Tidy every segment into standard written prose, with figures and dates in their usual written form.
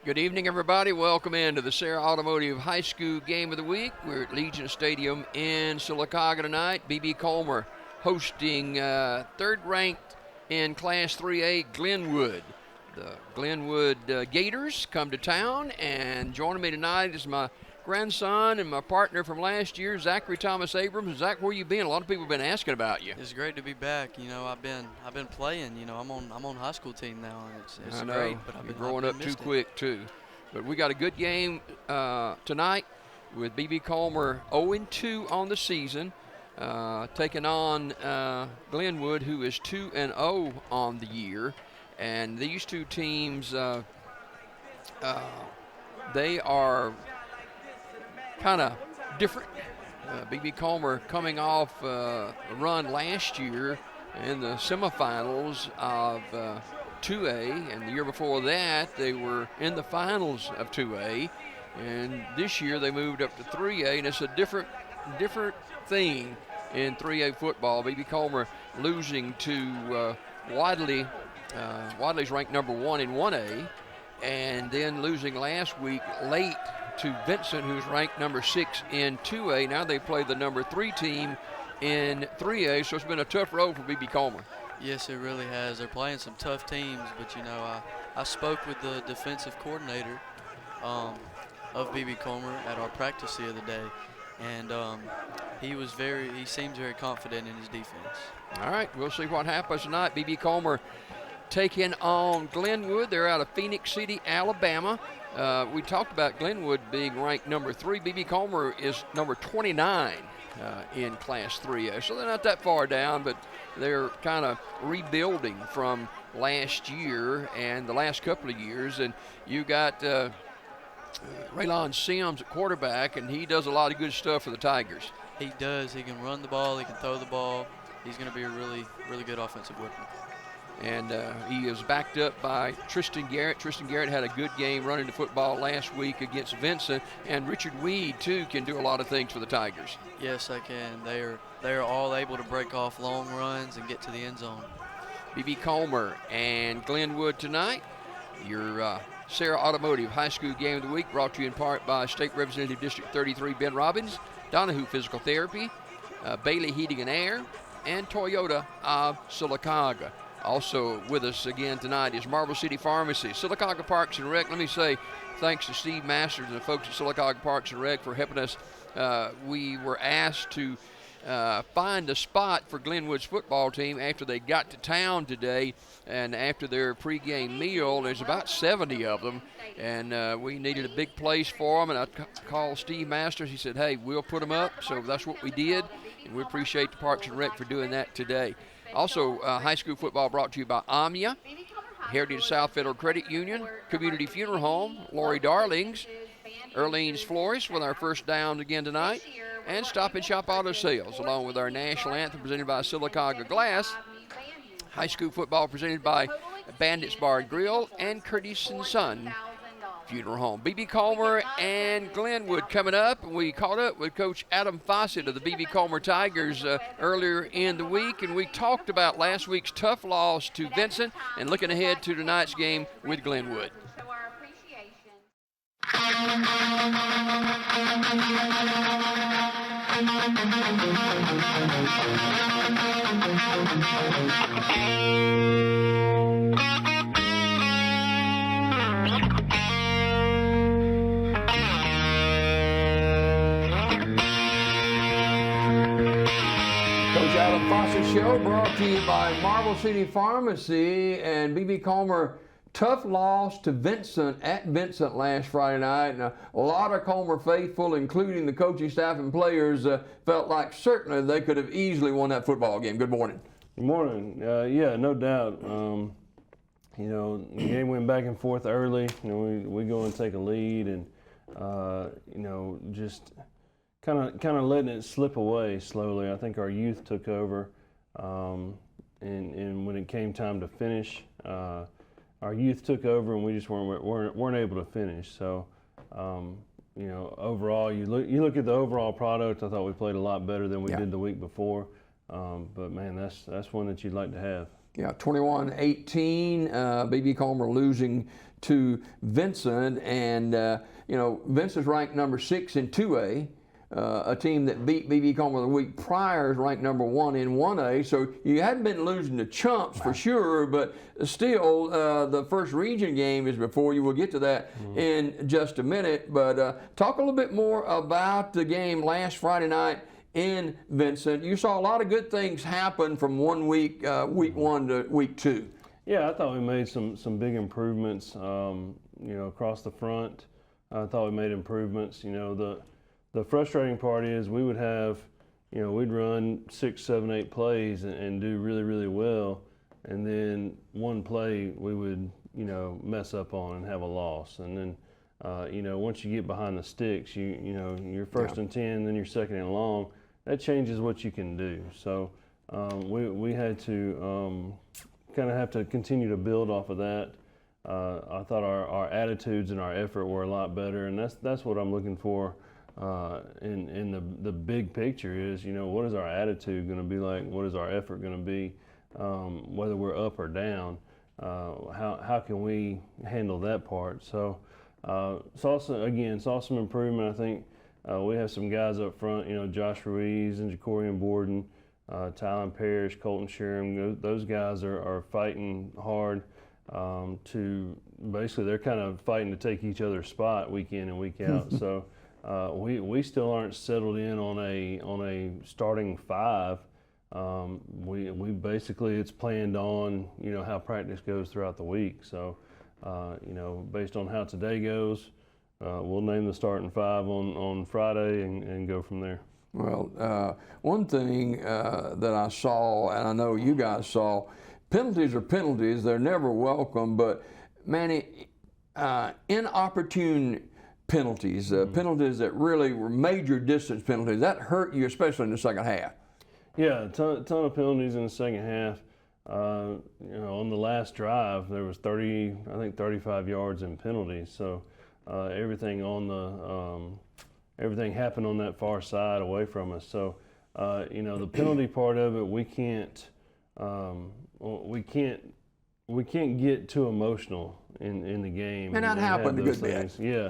Good evening, everybody. Welcome into the Sarah Automotive High School Game of the Week. We're at Legion Stadium in Sylacauga tonight. B.B. Comer hosting third-ranked in Class 3A Glenwood. The Glenwood Gators come to town, and joining me tonight is my grandson and my partner from last year, Zachary Thomas Abrams. Zach, where you been? A lot of people have been asking about you. It's great to be back. You know, I've been playing. You know, I'm on high school team now, and it's I know. great. But You're growing up too quick too. But we got a good game tonight with B.B. Comer 0-2 on the season, taking on Glenwood, who is 2-0 on the year. And these two teams, they are kind of different. B.B. Comer coming off a run last year in the semifinals of 2A, and the year before that they were in the finals of 2A, and this year they moved up to 3A, and it's a different thing in 3A football. B.B. Comer losing to Wadley. Wadley's ranked number 1 in 1A, and then losing last week late to Vincent, who's ranked number 6 in 2A. Now they play the number 3 team in 3A, so it's been a tough road for B.B. Comer. Yes, it really has. They're playing some tough teams, but you know, I spoke with the defensive coordinator of B.B. Comer at our practice the other day, and he seemed very confident in his defense. All right, we'll see what happens tonight. B.B. Comer taking on Glenwood. They're out of Phoenix City, Alabama. We talked about Glenwood being ranked number 3. B.B. Comer is number 29 in Class 3A. So they're not that far down, but they're kind of rebuilding from last year and the last couple of years. And you got Raylon Sims at quarterback, and he does a lot of good stuff for the Tigers. He does. He can run the ball. He can throw the ball. He's going to be a really, really good offensive weapon. And he is backed up by Tristan Garrett. Tristan Garrett had a good game running the football last week against Vincent. And Richard Weed, too, can do a lot of things for the Tigers. Yes, they can. They are all able to break off long runs and get to the end zone. B.B. Comer and Glenwood tonight. Your Sarah Automotive High School Game of the Week brought to you in part by State Representative District 33 Ben Robbins, Donahue Physical Therapy, Bailey Heating and Air, and Toyota of Sylacauga. Also with us again tonight is Marble City Pharmacy, Sylacauga Parks and Rec. Let me say thanks to Steve Masters and the folks at Sylacauga Parks and Rec for helping us. We were asked to find a spot for Glenwood's football team after they got to town today, and after their pregame meal. There's about 70 of them, and we needed a big place for them, and I called Steve Masters. He said, hey, we'll put them up, so that's what we did, and we appreciate the Parks and Rec for doing that today. Also, high school football brought to you by Omnia, Heritage South Federal Credit Union, Community Funeral Home, Lori Darlings, Earlene's Florist with our first down again tonight, and Stop and Shop Auto Sales, along with our national anthem presented by Sylacauga Glass. High school football presented by Bandits Bar and Grill and Curtis & Son Funeral Home. B.B. Comer and Glenwood coming up. We caught up with Coach Adam Fawcett of the B.B. Comer Tigers earlier in the week, and we talked about last week's tough loss to Vincent and looking ahead to tonight's game with Glenwood. Show brought to you by Marble City Pharmacy and B.B. Comer. Tough loss to Vincent at Vincent last Friday night, and a lot of Comer faithful, including the coaching staff and players, felt like certainly they could have easily won that football game. Good morning. Good morning. Yeah, no doubt. You know, the game went back and forth early. You know, we go and take a lead, and you know, just kind of letting it slip away slowly. I think our youth took over. And when it came time to finish, our youth took over, and we just weren't able to finish. So, you know, overall, you look at the overall product. I thought we played a lot better than we did the week before. But man, that's one that you'd like to have. Yeah, 21-18. B.B. Comer losing to Vincent, and Vincent's ranked number 6 in 2A. A team that beat B.B. Comer the week prior is ranked number 1 in 1A. So you hadn't been losing to chumps for sure, but still, the first region game is before you. We'll get to that in just a minute. But talk a little bit more about the game last Friday night in Vincent. You saw a lot of good things happen from one week, week 1 to week 2. Yeah, I thought we made some big improvements. Across the front, I thought we made improvements. The frustrating part is we would have, we'd run 6, 7, 8 plays and do really, really well, and then one play we would, mess up on and have a loss. And then, once you get behind the sticks, you're first and 10, then you're second and long. That changes what you can do. So we had to kind of have to continue to build off of that. I thought our attitudes and our effort were a lot better, and that's what I'm looking for. In the big picture is, what is our attitude going to be like? What is our effort going to be? Whether we're up or down, how can we handle that part? So saw some improvement. I think we have some guys up front, Josh Ruiz and Jacorian Borden, Tylen Parrish, Colton Sherham. Those guys are fighting hard to basically, they're kind of fighting to take each other's spot week in and week out. So we still aren't settled in on a starting 5. We basically, it's planned on how practice goes throughout the week. So based on how today goes, we'll name the starting 5 on Friday and go from there. Well, one thing that I saw, and I know you guys saw, penalties are penalties. They're never welcome, but Manny, inopportune penalties, penalties that really were major distance penalties, that hurt you, especially in the second half. Yeah, a ton of penalties in the second half. On the last drive, there was 35 yards in penalties. So everything everything happened on that far side away from us. So the penalty part of it, we can't get too emotional in the game. And that happened a good bit. Yeah.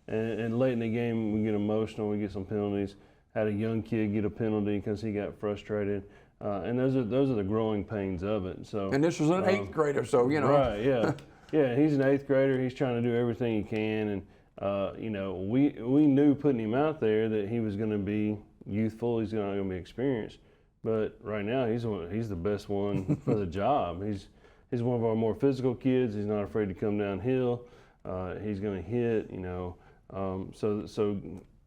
And late in the game, we get emotional, we get some penalties. Had a young kid get a penalty because he got frustrated. And those are the growing pains of it. So. And this was an 8th grader, so, Right, yeah. Yeah, he's an 8th grader. He's trying to do everything he can. And, we knew putting him out there that he was going to be youthful, he's not going to be experienced. But right now, he's the best one for the job. He's one of our more physical kids. He's not afraid to come downhill. He's going to hit, So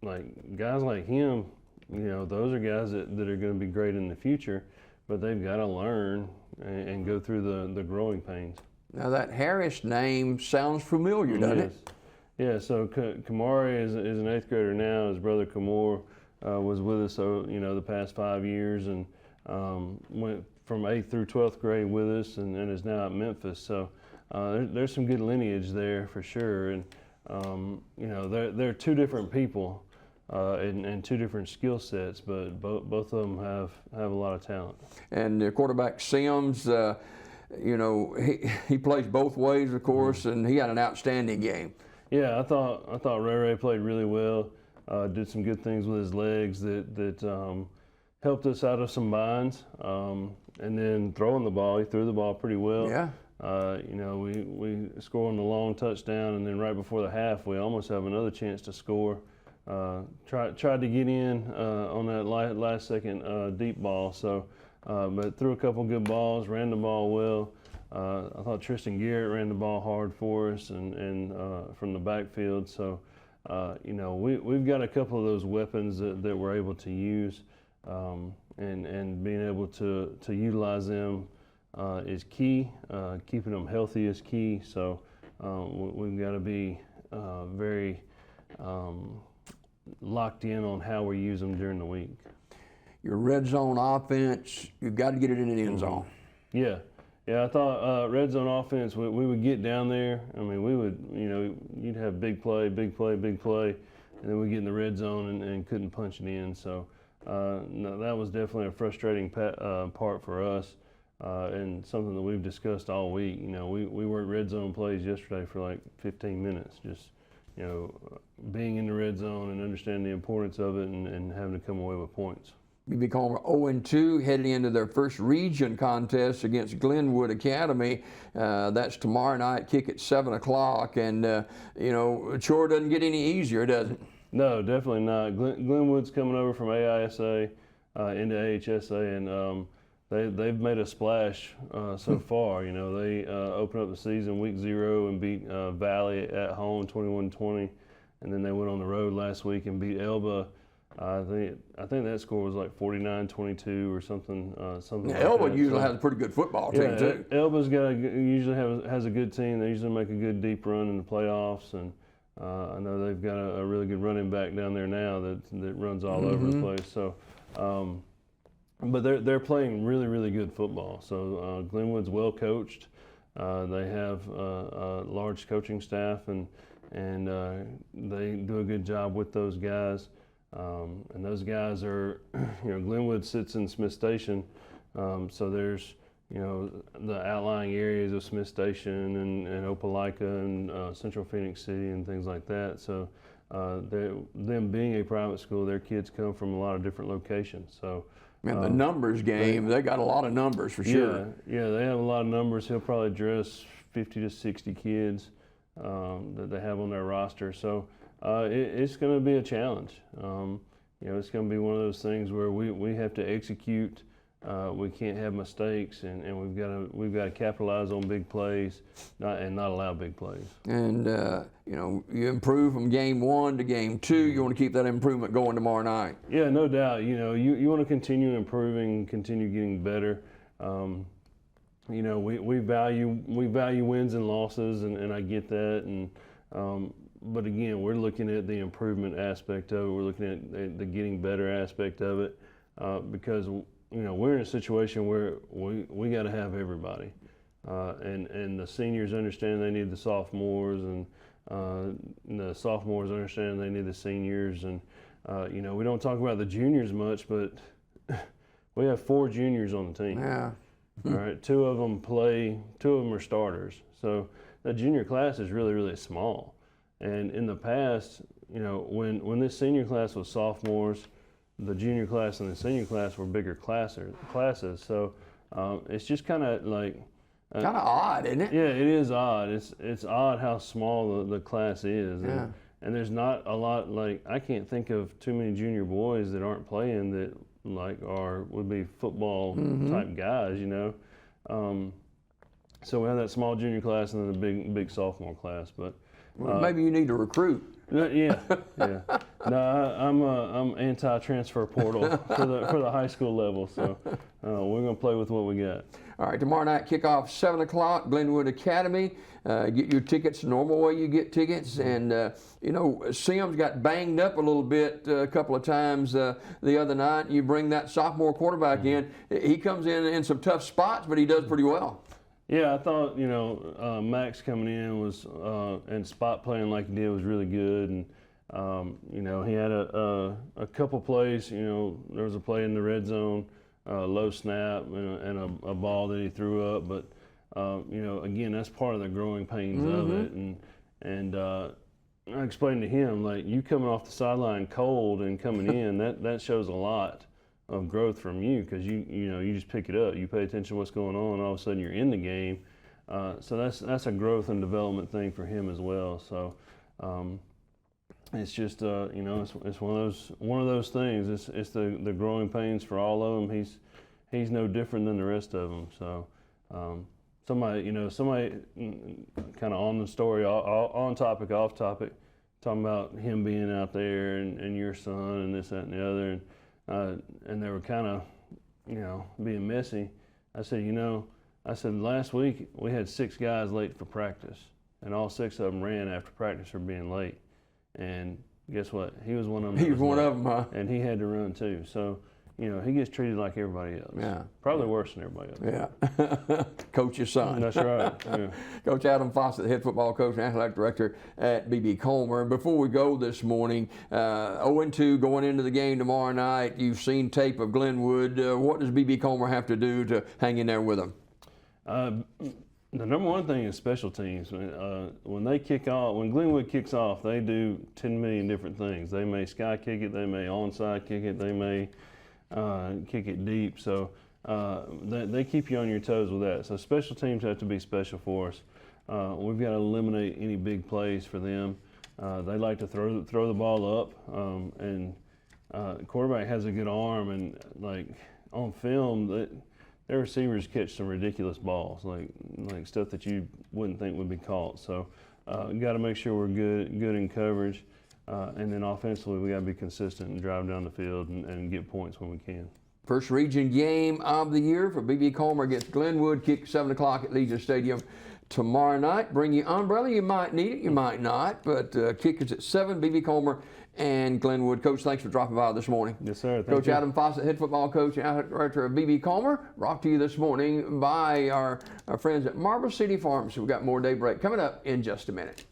like guys like him, those are guys that are going to be great in the future, but they've got to learn and go through the growing pains. Now that Harris name sounds familiar, doesn't it? Yeah, so Kamari is an 8th grader now. His brother Kamor was with us, the past 5 years, and went from 8th through 12th grade with us, and is now at Memphis. So there's some good lineage there for sure. And they're 2 different people and 2 different skill sets, but both of them have a lot of talent. And the quarterback Sims, he plays both ways, of course, and he had an outstanding game. Yeah, I thought Ray played really well. Did some good things with his legs that helped us out of some binds. And then throwing the ball, he threw the ball pretty well. Yeah. We scored on the long touchdown, and then right before the half, we almost have another chance to score. Tried to get in on that last second deep ball. So, but threw a couple good balls, ran the ball well. I thought Tristan Garrett ran the ball hard for us and from the backfield. So, we've got a couple of those weapons that we're able to use, and being able to utilize them is key. Keeping them healthy is key. So, we've got to be very locked in on how we use them during the week. Your red zone offense, you've got to get it in the end zone. Yeah. Yeah, I thought red zone offense, we would get down there. I mean, we would, you'd have big play, and then we get in the red zone and couldn't punch it in. So no, that was definitely a frustrating part for us. and something that we've discussed all week. You know, we worked red zone plays yesterday for like 15 minutes, just, you know, being in the red zone and understanding the importance of it and having to come away with points. B.B. Comer 0-2, heading into their first region contest against Glenwood Academy. That's tomorrow night, kick at 7 o'clock. And, you know, it sure doesn't get any easier, does it? No, definitely not. Glenwood's coming over from AISA into HSA, and they've made a splash so far. You know, they opened up the season week 0 and beat Valley at home 21-20, and then they went on the road last week and beat Elba. I think that score was like 49-22 or something. Something. Yeah, like Elba that. usually has a pretty good football team too. Elba's usually has a good team. They usually make a good deep run in the playoffs, and I know they've got a really good running back down there now that runs all over the place. So, but they're playing really good football. So Glenwood's well coached. They have a large coaching staff, and they do a good job with those guys. And those guys are, you know, Glenwood sits in Smith Station, so there's, you know, the outlying areas of Smith Station and Opelika and Central Phoenix City and things like that. So them being a private school, their kids come from a lot of different locations. So And the numbers game, they got a lot of numbers for sure. Yeah, they have a lot of numbers. He'll probably address 50 to 60 kids that they have on their roster. So it's going to be a challenge. You know, it's going to be one of those things where we have to execute. We can't have mistakes, and we've got to capitalize on big plays, not allow big plays. And you know, you improve from game 1 to game 2. You want to keep that improvement going tomorrow night. Yeah, no doubt. You know, you want to continue improving, continue getting better. You know, we value wins and losses, and I get that. And but again, we're looking at the improvement aspect of it. We're looking at the getting better aspect of it, because you know, we're in a situation where we got to have everybody, and the seniors understand they need the sophomores, and the sophomores understand they need the seniors, and you know, we don't talk about the juniors much, but we have 4 juniors on the team. Yeah. All right, 2 of them play. 2 of them are starters. So the junior class is really small. And in the past, you know, when this senior class was sophomores, the junior class and the senior class were bigger classes. So it's just kind of like Kind of odd, isn't it? Yeah, it is odd. It's odd how small the class is. Yeah. And there's not a lot, like, I can't think of too many junior boys that aren't playing that like would be football type guys, you know. So we have that small junior class and then the big sophomore class, but Well, maybe you need to recruit. yeah. No, I'm anti-transfer portal for the high school level, so we're gonna play with what we got. All right, tomorrow night kickoff 7 o'clock, Glenwood Academy. Get your tickets the normal way you get tickets. And, you know, Sims got banged up a little bit a couple of times the other night. You bring that sophomore quarterback in. He comes in some tough spots, but he does pretty well. Yeah, I thought, you know, Max coming in was and spot playing like he did was really good. And, you know, he had a couple plays. You know, there was a play in the red zone, low snap, and a ball that he threw up. But, you know, again, that's part of the growing pains of it. And I explained to him, like, you coming off the sideline cold and coming in, that shows a lot of growth from you, because you know, you just pick it up, you pay attention to what's going on, and all of a sudden you're in the game. So that's a growth and development thing for him as well. So it's just you know, it's one of those things. It's the growing pains for all of them. He's no different than the rest of them. So somebody kind of on the story, on topic, off topic, talking about him being out there and your son and this, that, and the other, and they were kind of, you know, being messy. I said, last week we had 6 guys late for practice, and all 6 of them ran after practice for being late. And guess what? He was one of them. He was one of them, huh? And he had to run too. So, he gets treated like everybody else. Yeah. Probably worse than everybody else. Yeah. Coach's son. That's right. Yeah. Coach Adam Fawcett, the head football coach and athletic director at B.B. Comer. And before we go this morning, 0-2 going into the game tomorrow night. You've seen tape of Glenwood. What does B.B. Comer have to do to hang in there with them? The number one thing is special teams. When they kick off, when Glenwood kicks off, they do 10 million different things. They may sky kick it, they may onside kick it, they may kick it deep. So they keep you on your toes with that. So special teams have to be special for us. We've got to eliminate any big plays for them. They like to throw the ball up, and quarterback has a good arm, and like on film, their receivers catch some ridiculous balls, like stuff that you wouldn't think would be caught. So we got to make sure we're good in coverage, and then offensively we got to be consistent and drive down the field and get points when we can. First region game of the year for B.B. Comer against Glenwood. Kick 7 o'clock at Legion Stadium tomorrow night. Bring your umbrella. You might need it, you might not, but kick is at 7. B.B. Comer and Glenwood. Coach, thanks for dropping by this morning. Yes, sir. Thank Coach you. Adam Fawcett, head football coach and athletic director of B.B. Comer, brought to you this morning by our friends at Marble City Farms. We've got more daybreak coming up in just a minute.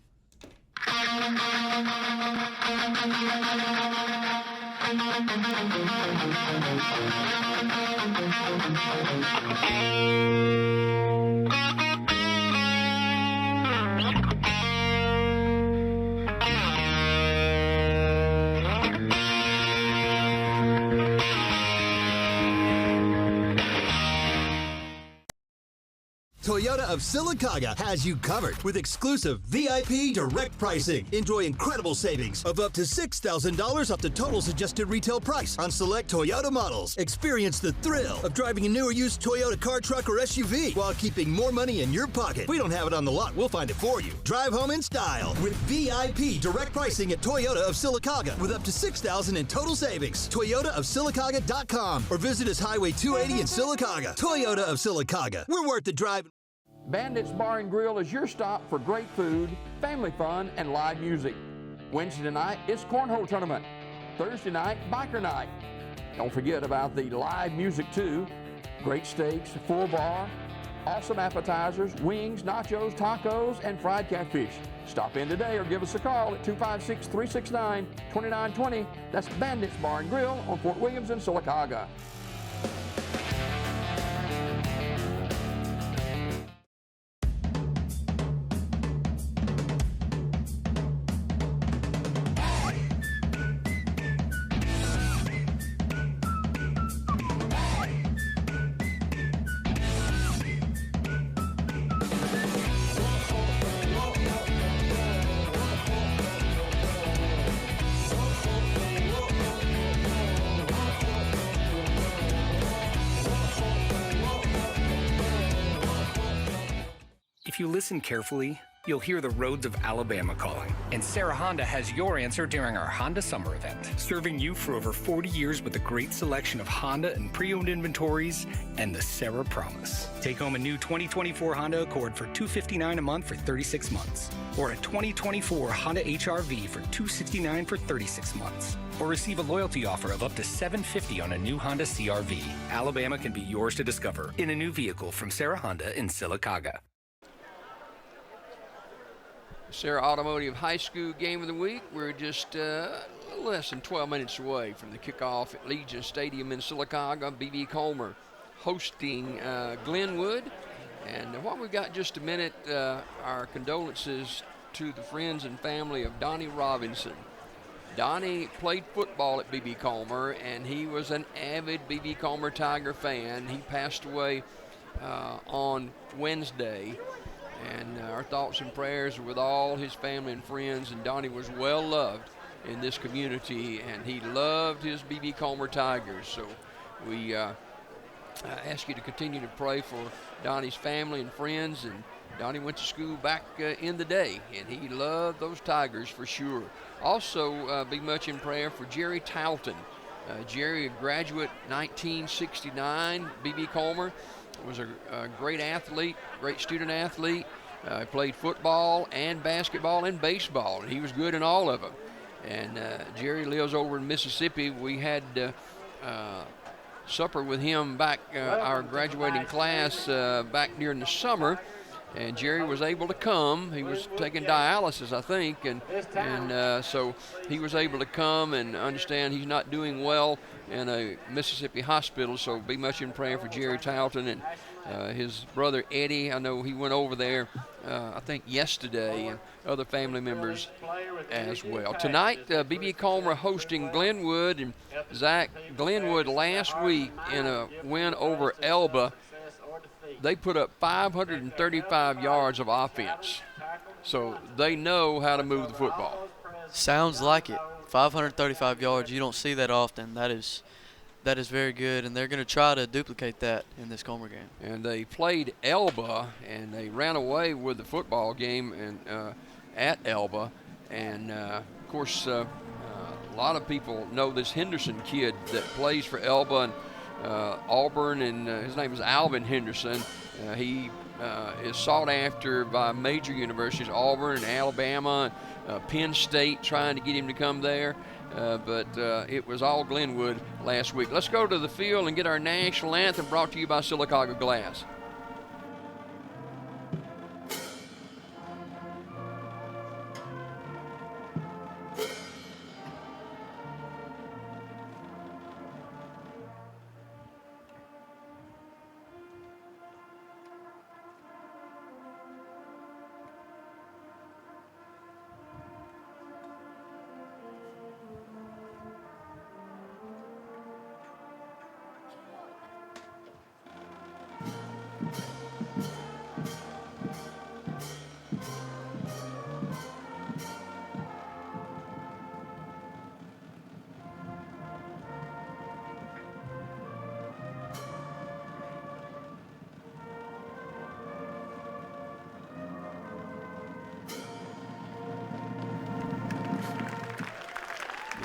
Toyota of Sylacauga has you covered with exclusive VIP direct pricing. Enjoy incredible savings of up to $6,000 off the total suggested retail price on select Toyota models. Experience the thrill of driving a new or used Toyota car, truck, or SUV while keeping more money in your pocket. If we don't have it on the lot, we'll find it for you. Drive home in style with VIP direct pricing at Toyota of Sylacauga with up to $6,000 in total savings. ToyotaofSylacauga.com or visit us Highway 280 in Sylacauga. Toyota of Sylacauga. We're worth the drive. Bandits Bar and Grill is your stop for great food, family fun, and live music. Wednesday night, it's Cornhole Tournament. Thursday night, Biker Night. Don't forget about the live music too. Great steaks, full bar, awesome appetizers, wings, nachos, tacos, and fried catfish. Stop in today or give us a call at 256-369-2920. That's Bandits Bar and Grill on Fort Williams in Sylacauga. If you listen carefully, you'll hear the roads of Alabama calling. And Sarah Honda has your answer during our Honda Summer event, serving you for over 40 years with a great selection of Honda and pre-owned inventories and the Sarah Promise. Take home a new 2024 Honda Accord for $259 a month for 36 months, or a 2024 Honda HR-V for $269 for 36 months, or receive a loyalty offer of up to $750 on a new Honda CR-V. Alabama can be yours to discover in a new vehicle from Sarah Honda in Sylacauga. Sarah Automotive High School Game of the Week. We're just less than 12 minutes away from the kickoff at Legion Stadium in Sylacauga. B.B. Comer hosting Glenwood. And while we've got just a minute, our condolences to the friends and family of Donnie Robinson. Donnie played football at B.B. Comer, and he was an avid B.B. Comer Tiger fan. He passed away on Wednesday. And our thoughts and prayers are with all his family and friends. And Donnie was well loved in this community, and he loved his B.B. Comer Tigers. So we ask you to continue to pray for Donnie's family and friends. And Donnie went to school back in the day, and he loved those Tigers for sure. Also, be much in prayer for Jerry Talton. Jerry, a graduate 1969, B.B. Comer. Was a great athlete, great student athlete. Played football and basketball and baseball, and he was good in all of them. And Jerry lives over in Mississippi. We had supper with him back, our graduating class back during the summer. And Jerry was able to come. He was taking dialysis, I think, and so he was able to come and understand he's not doing well in a Mississippi hospital. So be much in prayer for Jerry Talton and his brother Eddie. I know he went over there, I think yesterday, and other family members as well. Tonight, B.B. Comer hosting Glenwood, and Zach, Glenwood last week in a win over Elba, they put up 535 yards of offense. So they know how to move the football. Sounds like it. 535 yards, you don't see that often. That is very good, and they're going to try to duplicate that in this Comer game. And they played Elba, and they ran away with the football game and at Elba. And, of course, a lot of people know this Henderson kid that plays for Elba and Auburn, and his name is Alvin Henderson. He is sought after by major universities, Auburn and Alabama, Penn State, trying to get him to come there. But it was all Glenwood last week. Let's go to the field and get our national anthem brought to you by Sylacauga Glass.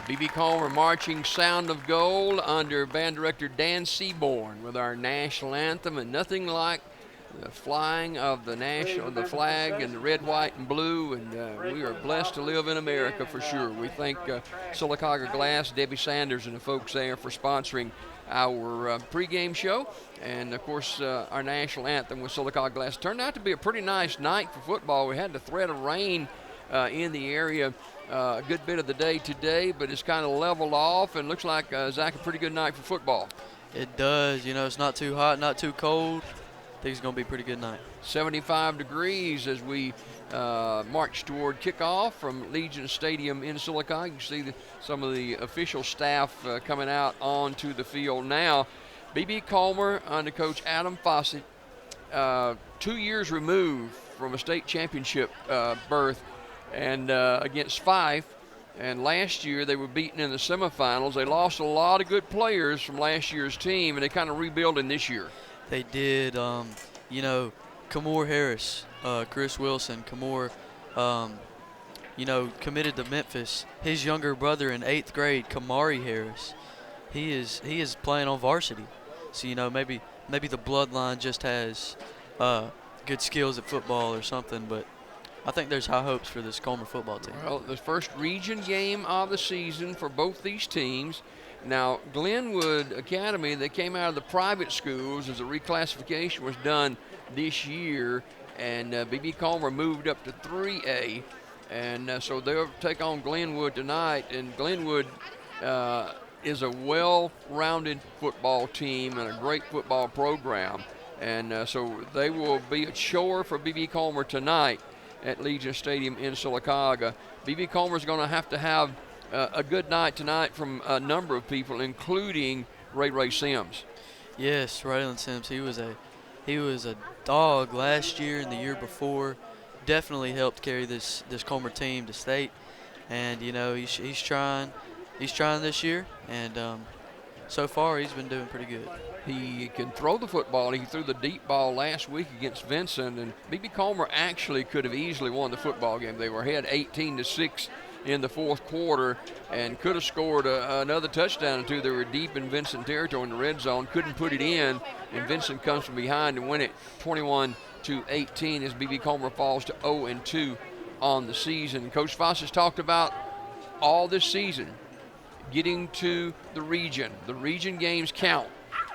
B.B. Comer marching Sound of Gold under band director Dan Seaborn with our national anthem, and nothing like the flying of the flag and the red, white, and blue, and we are blessed to live in America for sure. We thank Sylacauga Glass, Debbie Sanders, and the folks there for sponsoring our pregame show, and of course our national anthem with Sylacauga Glass. Turned out to be a pretty nice night for football. We had the threat of rain in the area a good bit of the day today, but it's kind of leveled off, and looks like, Zach, a pretty good night for football. It does. You know, it's not too hot, not too cold. I think it's going to be a pretty good night. 75 degrees as we march toward kickoff from Legion Stadium in Sylacauga. You can see some of the official staff coming out onto the field now. B.B. Comer under Coach Adam Fawcett, 2 years removed from a state championship berth, and against Fife, and last year they were beaten in the semifinals. They lost a lot of good players from last year's team, and they kind of rebuilding this year. They did. You know, Kamor Harris, Chris Wilson, Kamor, you know, committed to Memphis. His younger brother in 8th grade, Kamari Harris, he is playing on varsity. So, you know, maybe the bloodline just has good skills at football or something, but I think there's high hopes for this Comer football team. Well, the first region game of the season for both these teams. Now, Glenwood Academy, they came out of the private schools as the reclassification was done this year, and B.B. Comer moved up to 3A, and so they'll take on Glenwood tonight, and Glenwood is a well-rounded football team and a great football program, and so they will be a chore for B.B. Comer tonight at Legion Stadium in Sylacauga. B.B. Comer is going to have a good night tonight from a number of people, including Ray Sims. Yes, Raylan Sims. He was a dog last year and the year before. Definitely helped carry this Comer team to state, and you know he's trying this year, and so far he's been doing pretty good. He can throw the football. He threw the deep ball last week against Vincent, and B.B. Comer actually could have easily won the football game. They were ahead 18-6 in the fourth quarter and could have scored another touchdown or two. They were deep in Vincent territory in the red zone, couldn't put it in, and Vincent comes from behind and win it 21-18 as B.B. Comer falls to 0-2 on the season. Coach Foss has talked about all this season getting to the region. The region games count.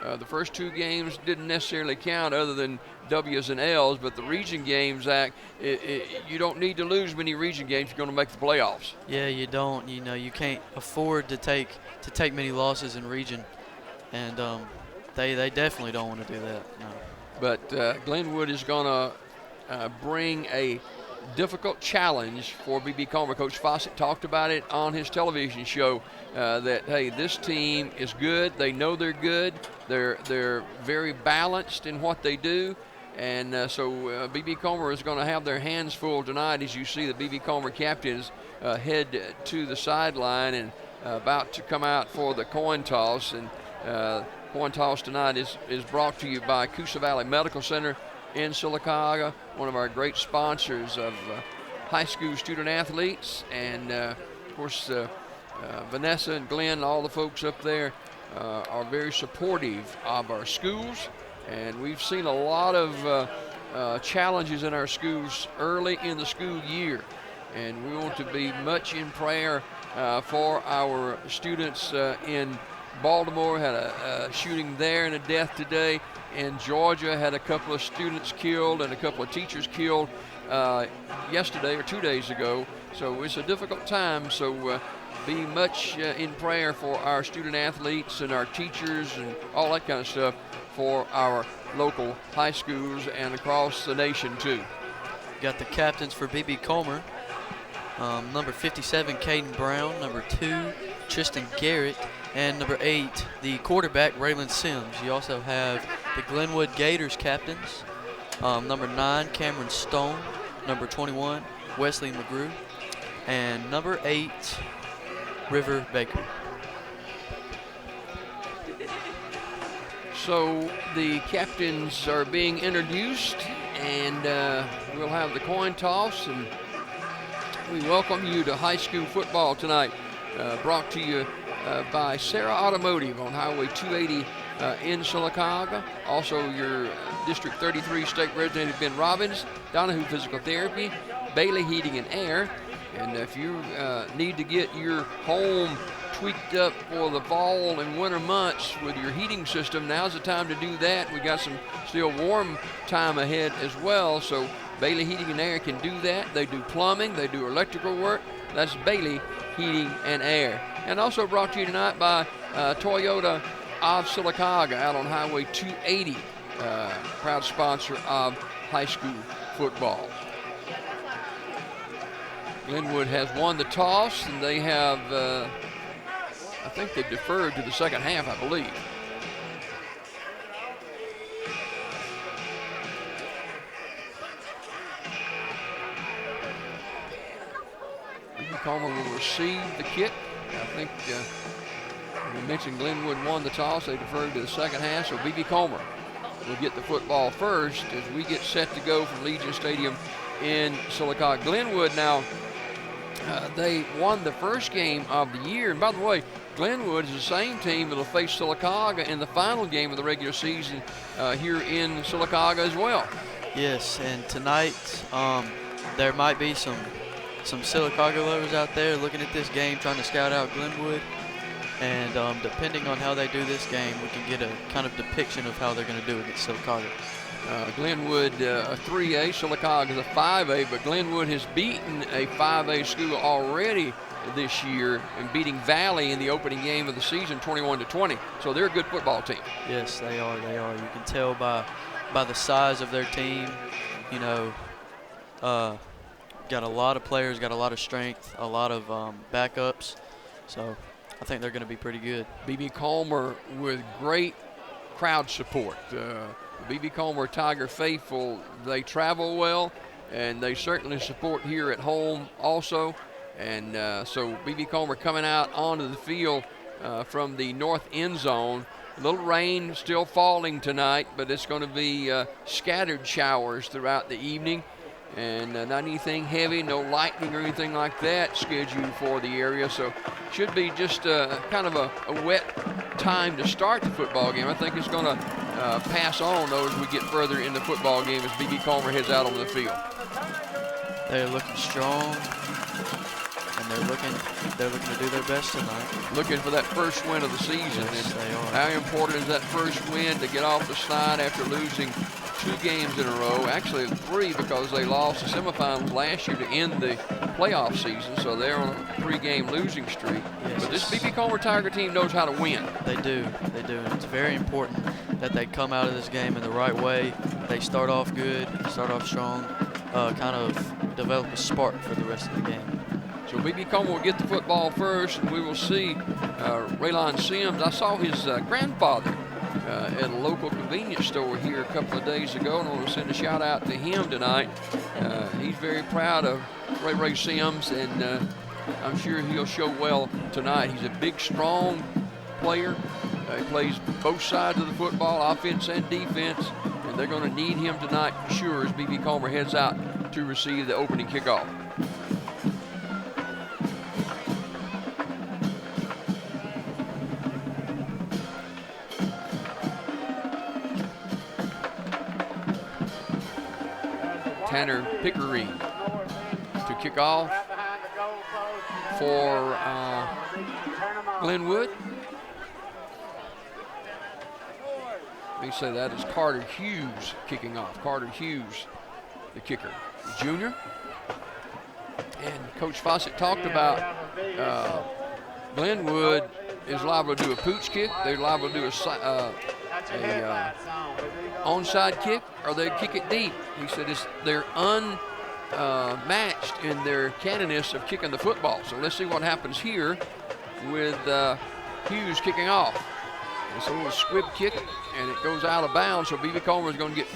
The first 2 games didn't necessarily count other than W's and L's, but the region games, Zach, you don't need to lose many region games if you're going to make the playoffs. Yeah, you don't. You know, you can't afford to take many losses in region, and they definitely don't want to do that. No. But Glenwood is going to bring a difficult challenge for B.B. Comer. Coach Fawcett talked about it on his television show that, hey, this team is good. They know they're good. They're very balanced in what they do. And so B.B. Comer is going to have their hands full tonight as you see the B.B. Comer captains head to the sideline and about to come out for the coin toss. And coin toss tonight is brought to you by Coosa Valley Medical Center in Sylacauga, one of our great sponsors of high school student athletes. And of course, Vanessa and Glenn, all the folks up there are very supportive of our schools. And we've seen a lot of challenges in our schools early in the school year. And we want to be much in prayer for our students in Baltimore. Had a shooting there and a death today. In Georgia, had a couple of students killed and a couple of teachers killed yesterday or 2 days ago. So it's a difficult time. So be much in prayer for our student athletes and our teachers and all that kind of stuff for our local high schools and across the nation too. Got the captains for B.B. Comer. Number 57, Caden Brown. Number 2, Tristan Garrett. And number 8, the quarterback, Raylan Sims. You also have the Glenwood Gators captains. Number 9, Cameron Stone. Number 21, Wesley McGrew. And number 8, River Baker. So the captains are being introduced, and we'll have the coin toss, and we welcome you to high school football tonight, brought to you by Sarah Automotive on Highway 280 in Sylacauga. Also your District 33 State Representative Ben Robbins, Donahue Physical Therapy, Bailey Heating and Air. And if you need to get your home tweaked up for the fall and winter months with your heating system, now's the time to do that. We got some still warm time ahead as well, so Bailey Heating and Air can do that. They do plumbing, they do electrical work. That's Bailey Heating and Air. And also brought to you tonight by Toyota of Sylacauga out on Highway 280, proud sponsor of high school football. Glenwood has won the toss, and they have, I think they've deferred to the second half, I believe. Comer will receive the kick. I think we mentioned Glenwood won the toss. They deferred to the second half, so B.B. Comer will get the football first as we get set to go from Legion Stadium in Sylacauga. Glenwood now, they won the first game of the year. And by the way, Glenwood is the same team that will face Sylacauga in the final game of the regular season here in Sylacauga as well. Yes, and tonight there might be some Sylacauga lovers out there looking at this game, trying to scout out Glenwood. And depending on how they do this game, we can get a kind of depiction of how they're going to do against Sylacauga. Glenwood a 3A, Sylacauga is a 5A, but Glenwood has beaten a 5A school already this year and beating Valley in the opening game of the season 21-20. So they're a good football team. Yes, they are. They are. You can tell by the size of their team. You know, got a lot of players, got a lot of strength, a lot of backups. So I think they're going to be pretty good. B.B. Comer with great crowd support. B.B. Comer Tiger faithful, they travel well, and they certainly support here at home also. And so B.B. Comer coming out onto the field from the north end zone. A little rain still falling tonight, but it's going to be scattered showers throughout the evening. And not anything heavy, no lightning or anything like that scheduled for the area. So should be just kind of a wet time to start the football game. I think it's going to pass on though as we get further in the football game as B.B. Comer heads out on the field. They're looking strong, and they're looking to do their best tonight. Looking for that first win of the season. Yes, And they are. how important is that first win to get off the slide after losing 2 games in a row? Actually 3, because they lost the semifinals last year to end the playoff season, so they're on a 3-game losing streak. Yes, But this B.B. Comer Tiger team knows how to win. They do, and it's very important that they come out of this game in the right way. They start off good, start off strong, kind of develop a spark for the rest of the game. So B.B. Comer will get the football first, and we will see Raylon Sims. I saw his grandfather at a local convenience store here a couple of days ago, and I want to send a shout out to him tonight. He's very proud of Ray Sims, and I'm sure he'll show well tonight. He's a big, strong player. He plays both sides of the football, offense and defense, and they're going to need him tonight for sure as B.B. Comer heads out to receive the opening kickoff. Tanner Pickering to kick off for Glenwood. Let me say that is Carter Hughes kicking off. Carter Hughes, the kicker, junior. And Coach Fawcett talked about Glenwood is liable to do a pooch kick. They're liable to do a onside kick, or they kick it deep. He said they're unmatched in their cannoness of kicking the football. So let's see what happens here with Hughes kicking off. It's a little squib kick, and it goes out of bounds, so B.B. Comer is going to get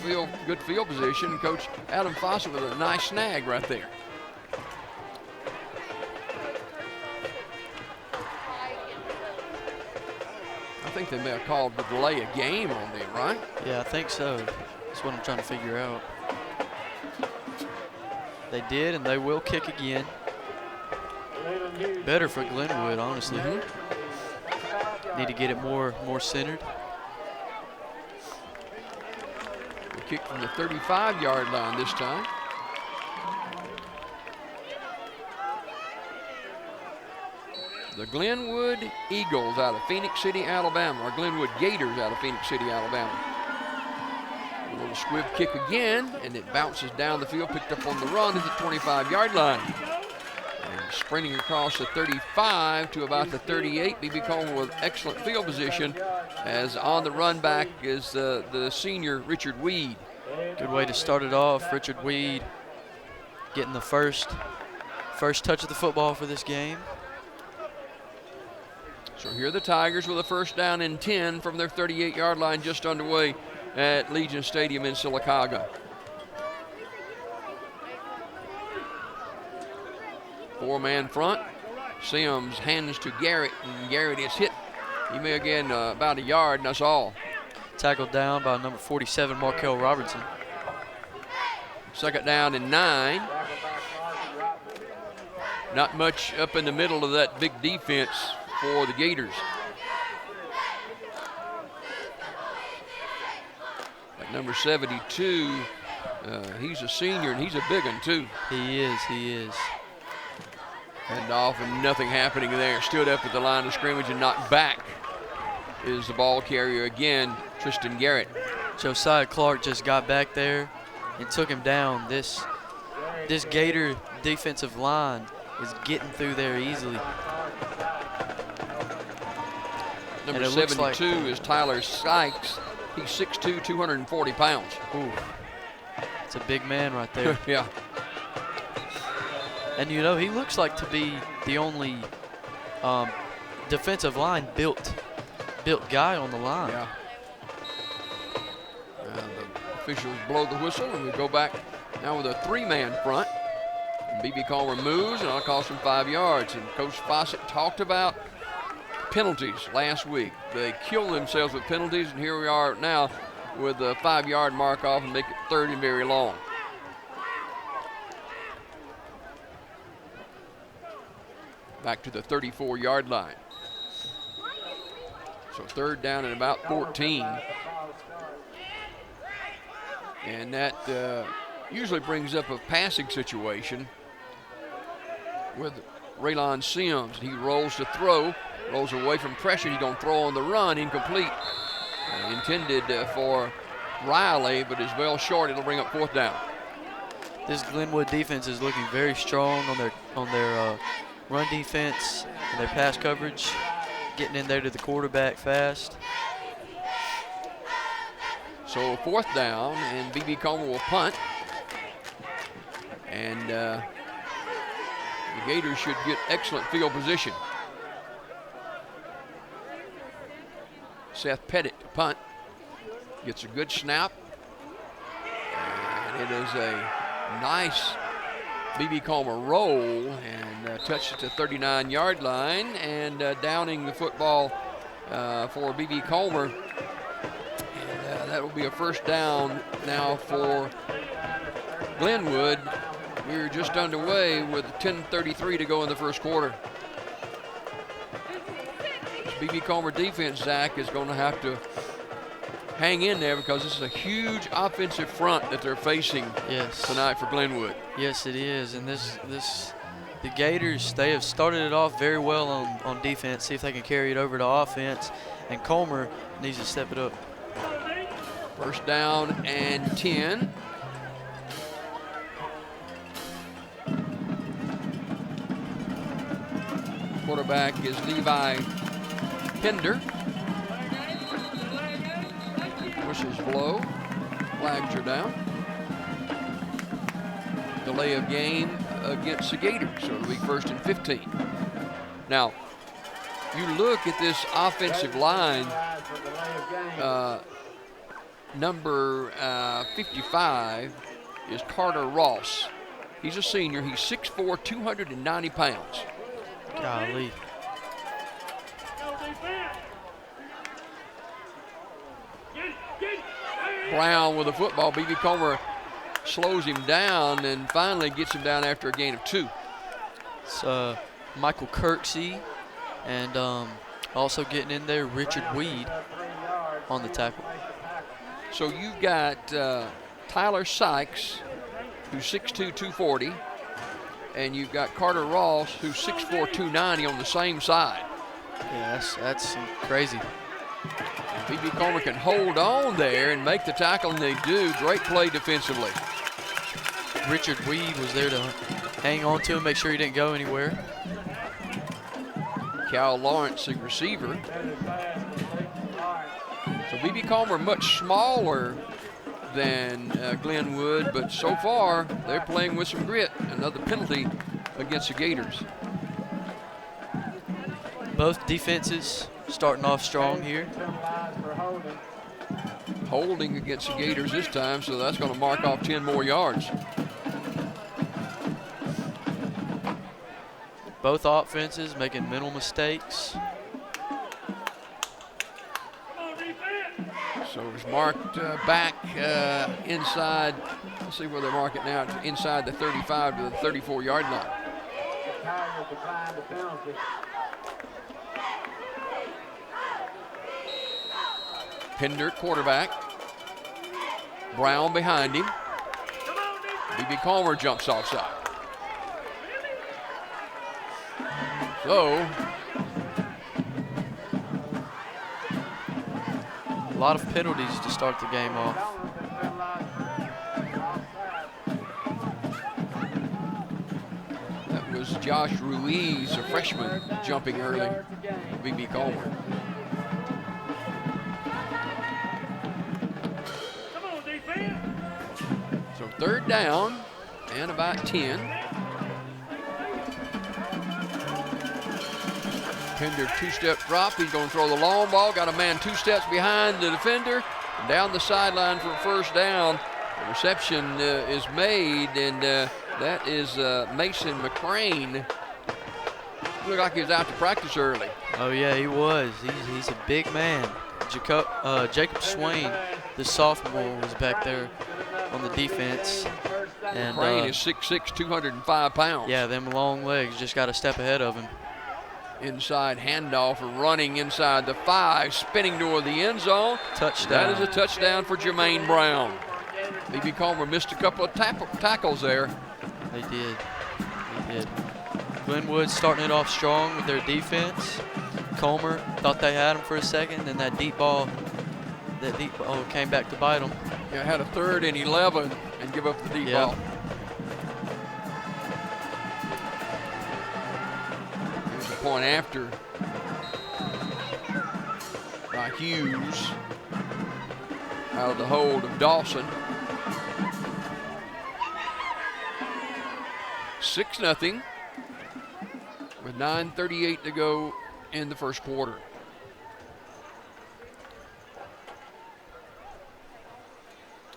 good field position. And Coach Adam Fawcett with a nice snag right there. I think they may have called the delay a game on them, right? Yeah, I think so. That's what I'm trying to figure out. They did, and they will kick again. Better for Glenwood, honestly. Need to get it more centered. The kick from the 35-yard line this time. The Glenwood Eagles out of Phoenix City, Alabama, or Glenwood Gators out of Phoenix City, Alabama. A little squib kick again, and it bounces down the field, picked up on the run at the 25-yard line. And sprinting across the 35 to about the 38, B.B. Comer with excellent field position, as on the run back is the senior Richard Weed. Good way to start it off. Richard Weed getting the first touch of the football for this game. So here are the Tigers with a first down and 10 from their 38-yard line, just underway at Legion Stadium in Sylacauga. Four-man front. Sims hands to Garrett, and Garrett is hit. He may again about a yard, and that's all. Tackled down by number 47, Markel Robertson. Second down and 9. Not much up in the middle of that big defense for the Gators. At number 72, he's a senior, and he's a big one too. He is. And off, and nothing happening there. Stood up at the line of scrimmage and knocked back is the ball carrier again, Tristan Garrett. Josiah Clark just got back there and took him down. This Gator defensive line is getting through there easily. Number 72 is Tyler Sykes. He's 6'2", 240 pounds. Ooh, it's a big man right there. Yeah. And you know, he looks like to be the only defensive line built guy on the line. Yeah. The officials blow the whistle, and we go back now with a 3-man front. B.B. Comer moves, and I'll cost him 5 yards. And Coach Fawcett talked about penalties last week. They killed themselves with penalties, and here we are now with a 5-yard mark off and make it 3rd and very long. Back to the 34-yard line. So 3rd down and about 14. And that usually brings up a passing situation with Raylon Sims. He rolls to throw, rolls away from pressure. He's going to throw on the run, incomplete. Intended for Riley, but is well short. It'll bring up 4th down. This Glenwood defense is looking very strong on their run defense and their pass coverage, getting in there to the quarterback fast. So 4th down, and B.B. Comer will punt. And the Gators should get excellent field position. Seth Pettit to punt. Gets a good snap. And it is a nice B.B. Comer roll, and touched it to 39-yard line, and downing the football for B.B. Comer. And that will be a 1st down now for Glenwood. We're just underway with 10:33 to go in the 1st quarter. This B.B. Comer defense, Zach, is going to have to hang in there because this is a huge offensive front that they're facing tonight for Glenwood. Yes, it is. And the Gators, they have started it off very well on defense. See if they can carry it over to offense. And Comer needs to step it up. 1st down and 10. Quarterback is Levi Pender. Whistles blow. Flags are down. Delay of game against the Gators, so it'll be 1st and 15. Now, you look at this offensive line, number 55 is Carter Ross. He's a senior. He's 6'4", 290 pounds. Golly. Brown with the football. B.B. Comer slows him down and finally gets him down after a gain of 2. It's Michael Kirksey, and also getting in there, Richard Weed on the tackle. So you've got Tyler Sykes, who's 6'2", 240, and you've got Carter Ross, who's 6'4", 290 on the same side. Yeah, that's crazy. B.B. Comer can hold on there and make the tackle, and they do. Great play defensively. Richard Weed was there to hang on to him, make sure he didn't go anywhere. Cal Lawrence, the receiver. So B.B. Comer much smaller than Glenwood, but so far they're playing with some grit. Another penalty against the Gators. Both defenses starting off strong here. Holding against the Gators this time, so that's going to mark off 10 more yards. Both offenses making mental mistakes. So it's marked back inside. Let's see where they mark it now. It's inside the 35 to the 34-yard line. Pender, quarterback. Brown behind him. B.B. Comer jumps offside. So, a lot of penalties to start the game off. That was Josh Ruiz, a freshman, jumping early. B.B. Comer. So 3rd down and about 10. Pender 2-step drop. He's going to throw the long ball. Got a man 2 steps behind the defender. Down the sideline for a 1st down. The reception is made, and that is Mason McCrane. Looked like he was out to practice early. Oh yeah, he was. He's a big man. Jacob Swain, the sophomore, was back there on the defense. And McCrane is 6'6", 205 pounds. Yeah, them long legs just got a step ahead of him. Inside handoff, running inside the 5, spinning toward the end zone. Touchdown. That is a touchdown for Jermaine Brown. B.B. Comer missed a couple of tackles there. They did. Glenwood starting it off strong with their defense. Comer thought they had him for a second, then that deep ball came back to bite them. Yeah, had a 3rd and 11 and give up the deep ball. Here's a point after by Hughes out of the hold of Dawson. 6-0 with 9:38 to go in the first quarter.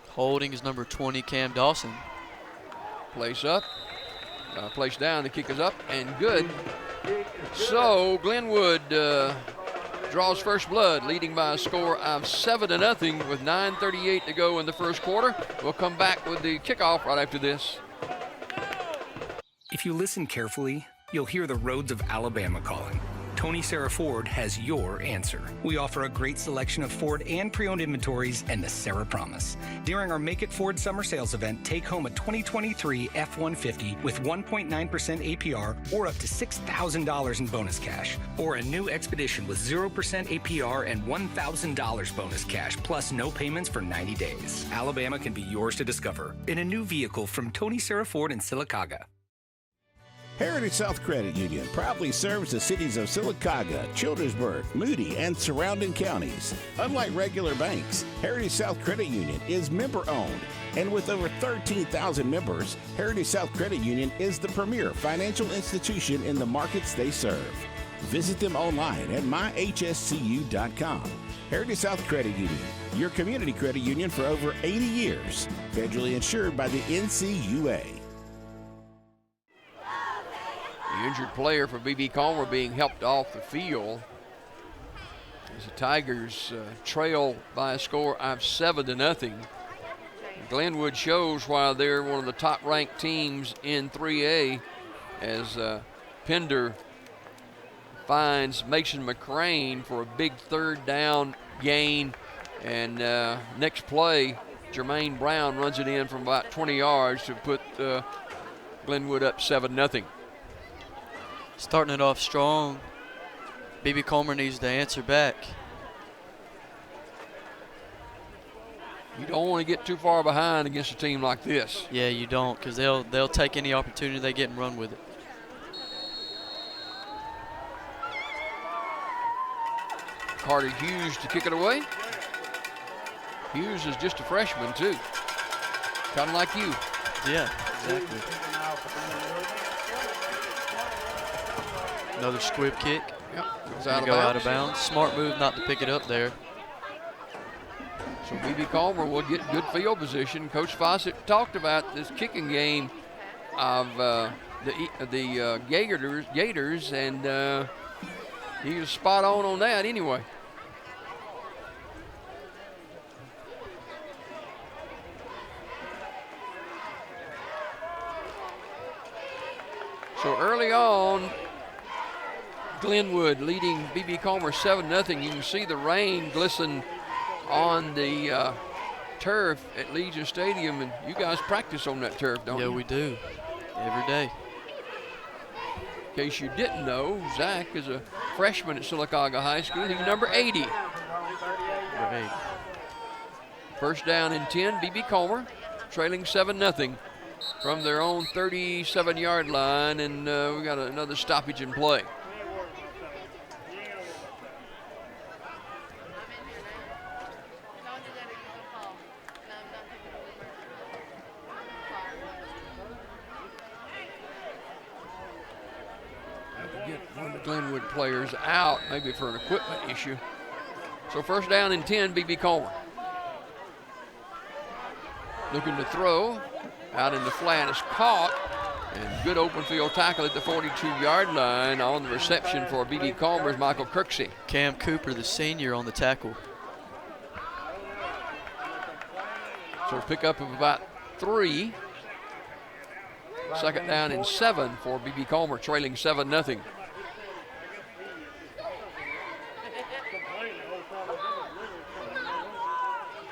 Holding is number 20, Cam Dawson. Place up, place down, the kick is up and good. So Glenwood draws first blood, leading by a score of 7-0 with 9:38 to go in the first quarter. We'll come back with the kickoff right after this. If you listen carefully, you'll hear the roads of Alabama calling. Tony Sarah Ford has your answer. We offer a great selection of Ford and pre-owned inventories and the Sarah Promise. During our Make It Ford summer sales event, take home a 2023 F-150 with 1.9% APR or up to $6,000 in bonus cash. Or a new Expedition with 0% APR and $1,000 bonus cash, plus no payments for 90 days. Alabama can be yours to discover in a new vehicle from Tony Sarah Ford in Sylacauga. Heritage South Credit Union proudly serves the cities of Sylacauga, Childersburg, Moody, and surrounding counties. Unlike regular banks, Heritage South Credit Union is member-owned, and with over 13,000 members, Heritage South Credit Union is the premier financial institution in the markets they serve. Visit them online at myhscu.com. Heritage South Credit Union, your community credit union for over 80 years, federally insured by the NCUA. The injured player for B.B. Comer being helped off the field as the Tigers trail by a score of 7-0. Glenwood shows why they're one of the top-ranked teams in 3A as Pender finds Mason McCrane for a big 3rd down gain, and next play, Jermaine Brown runs it in from about 20 yards to put Glenwood up 7-0. Starting it off strong. B.B. Comer needs to answer back. You don't want to get too far behind against a team like this. Yeah, you don't, because they'll take any opportunity they get and run with it. Carter Hughes to kick it away. Hughes is just a freshman too, kind of like you. Yeah, exactly. Another squib kick. Yep, it's out of bounds. Smart move not to pick it up there. So B.B. Comer will get good field position. Coach Fawcett talked about this kicking game of the Gators, and he was spot on that anyway. So early on, Glenwood leading B.B. Comer 7-0. You can see the rain glisten on the turf at Legion Stadium, and you guys practice on that turf, don't you? Yeah, we do. Every day. In case you didn't know, Zach is a freshman at Sylacauga High School. He's number 80. Right. First down and 10, B.B. Comer trailing 7-0 from their own 37-yard line, and we got another stoppage in play. Glenwood players out, maybe for an equipment issue. So first down and 10, B.B. Comer. Looking to throw, out in the flat is caught, and good open field tackle at the 42-yard line. On the reception for B.B. Comer is Michael Kirksey. Cam Cooper, the senior, on the tackle. So a pickup of about 3. Second down and 7 for B.B. Comer, trailing 7-0.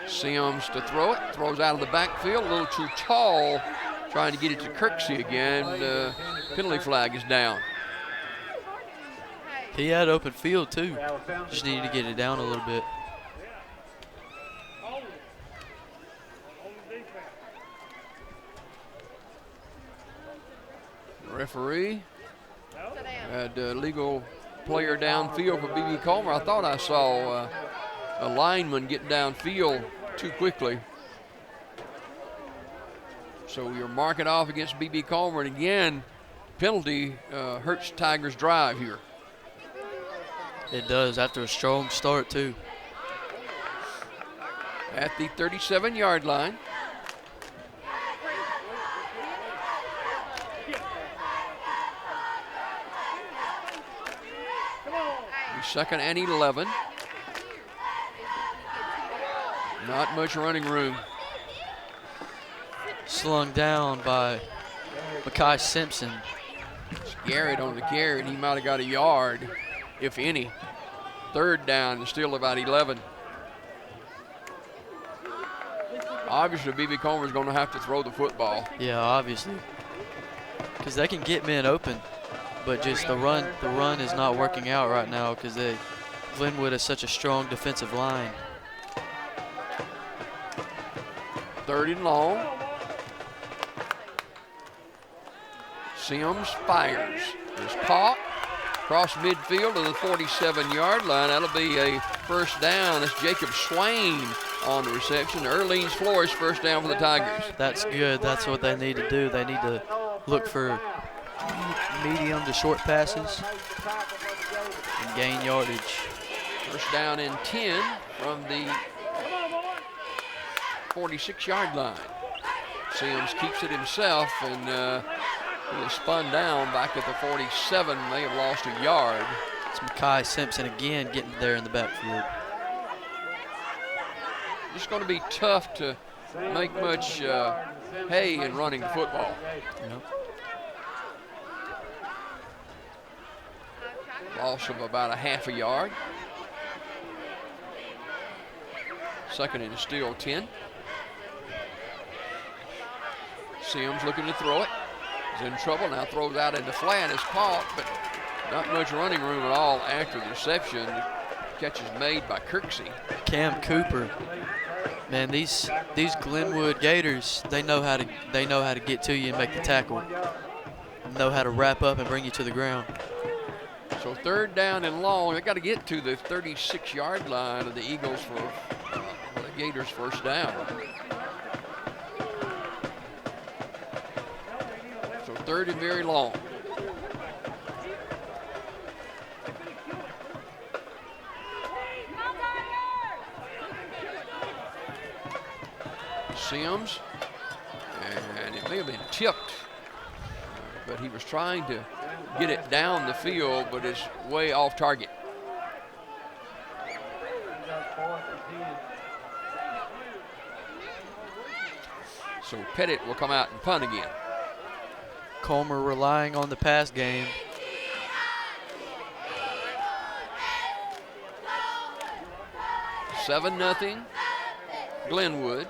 Sims to throw it, throws out of the backfield, a little too tall, trying to get it to Kirksey again. Penalty flag is down. He had open field too. Just needed to get it down a little bit. Referee had a legal player downfield for B.B. Comer. I thought I saw a lineman get downfield too quickly. So you're marking off against B.B. Comer, and again, penalty hurts Tigers' drive here. It does after a strong start too. At the 37-yard line. Second and 11. Not much running room. Slung down by Makai Simpson. It's Garrett on the carry, and he might have got a yard, if any. Third down and still about 11. Obviously, B.B. Comer is going to have to throw the football. Yeah, obviously. Because they can get men open. But just the run is not working out right now because Glenwood is such a strong defensive line. Third and long. Sims fires. Is caught. Across midfield to the 47-yard line. That'll be a first down. That's Jacob Swain on the reception. Erlene's Flores first down for the Tigers. That's good. That's what they need to do. They need to look for medium to short passes and gain yardage. First down and 10 from the 46-yard line. Sims keeps it himself, and he is spun down back at the 47. They have lost a yard. It's Makai Simpson again getting there in the backfield. It's going to be tough to make much hay in running the football. Yep. Loss of about a half a yard. Second and still 10. Sims looking to throw it. He's in trouble now, throws out into flat, is caught, but not much running room at all after the reception. Catch is made by Kirksey. Cam Cooper. Man, these Glenwood Gators, they know how to get to you and make the tackle. Know how to wrap up and bring you to the ground. So third down and long. They got to get to the 36-yard line of the Eagles for the Gators' first down. So third and very long. Sims, and it may have been tipped, but he was trying to get it down the field, but it's way off target. So Pettit will come out and punt again. Comer relying on the pass game. Seven nothing. Glenwood.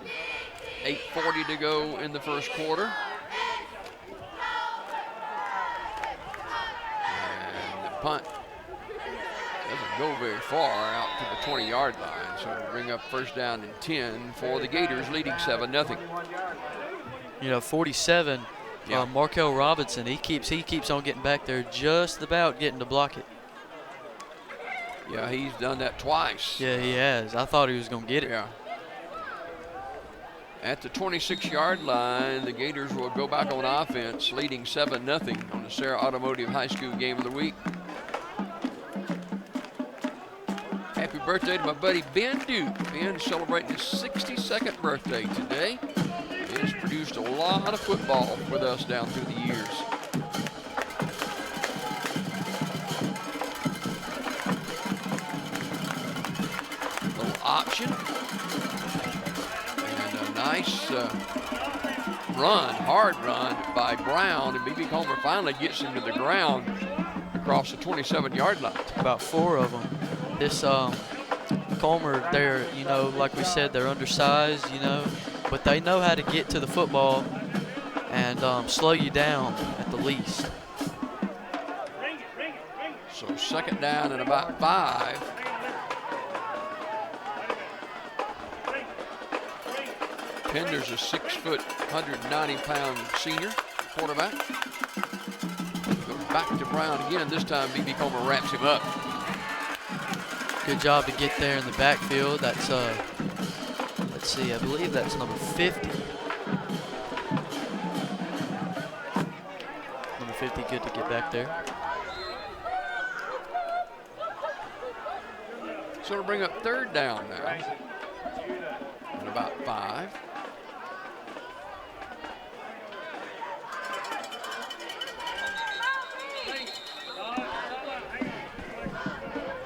8:40 to go in the first quarter. And the punt doesn't go very far out to the 20-yard line. So we'll bring up first down and 10 for the Gators, leading 7-0. You know, 47, Yeah. Markel Robinson, he keeps on getting back there, just about getting to block it. Yeah, he's done that twice. Yeah, he has. I thought he was going to get it. Yeah. At the 26-yard line, the Gators will go back on offense, leading 7-0 on the Sarah Automotive High School Game of the Week. Happy birthday to my buddy Ben Duke. Ben's celebrating his 62nd birthday today. He's produced a lot of football with us down through the years. Little option. Nice run, hard run by Brown, and B.B. Comer finally gets him to the ground across the 27-yard line. About 4 of them. This Comer, they're, you know, like we said, they're undersized, you know, but they know how to get to the football and slow you down at the least. So second down and about 5. Pender's a 6 foot, 190-pound senior quarterback. Goes back to Brown again. This time B.B. Comer wraps him up. Good job to get there in the backfield. That's let's see, I believe that's number 50. Number 50, good to get back there. So to bring up third down now. And about 5.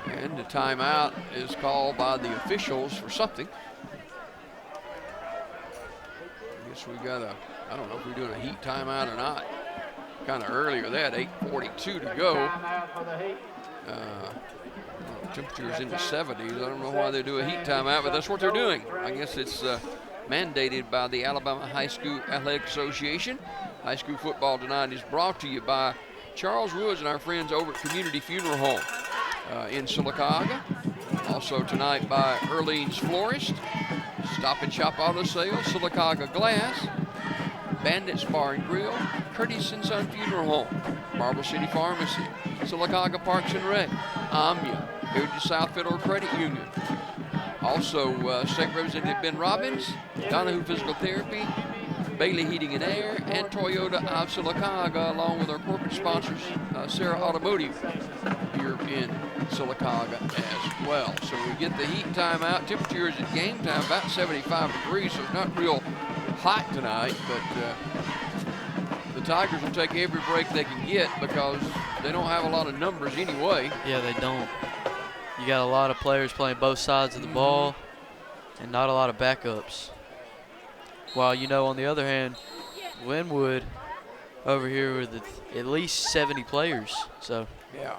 And the timeout is called by the officials for something. I guess we got a, I don't know if we're doing a heat timeout or not. Kind of earlier that, 8:42 to go. Temperatures in the 70s. I don't know why they do a heat timeout, but that's what they're doing. I guess it's mandated by the Alabama High School Athletic Association. High school football tonight is brought to you by Charles Woods and our friends over at Community Funeral Home in Sylacauga. Also tonight by Earlene's Florist, Stop and Shop Auto Sales, Sylacauga Glass, Bandits Bar and Grill, Curtis and Son Funeral Home, Marble City Pharmacy, Sylacauga Parks and Rec, Amia, Heritage South Federal Credit Union. Also, State Representative Ben Robbins, Donahue Physical Therapy, Bailey Heating and Air, and Toyota of Sylacauga, along with our corporate sponsors, Sarah Automotive, here in Sylacauga as well. So we get the heat timeout. Temperatures at game time about 75 degrees, so it's not real hot tonight, but the Tigers will take every break they can get because they don't have a lot of numbers anyway. Yeah, they don't. You got a lot of players playing both sides of the ball and not a lot of backups. While, you know, on the other hand, Glenwood over here with at least 70 players. So yeah,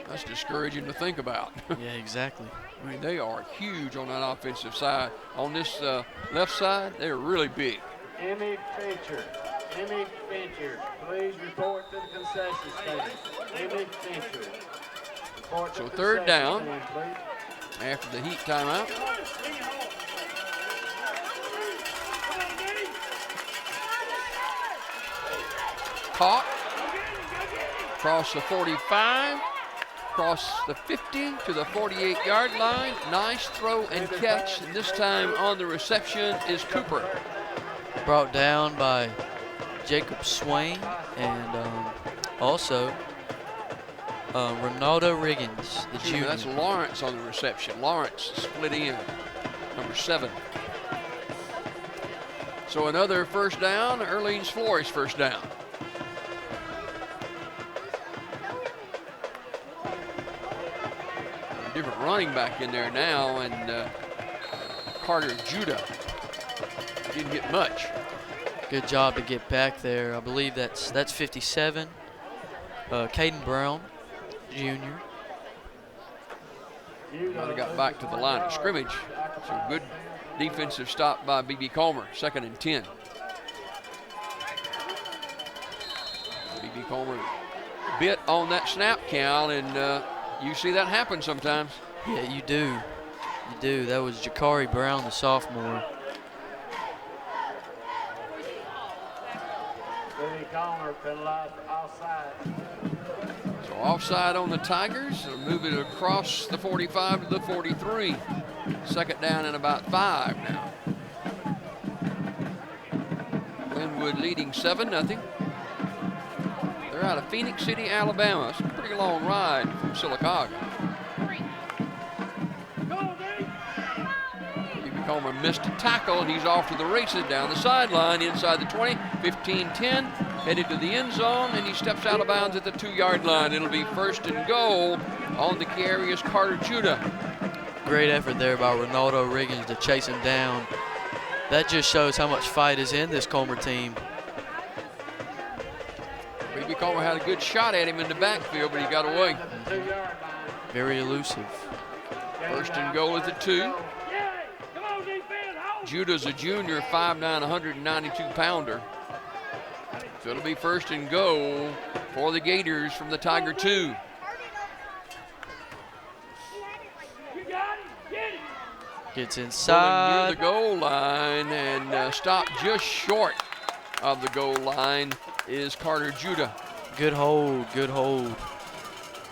that's discouraging to think about. yeah, exactly. I mean, they are huge on that offensive side. On this left side, they're really big. Emmy Fincher, please report to the concession stand. Emmy Fincher. So third down after the heat timeout. Caught, across the 45, across the 50 to the 48-yard line. Nice throw and catch, and this time on the reception is Cooper. Brought down by Jacob Swain and also Ronaldo Riggins, the junior. That's Lawrence on the reception. Lawrence split in, number 7. So another first down, Earlene's Florist first down. Different running back in there now, and Carter Judah didn't get much. Good job to get back there. I believe that's 57. Caden Brown, junior. Might have got back to the line of scrimmage. So good defensive stop by B.B. Comer, 2nd and 10. B.B. Comer bit on that snap count, and you see that happen sometimes. Yeah, you do. You do. That was Jakari Brown, the sophomore. Billy Comer penalized for offside. So offside on the Tigers. They'll move it across the 45 to the 43. 2nd down and about 5 now. Glenwood leading 7-0. They're out of Phoenix City, Alabama. It's a pretty long ride from Sylacauga. B.B. Comer missed a tackle, and he's off to the races down the sideline, inside the 20, 15-10, headed to the end zone, and he steps out of bounds at the 2-yard line. It'll be 1st and goal. On the carry is Carter Judah. Great effort there by Ronaldo Riggins to chase him down. That just shows how much fight is in this Comer team. B.B. Comer had a good shot at him in the backfield, but he got away. Very elusive. 1st and goal is at 2. Judah's a junior, 5'9", 192-pounder. So it'll be 1st and goal for the Gators from the Tiger 2. Gets Pulling inside. near the goal line and stopped just short of the goal line is Carter Judah. Good hold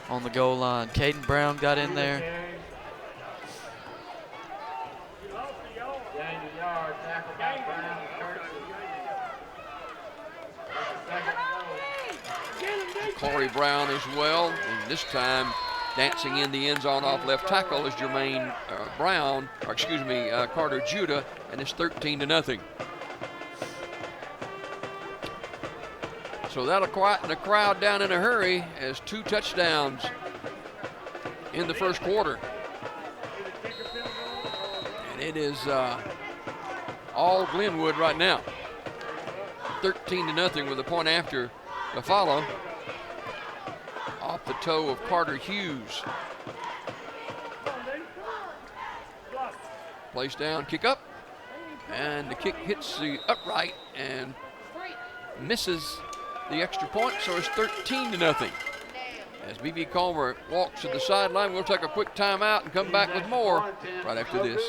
on the goal line. Caden Brown got in there. Corey Brown as well, and this time dancing in the end zone off left tackle is Jermaine Carter Judah, and it's 13-0. So that'll quieten the crowd down in a hurry as 2 touchdowns in the first quarter. And it is all Glenwood right now. 13-0 with a point after the follow. Off the toe of Carter Hughes. Place down, kick up, and the kick hits the upright and misses the extra point, so it's 13-0. As B.B. Comer walks to the sideline, we'll take a quick timeout and come back with more right after this.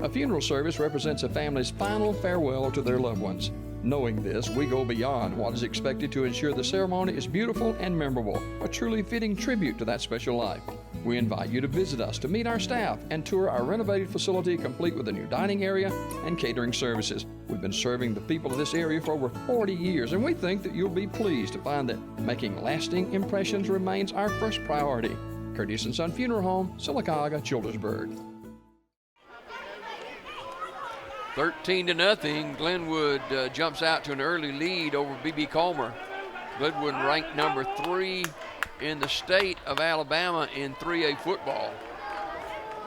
A funeral service represents a family's final farewell to their loved ones. Knowing this, we go beyond what is expected to ensure the ceremony is beautiful and memorable, a truly fitting tribute to that special life. We invite you to visit us to meet our staff and tour our renovated facility complete with a new dining area and catering services. We've been serving the people of this area for over 40 years, and we think that you'll be pleased to find that making lasting impressions remains our first priority. Curtis & Son Funeral Home, Sylacauga, Childersburg. 13-0, Glenwood jumps out to an early lead over B.B. Comer. Glenwood ranked number 3 in the state of Alabama in 3A football.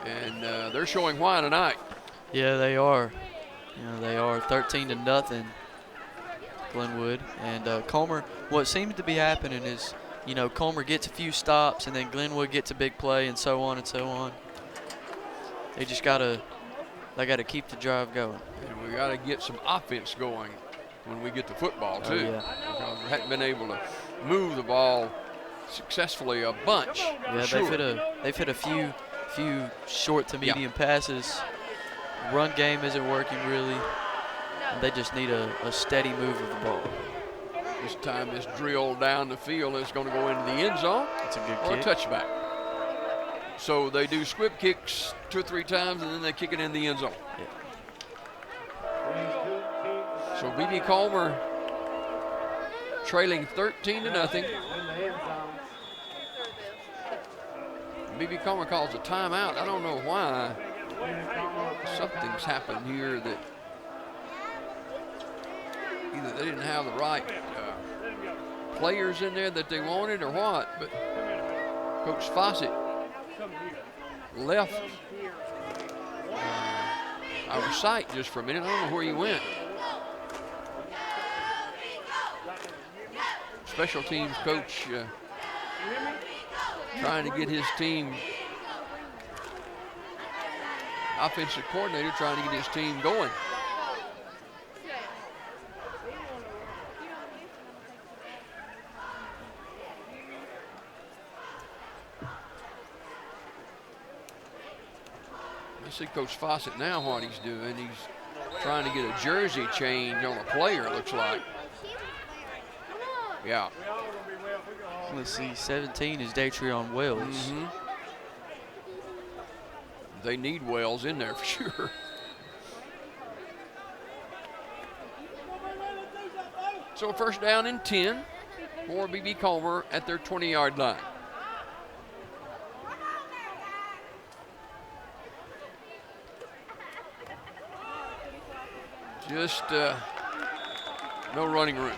And they're showing why tonight. Yeah, they are. They are 13-0, Glenwood. And Comer, what seems to be happening is, Comer gets a few stops and then Glenwood gets a big play and so on and so on. They just got to keep the drive going. And we got to get some offense going when we get to football too. Oh, yeah. Because we hadn't been able to move the ball successfully a bunch. Yeah, sure. they've hit a few short to medium passes. Run game isn't working really. They just need a steady move of the ball. This time it's drilled down the field and it's going to go into the end zone. It's a good or kick. a touchback. So they do squib kicks 2 or 3 times and then they kick it in the end zone. Yeah. So B.B. Comer trailing 13-0. B.B. Comer calls a timeout. I don't know why. Something's happened here that either they didn't have the right players in there that they wanted or what, but Coach Fawcett left our site just for a minute. I don't know where he went. Special teams coach trying to get his team, offensive coordinator trying to get his team going. I see Coach Fawcett now what he's doing. He's trying to get a jersey change on a player, it looks like. Yeah. Let's see, 17 is Datrion Wells. Mm-hmm. They need Wells in there for sure. So first down and 10 for B.B. Comer at their 20-yard line. Just no running room.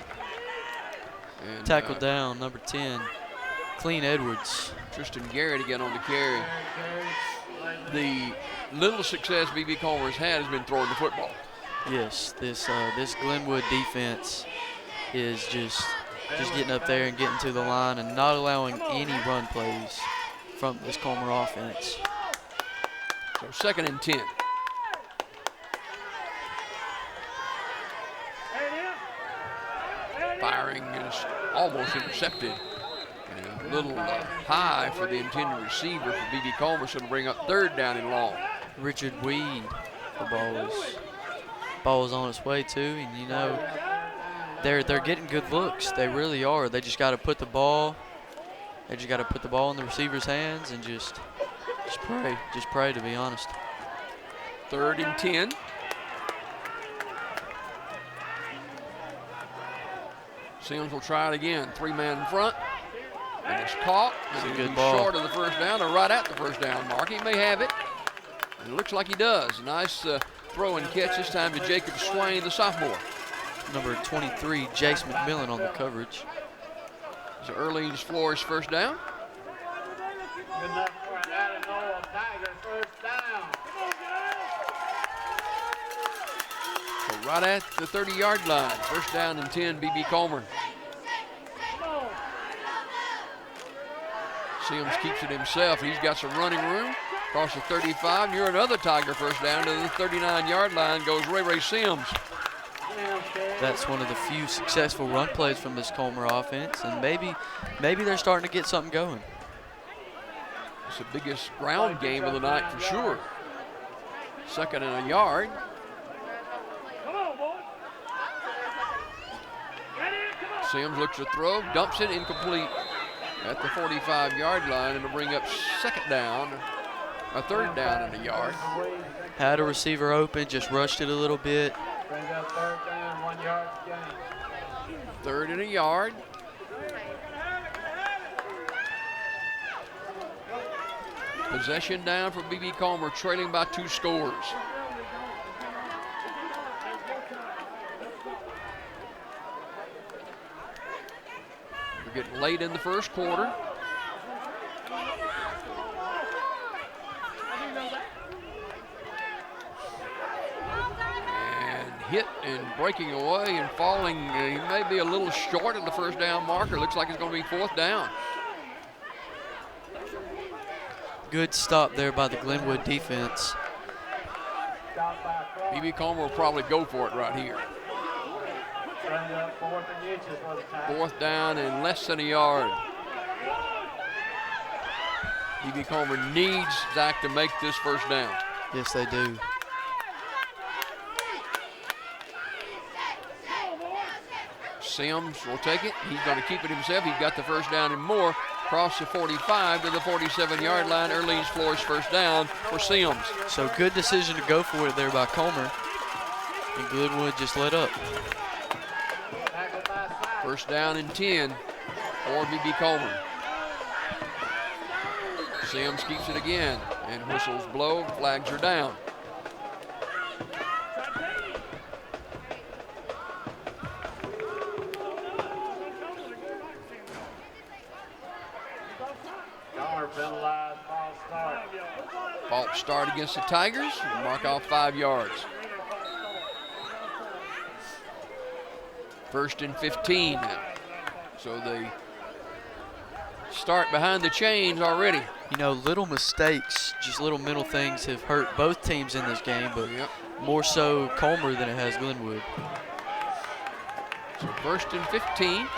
And, Tackle down, number 10, Clean Edwards. Tristan Garrett again on the carry. The little success B.B. Comer's had has been throwing the football. Yes, this Glenwood defense is just getting up there and getting to the line and not allowing any run plays from this Comer offense. So second and 10. firing is almost intercepted. And a little high for the intended receiver for B.B. Comer, so to bring up 3rd down and long. Richard Weed, the ball was on its way too, and you know they're getting good looks. They really are. They just got to put the ball. They just got to put the ball in the receiver's hands and just pray. Just pray, to be honest. 3rd and 10. Sims will try it again. 3-man in front. And it's caught. It's a It'll good be ball. short of the 1st down, or right at the 1st down mark. He may have it. And it looks like he does. Nice throw and catch this time to Jacob Swain, the sophomore. Number 23, Jace McMillan on the coverage. So Earlene's Flores 1st down. Good enough for an Adenoa Tiger 1st down. So right at the 30-yard line. 1st down and 10, B.B. Comer. Sims keeps it himself. He's got some running room. Across the 35, near another Tiger 1st down to the 39-yard line goes Ray Sims. That's one of the few successful run plays from this Comer offense, and maybe they're starting to get something going. It's the biggest ground game of the night for sure. 2nd and a yard. Sims looks to throw, dumps it, incomplete at the 45-yard line, and to bring up 2nd down, a 3rd down and a yard. Had a receiver open, just rushed it a little bit. Brings up 3rd down, 1 yard gain. 3rd and a yard. Possession down for B.B. Comer, trailing by 2 scores. We're getting late in the 1st quarter. And hit and breaking away and falling. He may be a little short of the 1st down marker. Looks like it's going to be 4th down. Good stop there by the Glenwood defense. B.B. Comer will probably go for it right here. Brings up 4th and inches for the Tigers. 4th down and less than a yard. B.B. Comer needs Zach to make this 1st down. Yes, they do. Sims will take it. He's going to keep it himself. He's got the 1st down and more. Across the 45 to the 47-yard line. Earlene's Flores 1st down for Sims. So good decision to go for it there by Comer. And Glenwood just let up. 1st down and 10 for B.B. Comer. Sims keeps it again, and whistles blow, flags are down. Comer penalized, false start. False start against the Tigers. Mark off 5 yards. 1st and 15 now. So they start behind the chains already. You know, little mistakes, just little mental things have hurt both teams in this game, but more so Comer than it has Glenwood. So 1st and 15.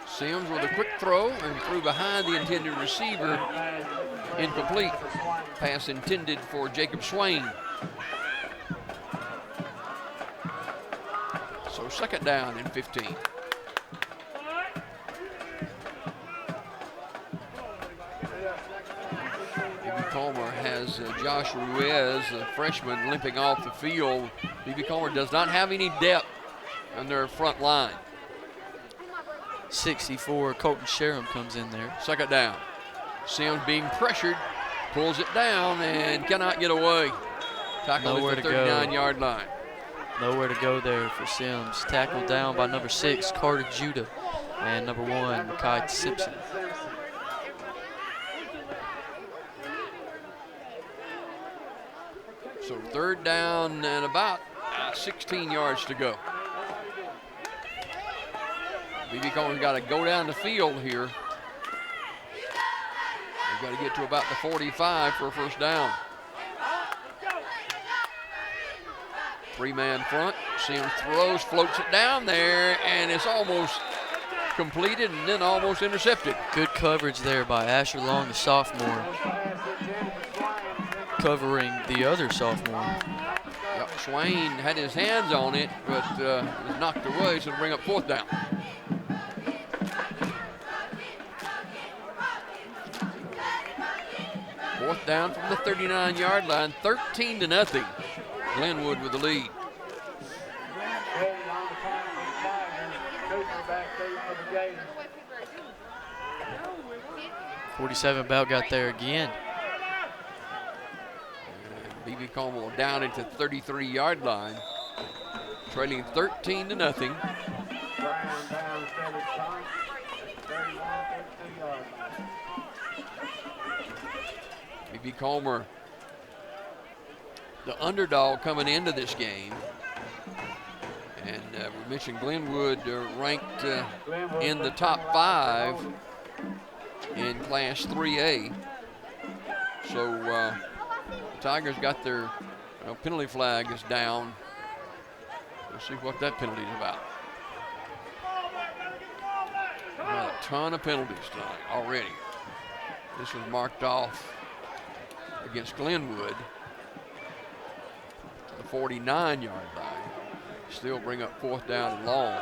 Sims with a quick throw and threw behind the intended receiver. Incomplete. Pass intended for Jacob Swain. So 2nd down and 15. B.B. Comer has Josh Ruiz, a freshman, limping off the field. B.B. Comer does not have any depth on their front line. 64, Colton Sherham comes in there. 2nd down. Sims being pressured, pulls it down and cannot get away. Tackle Nowhere at the to go. 39-yard line. Nowhere to go there for Sims. Tackled down by number 6, Carter Judah, and number 1, Kai Simpson. So 3rd down and about 16 yards to go. B.B. Comer's got to go down the field here. They've got to get to about the 45 for a 1st down. Three-man front. Sims throws, floats it down there, and it's almost completed and then almost intercepted. Good coverage there by Asher Long, the sophomore, covering the other sophomore. Yep, Swain had his hands on it, but it was knocked away, so it'll bring up fourth down. Fourth down from the 39-yard line, 13-0. Glenwood with the lead. 47 Bell got there again. B.B. Como down into 33-yard line, trailing 13-0. B.B. Comer, the underdog coming into this game. And we mentioned Glenwood ranked in the top 5 in Class 3A. So the Tigers got their penalty flag is down. We'll see what that penalty is about. Got a ton of penalties tonight already. This was marked off against Glenwood to the 49-yard line. Still bring up fourth down and long.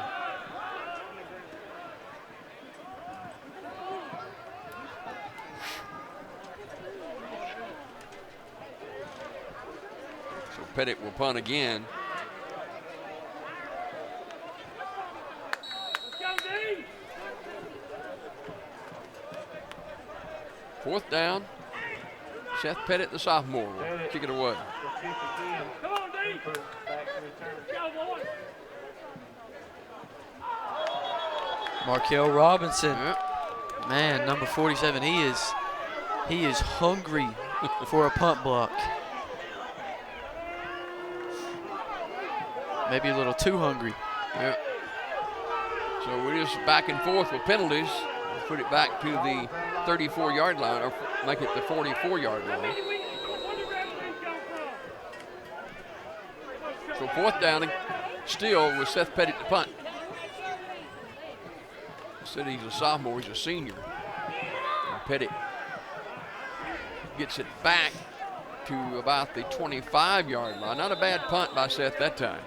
So Pettit will punt again. Fourth down. Seth Pettit, the sophomore, will kick it away. Come on, D. Markel Robinson, Yep. man, number 47, he is hungry for a punt block. Maybe a little too hungry. Yep. So we're just back and forth with penalties. We'll put it back to the 34-yard line, or make it the 44-yard line. So fourth down, still with Seth Pettit to punt. Said he's a sophomore, he's a senior. And Pettit gets it back to about the 25-yard line. Not a bad punt by Seth that time.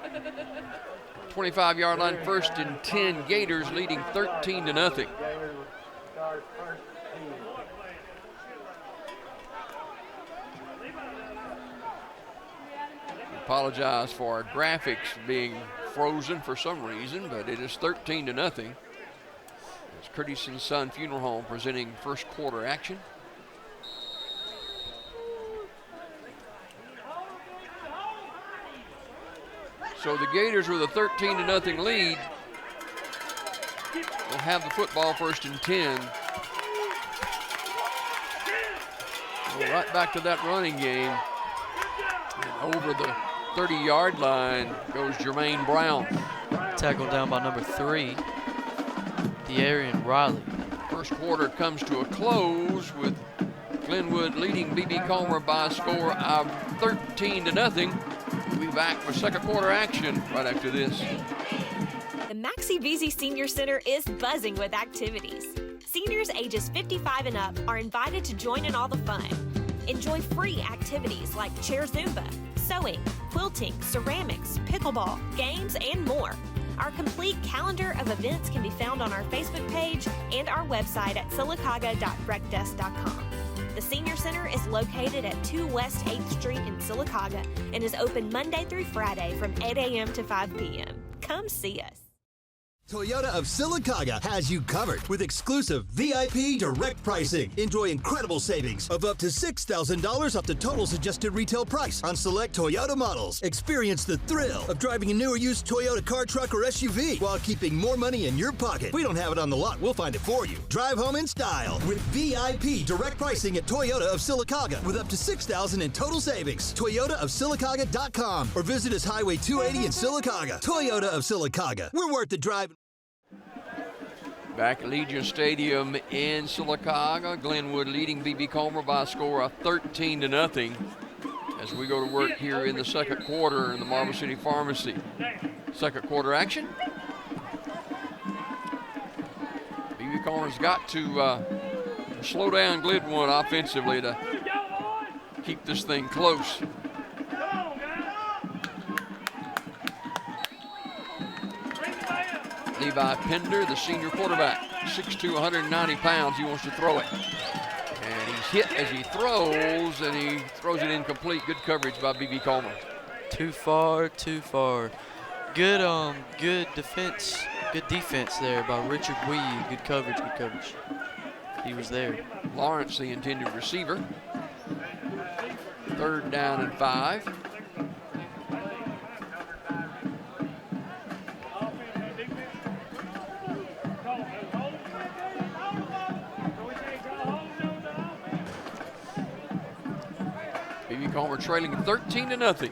25-yard line, 1st and 10. Gators leading 13-0. Apologize for our graphics being frozen for some reason, but it is 13-0. It's Curtis and Son Funeral Home presenting first quarter action. So the Gators with a 13-0 lead will have the football 1st and 10. Well, right back to that running game. And over the 30-yard line goes Jermaine Brown. Tackled down by number 3, De'Arian Riley. First quarter comes to a close with Glenwood leading B.B. Comer by a score of 13-0. We'll be back for second quarter action right after this. The Maxie Veazey Senior Center is buzzing with activities. Seniors ages 55 and up are invited to join in all the fun. Enjoy free activities like chair Zumba, sewing, quilting, ceramics, pickleball, games, and more. Our complete calendar of events can be found on our Facebook page and our website at sylacauga.recdesk.com. The Senior Center is located at 2 West 8th Street in Sylacauga and is open Monday through Friday from 8 a.m. to 5 p.m. Come see us. Toyota of Sylacauga has you covered with exclusive VIP direct pricing. Enjoy incredible savings of up to $6,000 off the total suggested retail price on select Toyota models. Experience the thrill of driving a new or used Toyota car, truck, or SUV while keeping more money in your pocket. We don't have it on the lot. We'll find it for you. Drive home in style with VIP direct pricing at Toyota of Sylacauga with up to $6,000 in total savings. ToyotaofSylacauga.com or visit us Highway 280 in Sylacauga. Toyota of Sylacauga. We're worth the drive. Back at Legion Stadium in Sylacauga, Glenwood leading B.B. Comer by a score of 13-0. as we go to work here in the second quarter in the Marble City Pharmacy. Second quarter action. B.B. Comer's got to slow down Glenwood offensively to keep this thing close. Levi Pender, the senior quarterback, 6'2", 190 pounds. He wants to throw it. And he's hit as he throws, and he throws it incomplete. Good coverage by B.B. Comer. Too far, too far. Good defense. Good defense there by Richard Wee. Good coverage, good coverage. He was there. Lawrence, the intended receiver. 3rd down and 5. B.B. Comer trailing 13-0.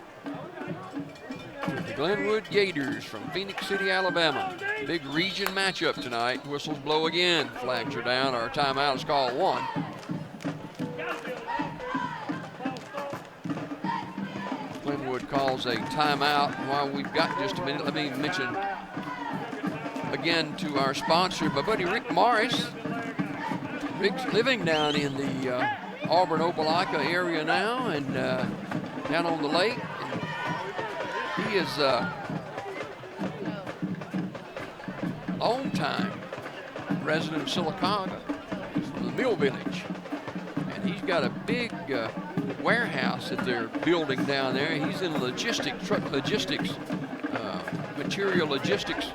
The Glenwood Gators from Phoenix City, Alabama. Big region matchup tonight. Whistles blow again. Flags are down. Our timeout is called 1. Glenwood calls a timeout. While we've got just a minute, let me mention again to our sponsor, my buddy Rick Morris. Rick's living down in the Auburn Opelika area now, and down on the lake. And he is long-time resident of Sylacauga, from the Mill Village, and he's got a big warehouse that they're building down there. He's in logistics, truck logistics, material logistics,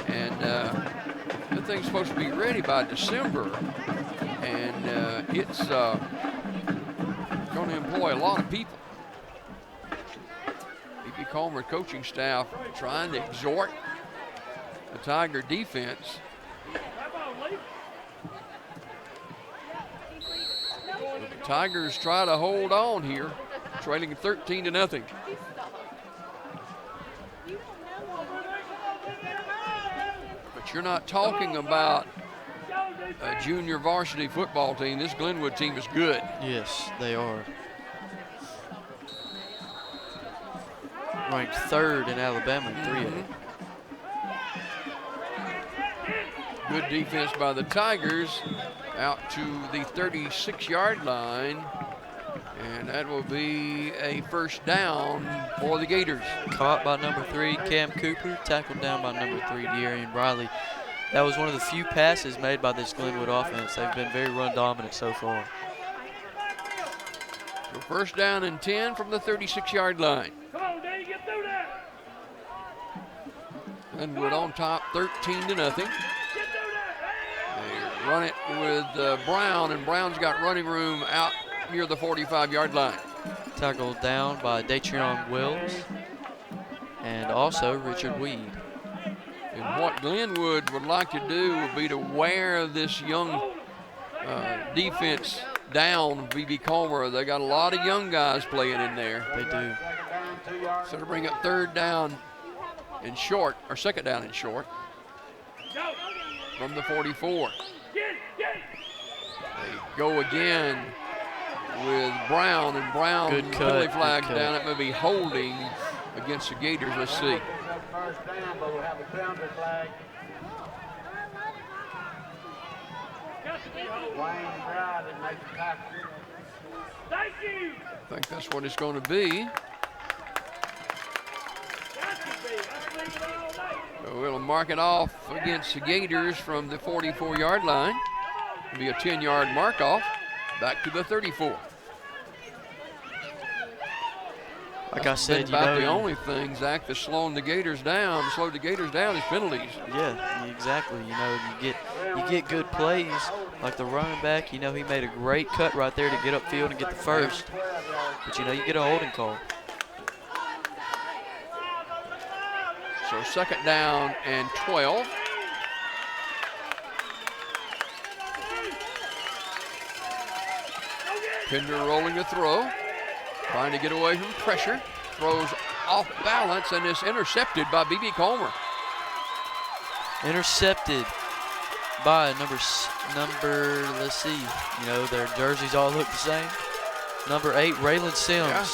and that thing's supposed to be ready by December, and it's going to employ a lot of people. B.B. Comer coaching staff trying to exhort the Tiger defense. But the Tigers try to hold on here, trailing 13-0. But you're not talking about a junior varsity football team. This Glenwood team is good. Yes, they are. Ranked 3rd in Alabama in 3A. Good defense by the Tigers out to the 36-yard line, and that will be a 1st down for the Gators. Caught by number 3, Cam Cooper, tackled down by number 3, De'Arian Riley. That was one of the few passes made by this Glenwood offense. They've been very run dominant so far. So 1st down and 10 from the 36-yard line. Come on, Danny, get through that. Glenwood on top, 13-0. They run it with Brown, and Brown's got running room out near the 45-yard line. Tackled down by Datrion Wells and also Richard Weed. And what Glenwood would like to do would be to wear this young defense down, B.B. Comer. They got a lot of young guys playing in there. They do. So to bring up 3rd down and short, or 2nd down and short from the 44. They go again with Brown, and Brown penalty flag down. It may be holding against the Gators. Let's see. First down, but we'll have a penalty flag. Wayne Bride didn't make the tackle. Thank you. I think that's what it's going to be. So we'll mark it off against the Gators from the 44-yard line. It'll be a 10-yard mark off back to the 34. Like I said, you about know, the only thing, Zach, that's slowing the Gators down, slowed the Gators down is penalties. Yeah, exactly. You know, you get good plays like the running back. You know, he made a great cut right there to get upfield and get the first. But you know, you get a holding call. So 2nd down and 12. Pender rolling the throw, trying to get away from pressure. Throws off balance and is intercepted by B.B. Comer. Intercepted by number, let's see, you know, their jerseys all look the same. Number 8, Raylan Sims. Yeah.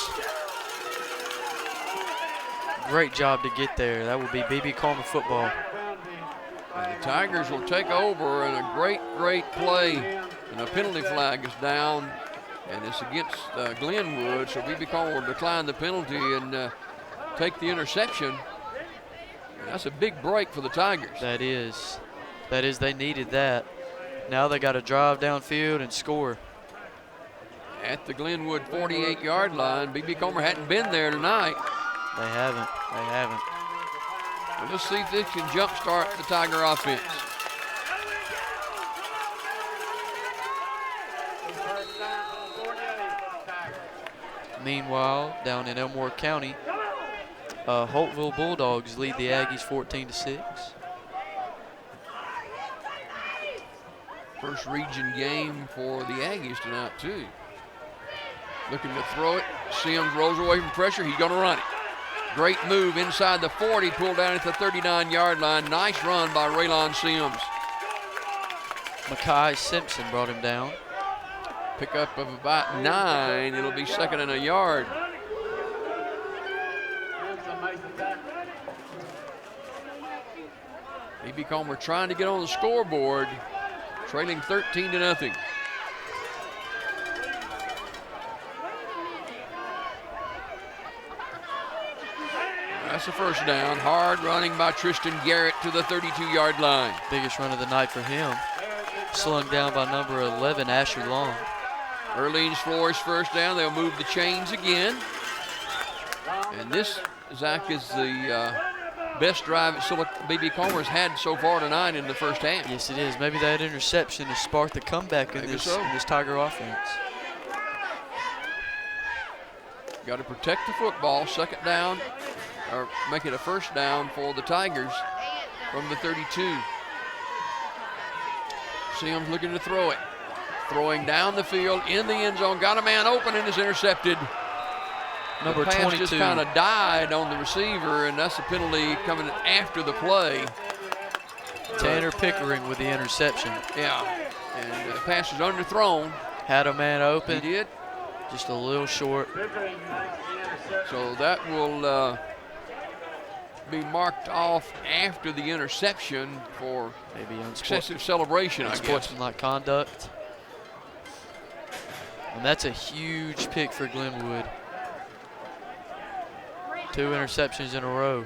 great job to get there. That will be B.B. Coleman football. And the Tigers will take over, and a great, great play. And a penalty flag is down, and it's against Glenwood, so B.B. Coleman will decline the penalty and take the interception. And that's a big break for the Tigers. That is. They needed that. Now they got to drive downfield and score. At the Glenwood 48-yard line, B.B. Comer hadn't been there tonight. They haven't. Well, let's see if this can jumpstart the Tiger offense. Meanwhile, down in Elmore County, Holtville Bulldogs lead the Aggies 14-6. First region game for the Aggies tonight, too. Looking to throw it. Sims rolls away from pressure. He's going to run it. Great move inside the 40, pulled down at the 39-yard line. Nice run by Raylon Sims. Makai Simpson brought him down. Pickup of about 9. It'll be second and a yard. B.B. Comer trying to get on the scoreboard, trailing 13-0. That's the first down. Hard running by Tristan Garrett to the 32-yard line. Biggest run of the night for him. Slung down by number 11, Asher Long. Orleans Flores first down. They'll move the chains again. And this, Zach, is the best drive that B.B. Comer has had so far tonight in the first half. Yes, it is. Maybe that interception has sparked the comeback in this Tiger offense. Got to protect the football. Second down, or make it a first down for the Tigers from the 32. Sims looking to throw it. Throwing down the field in the end zone. Got a man open and is intercepted. Number the pass 22. just kind of died on the receiver, and that's a penalty coming after the play. Tanner Pickering with the interception. Yeah, and the pass is underthrown. Had a man open. He did. Just a little short. So that will be marked off after the interception for maybe excessive celebration, I guess. Unsportsmanlike conduct. And that's a huge pick for Glenwood. 2 interceptions in a row.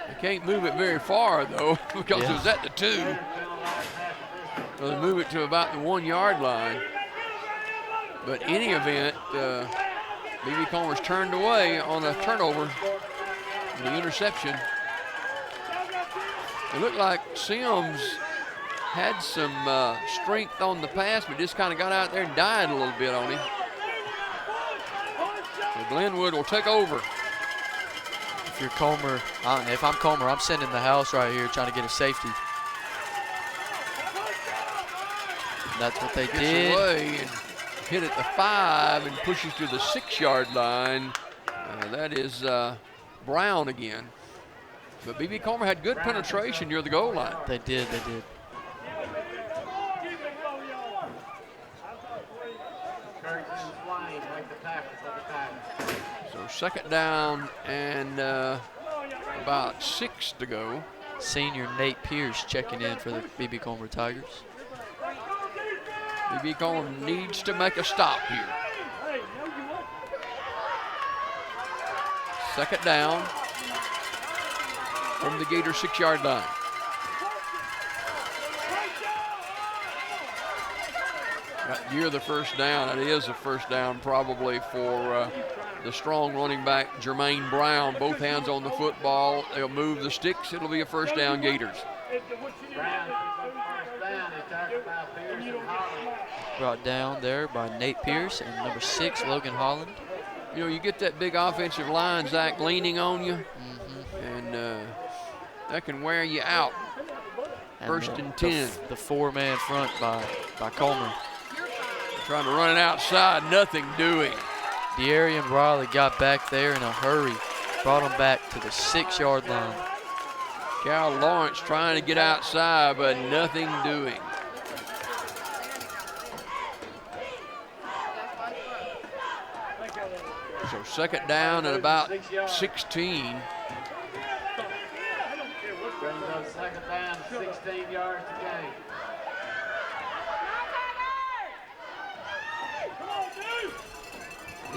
They can't move it very far, though, because it was at the 2. So they move it to about the 1-yard line. But in any event, B.B. Comer's turned away on a turnover, the interception. It looked like Sims had some strength on the pass, but just kind of got out there and died a little bit on him. So Glenwood will take over. If you're Comer, if I'm Comer, I'm sending the house right here trying to get a safety. And that's what they did. Away and hit at the 5 and pushes to the 6-yard line. That is Brown again. But B.B. Comer had good penetration near the goal line. They did. So second down and about 6 to go. Senior Nate Pierce checking in for the B.B. Comer Tigers. B.B. Comer needs to make a stop here. Second down from the Gator 6-yard line. You're the first down. It is a first down probably for the strong running back, Jermaine Brown. Both hands on the football. They'll move the sticks. It'll be a first down, Gators. Brought down there by Nate Pierce and number 6, Logan Holland. You know, you get that big offensive line, Zach, leaning on you, and that can wear you out. And First and 10. The 4-man front by Comer. Trying to run it outside, nothing doing. De'Arian Riley got back there in a hurry. Brought him back to the 6-yard line. Cal Lawrence trying to get outside, but nothing doing. So Second down and about 16. Brings up second down, 16 yards to gain.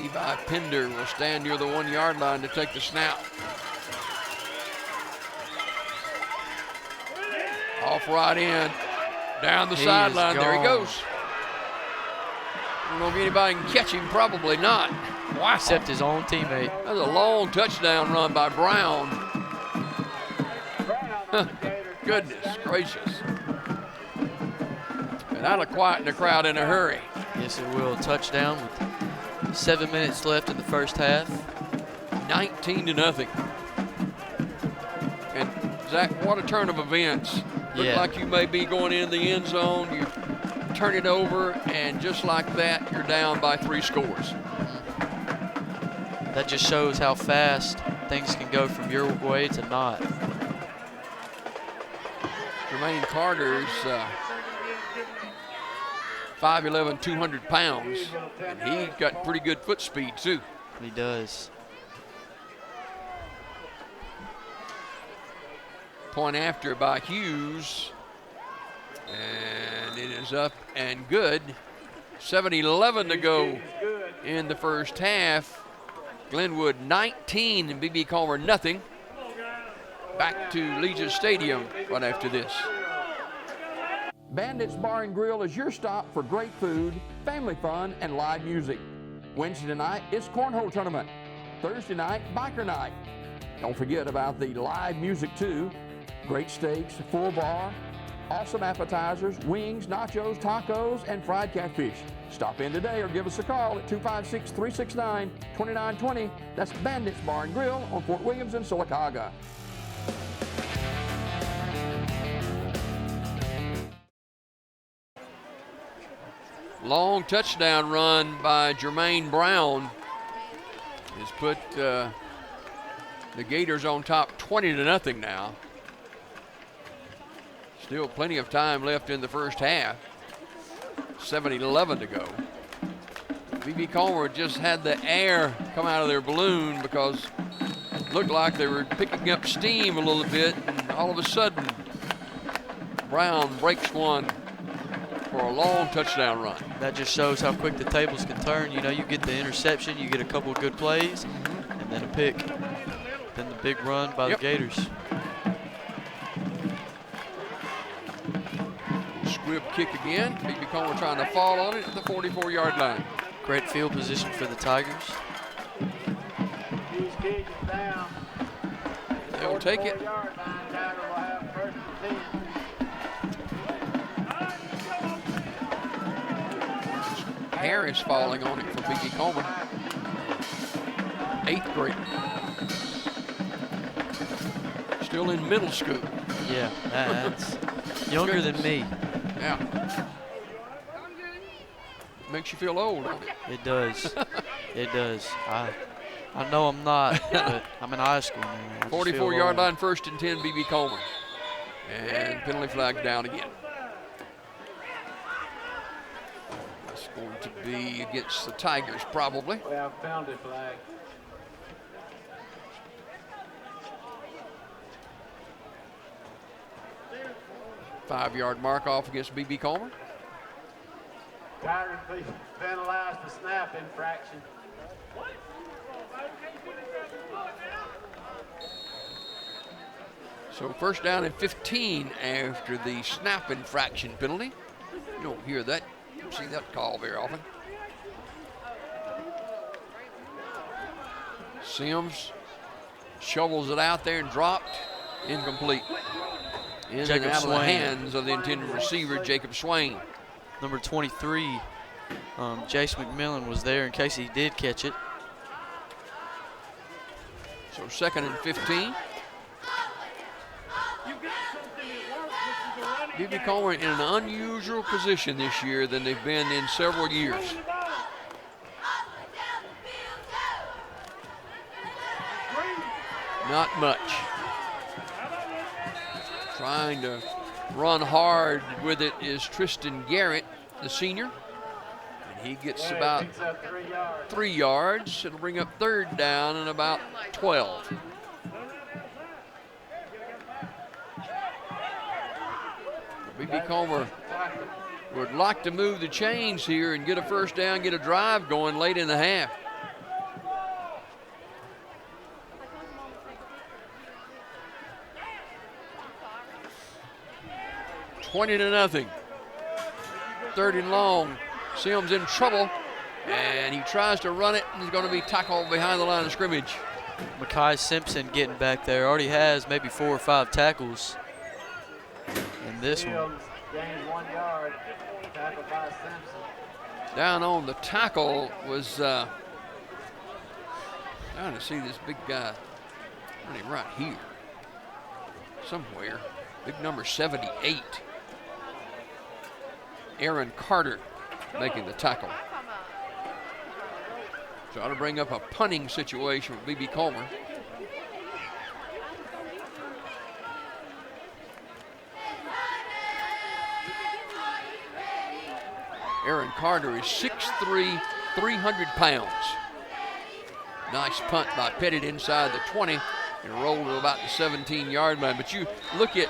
Levi Pender will stand near the 1 yard line to take the snap. Off right in, down the sideline. There he goes. I don't know if anybody can catch him, probably not. Wow. Except his own teammate. That was a long touchdown run by Brown. Goodness gracious. And that'll quieten the crowd in a hurry. Yes, it will. Touchdown with 7 minutes left in the first half. 19-0. And Zach, what a turn of events. Look like you may be going in the end zone. You turn it over, and just like that, you're down by 3 scores. That just shows how fast things can go from your way to not. Jermaine Carter's 5'11", 200 pounds, and he's got pretty good foot speed too. He does. Point after by Hughes, and it is up and good. 7:11 to go in the first half. Glenwood 19 and B.B. Comer nothing. Back to Legion Stadium right after this. Bandits Bar and Grill is your stop for great food, family fun, and live music. Wednesday night is Cornhole Tournament. Thursday night, Biker Night. Don't forget about the live music too. Great steaks, full bar, awesome appetizers, wings, nachos, tacos, and fried catfish. Stop in today or give us a call at 256-369-2920. That's Bandits Bar and Grill on Fort Williams and Sylacauga. Long touchdown run by Jermaine Brown has put the Gators on top 20-0 now. Still plenty of time left in the first half. 7:11 to go. B.B. Comer just had the air come out of their balloon because it looked like they were picking up steam a little bit, and all of a sudden Brown breaks one for a long touchdown run. That just shows how quick the tables can turn. You know, you get the interception, you get a couple of good plays, and then a pick. Then the big run by the Gators. Squib kick again. B.B. Comer trying to fall on it at the 44-yard line. Great field position for the Tigers. These kids down. They'll take it. 44-yard line. Tiger will have first and 10. Harris falling on it for B.B. Comer. 8th grader. Still in middle school. Yeah, that's younger than me. Yeah. Makes you feel old, doesn't it? It does. It does. I know I'm not, but I'm in high school now. 44-yard line, 1st and 10, B.B. Comer. And penalty flag down again. That's going to be against the Tigers, probably. We have penalty flag. Five-yard mark off against B.B. Comer. Tigers penalized the snap infraction. So 1st down and 15 after the snap infraction penalty. You don't hear that, you don't see that call very often. Sims shovels it out there and dropped. Incomplete. In and out of the hands of the intended receiver, Jacob Swain. Number 23, Jace McMillan was there in case he did catch it. So 2nd and 15. B.B. Comer in an unusual position this year than they've been in several years. Not much. Trying to run hard with it is Tristan Garrett, the senior. And he gets about 3 yards. It'll bring up third down and about 12. B.B. Comer would like to move the chains here and get a first down, get a drive going late in the half. $20-0. 3rd and long. Sims in trouble, and he tries to run it, and he's going to be tackled behind the line of scrimmage. Makai Simpson getting back there. Already has maybe 4 or 5 tackles. And this one. Gains 1 yard. Tackled by Simpson. Down on the tackle was trying to see this big guy running right here somewhere. Big number 78. Aaron Carter making the tackle. So I'll bring up a punting situation with B.B. Comer. Aaron Carter is 6'3", 300 pounds. Nice punt by Pettit inside the 20 and rolled to about the 17-yard line. But you look at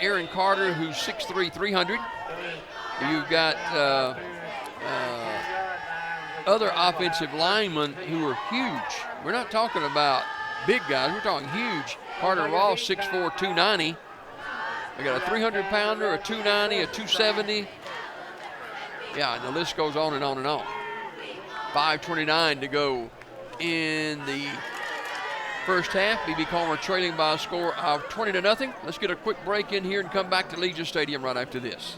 Aaron Carter, who's 6'3", 300. You've got other offensive linemen who are huge. We're not talking about big guys. We're talking huge. Carter Ross, 6'4", 290. They got a 300-pounder, a 290, a 270. Yeah, and the list goes on and on and on. 5:29 to go in the first half. B.B. Comer trailing by a score of 20-0. Let's get a quick break in here and come back to Legion Stadium right after this.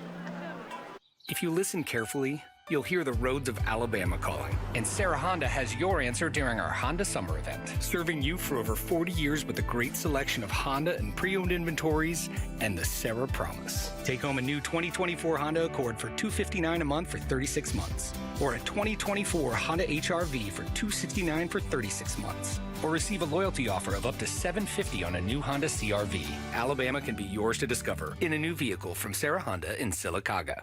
If you listen carefully, you'll hear the roads of Alabama calling. And Sarah Honda has your answer during our Honda Summer event, serving you for over 40 years with a great selection of Honda and pre-owned inventories and the Sarah Promise. Take home a new 2024 Honda Accord for $259 a month for 36 months, or a 2024 Honda HR-V for $269 for 36 months, or receive a loyalty offer of up to $750 on a new Honda CR-V. Alabama can be yours to discover in a new vehicle from Sarah Honda in Sylacauga.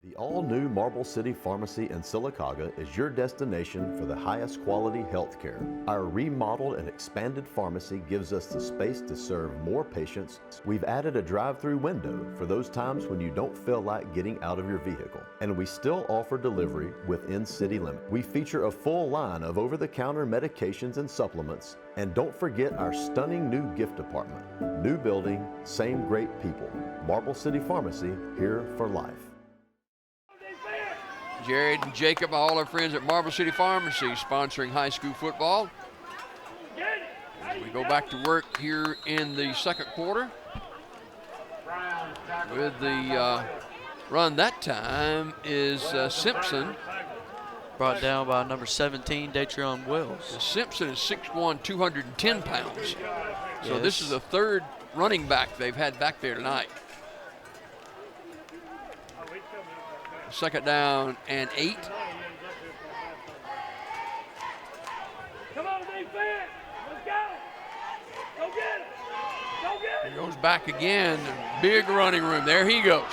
The all-new Marble City Pharmacy in Sylacauga is your destination for the highest quality health care. Our remodeled and expanded pharmacy gives us the space to serve more patients. We've added a drive-through window for those times when you don't feel like getting out of your vehicle. And we still offer delivery within city limits. We feature a full line of over-the-counter medications and supplements. And don't forget our stunning new gift department. New building, same great people. Marble City Pharmacy, here for life. Jared and Jacob, all our friends at Marble City Pharmacy, sponsoring high school football. We go back to work here in the second quarter with the run that time is Simpson. Brought down by number 17, Datrion Wells. Simpson is 6'1", 210 pounds. So Yes. this is the third running back they've had back there tonight. 2nd down and 8. Come on, defense. Let's go. Go get it. Go get it. He goes back again. Big running room. There he goes.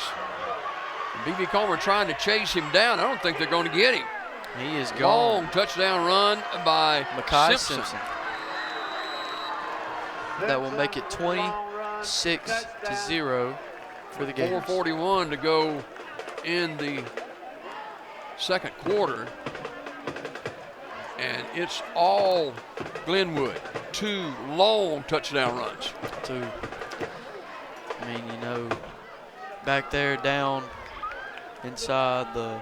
B.B. Comer trying to chase him down. I don't think they're going to get him. He is gone. Long touchdown run by Makai Simpson. That will make it 26-0 for the Gators. 4:41 to go in the second quarter, and it's all Glenwood. 2 long touchdown runs. 2. I mean, you know, back there down inside the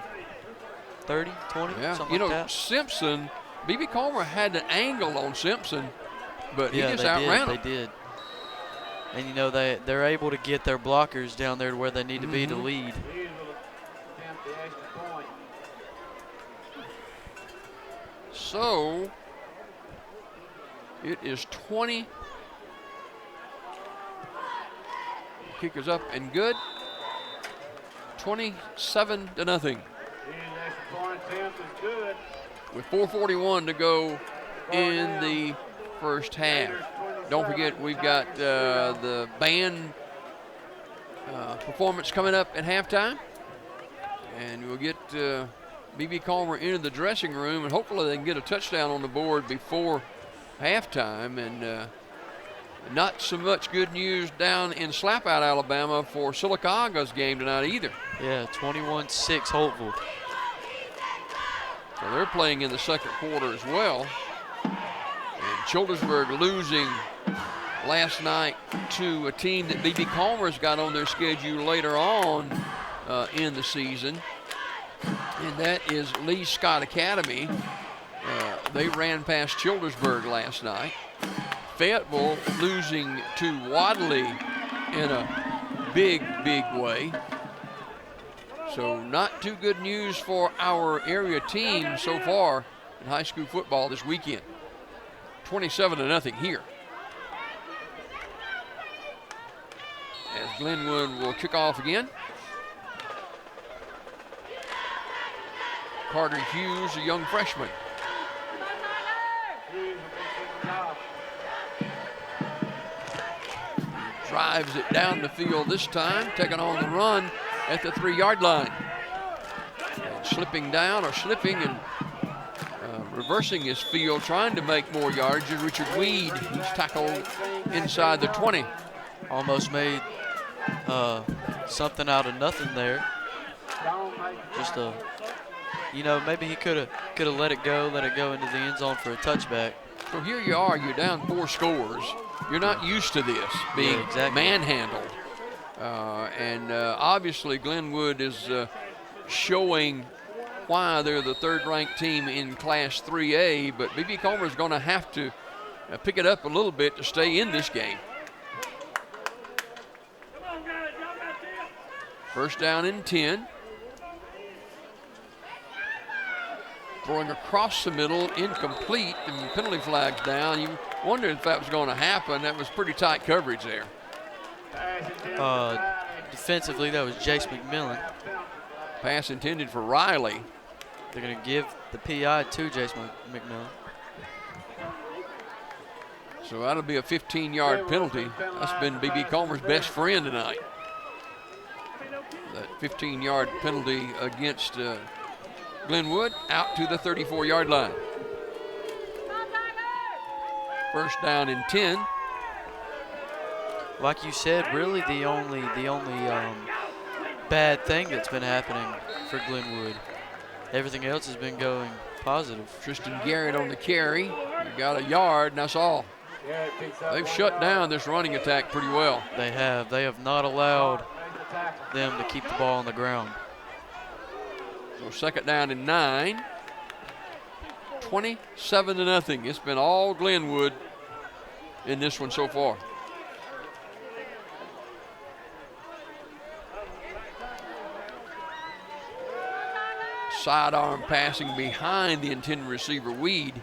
30, 20, Yeah, something you know, like that. Simpson, B.B. Comer had an angle on Simpson, but he Yeah, just they outran him. did. They did. And, you know, they're able to get their blockers down there to where they need to be to lead. So it is 20. Kick is up and good. 27-0. With 4:41 to go in the first half. Don't forget, we've got the band performance coming up at halftime, and we'll get B.B. Comer into the dressing room, and hopefully they can get a touchdown on the board before halftime. And not so much good news down in Slapout, Alabama for Silicaga's game tonight either. Yeah, 21-6 Holtville. So they're playing in the second quarter as well. And Childersburg losing last night to a team that B.B. Comer's got on their schedule later on in the season. And that is Lee Scott Academy. They ran past Childersburg last night. Fayetteville losing to Wadley in a big, big way. So not too good news for our area team so far in high school football this weekend. 27-0 here. As Glenwood will kick off again. Carter Hughes, a young freshman. Drives it down the field this time, taking on the run at the 3-yard line. And slipping down or slipping and reversing his field, trying to make more yards is Richard Weed. He's tackled inside the 20. Almost made something out of nothing there. Just a, maybe he could have let it go into the end zone for a touchback. So here you are, you're down 4 scores. You're not used to this being manhandled. And obviously Glenwood is showing why they're the 3rd-ranked team in Class 3A, but B.B. Comer is going to have to pick it up a little bit to stay in this game. First down and 10. Throwing across the middle, incomplete, and penalty flag's down. You wondered if that was going to happen. That was pretty tight coverage there. Defensively, that was Jace McMillan. Pass intended for Riley. They're going to give the PI to Jace McMillan. So that'll be a 15-yard penalty. That's been B.B. Comer's best friend tonight. That 15-yard penalty against Glenwood out to the 34-yard line. First down and 10. Like you said, really the only bad thing that's been happening for Glenwood. Everything else has been going positive. Tristan Garrett on the carry. He got a yard, and that's all. They've shut down this running attack pretty well. They have. They have not allowed them to keep the ball on the ground. So second down and 9. 27-0. It's been all Glenwood in this one so far. Sidearm passing behind the intended receiver, Weed.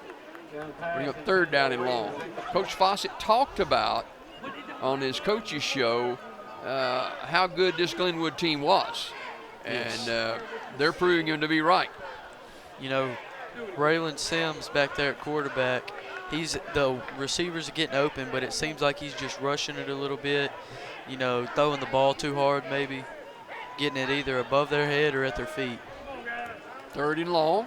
Bring up 3rd down and long. Coach Fawcett talked about on his coaches show how good this Glenwood team was. And they're proving him to be right. Raylan Sims back there at quarterback, the receivers are getting open, but it seems like he's just rushing it a little bit, throwing the ball too hard maybe, getting it either above their head or at their feet. 3rd and long.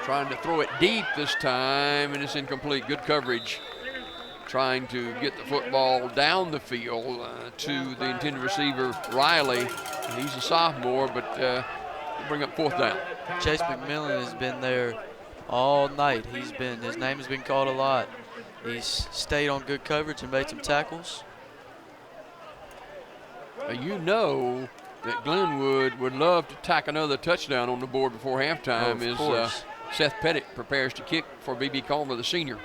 Trying to throw it deep this time, and it's incomplete. Good coverage. Trying to get the football down the field to the intended receiver, Riley. He's a sophomore, but bring up 4th down. Chase McMillan has been there all night. His name has been called a lot. He's stayed on good coverage and made some tackles. You know that Glenwood would love to tack another touchdown on the board before halftime as Seth Pettit prepares to kick for B.B. Comer, the senior.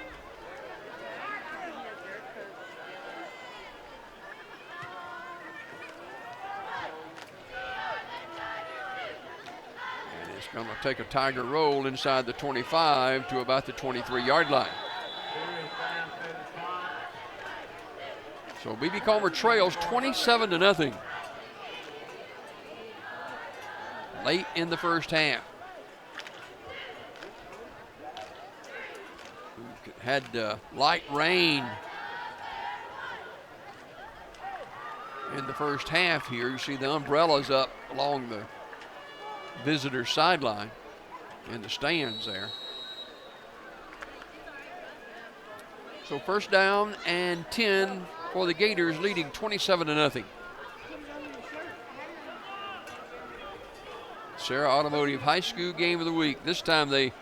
And it's going to take a Tiger roll inside the 25 to about the 23-yard line. So B.B. Comer trails 27-0. Late in the first half. Had light rain in the first half here. You see the umbrellas up along the visitor sideline in the stands there. So first down and 10 for the Gators, leading 27-0. Sarah Automotive High School Game of the Week. This time they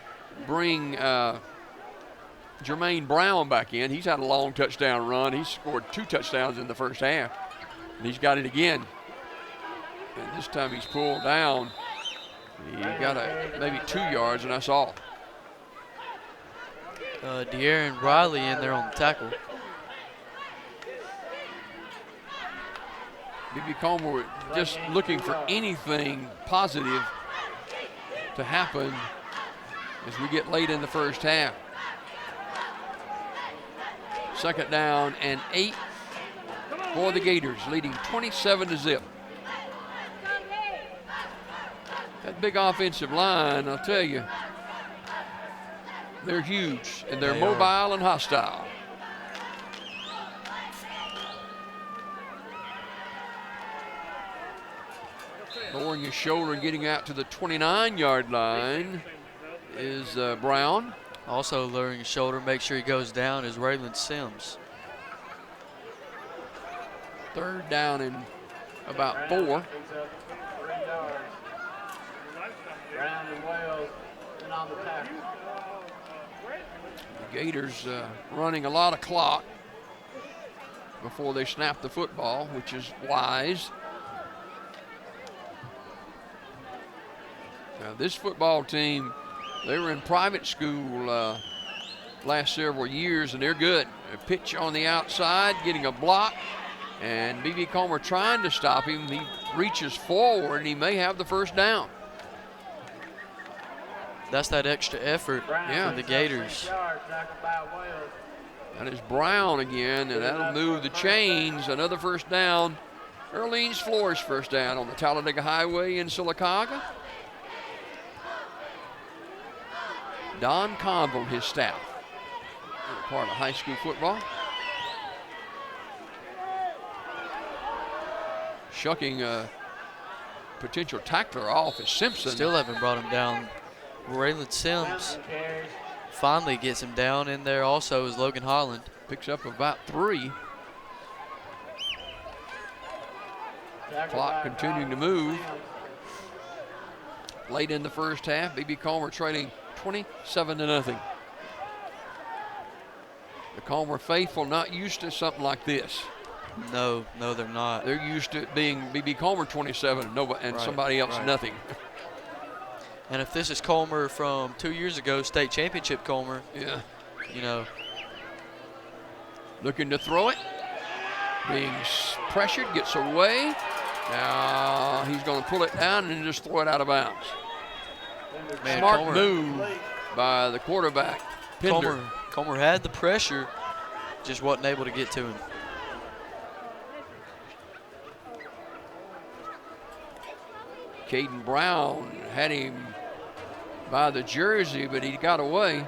bring Jermaine Brown back in. He's had a long touchdown run. He scored 2 touchdowns in the first half. And he's got it again. And this time he's pulled down. He got maybe 2 yards, and that's all. De'Aaron Riley in there on the tackle. B.B. Comer just looking for anything positive to happen as we get late in the first half. Second down and 8 for the Gators, leading 27-0. That big offensive line, I'll tell you, they're huge, and they're mobile and hostile. Lowering his shoulder and getting out to the 29-yard line is Brown. Also lowering his shoulder, make sure he goes down, is Raylan Sims. Third down and about 4. The Gators running a lot of clock before they snap the football, which is wise. Now this football team, they were in private school last several years, and they're good. A pitch on the outside, getting a block, and B.B. Comer trying to stop him. He reaches forward, and he may have the first down. That's that extra effort from the Gators. That is Brown again, and that'll move the chains. Another first down. Earlene's Flores first down on the Talladega Highway in Sylacauga. Don Conville, his staff, part of high school football. Shucking a potential tackler off is Simpson. Still haven't brought him down. Raylan Sims finally gets him down. In there also is Logan Holland. Picks up about 3. Clock continuing to move. Late in the first half, B.B. Comer trailing 27-0. The Comer faithful not used to something like this. No, they're not. They're used to it being B.B. Comer 27 and somebody else nothing. And if this is Comer from 2 years ago, state championship Comer, you know. Looking to throw it. Being pressured, gets away. Now he's going to pull it down and just throw it out of bounds. Man, Smart move by the quarterback, Pender. Comer had the pressure, just wasn't able to get to him. Caden Brown had him by the jersey, but he got away.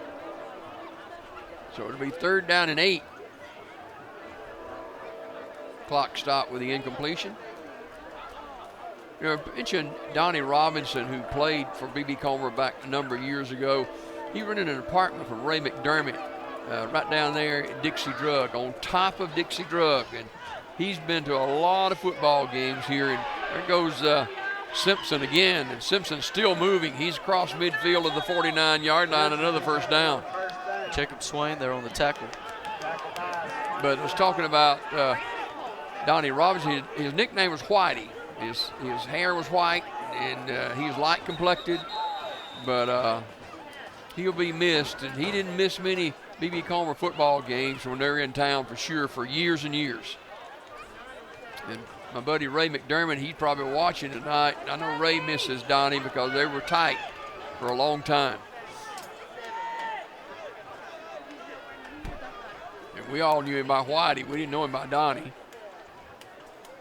So it'll be third down and 8. Clock stopped with the incompletion. You know, I mentioned Donnie Robinson, who played for B.B. Comer back a number of years ago. He rented an apartment from Ray McDermott right down there at Dixie Drug, on top of Dixie Drug. And he's been to a lot of football games here. And there goes Simpson again, and Simpson's still moving. He's across midfield of the 49-yard line, another first down. Jacob Swain there on the tackle. But I was talking about Donnie Robinson. His nickname was Whitey. His hair was white, and he was light complected, but he'll be missed. And he didn't miss many B.B. Comer football games when they're in town for sure for years and years. And my buddy Ray McDermott, he's probably watching tonight. I know Ray misses Donnie because they were tight for a long time. And we all knew him by Whitey. We didn't know him by Donnie.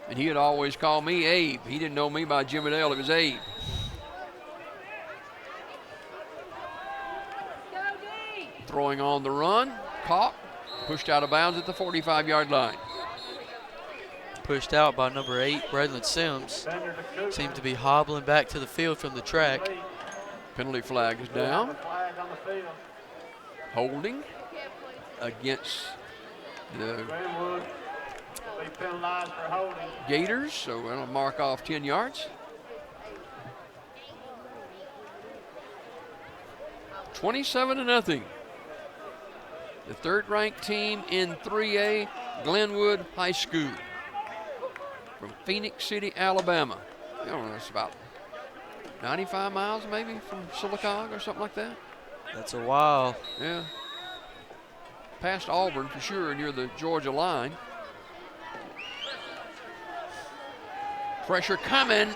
And he had always called me Abe. He didn't know me by Jimmy Dale. It was Abe. Throwing on the run. Caught. Pushed out of bounds at the 45-yard line. pushed out by number 8, Braylon Sims. Seemed to be hobbling back to the field from the track. Penalty flag is down. Holding against the Gators, so we're going to mark off 10 yards. 27-0. The third-ranked team in 3A, Glenwood High School from Phoenix City, Alabama. I don't know, it's about 95 miles maybe from Sylacauga or something like that. That's a while. Yeah. Past Auburn for sure, near the Georgia line. Pressure coming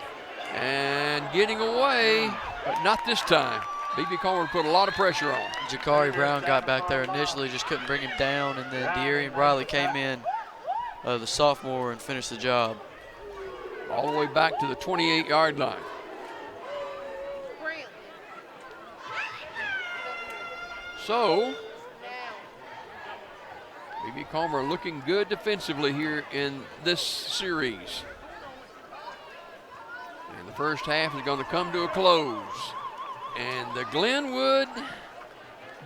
and getting away, but not this time. B.B. Comer put a lot of pressure on. Jakari Brown got back there initially, just couldn't bring him down, and then De'Arian Riley came in, the sophomore, and finished the job. All the way back to the 28-yard line. So, B.B. Comer looking good defensively here in this series. And the first half is going to come to a close. And the Glenwood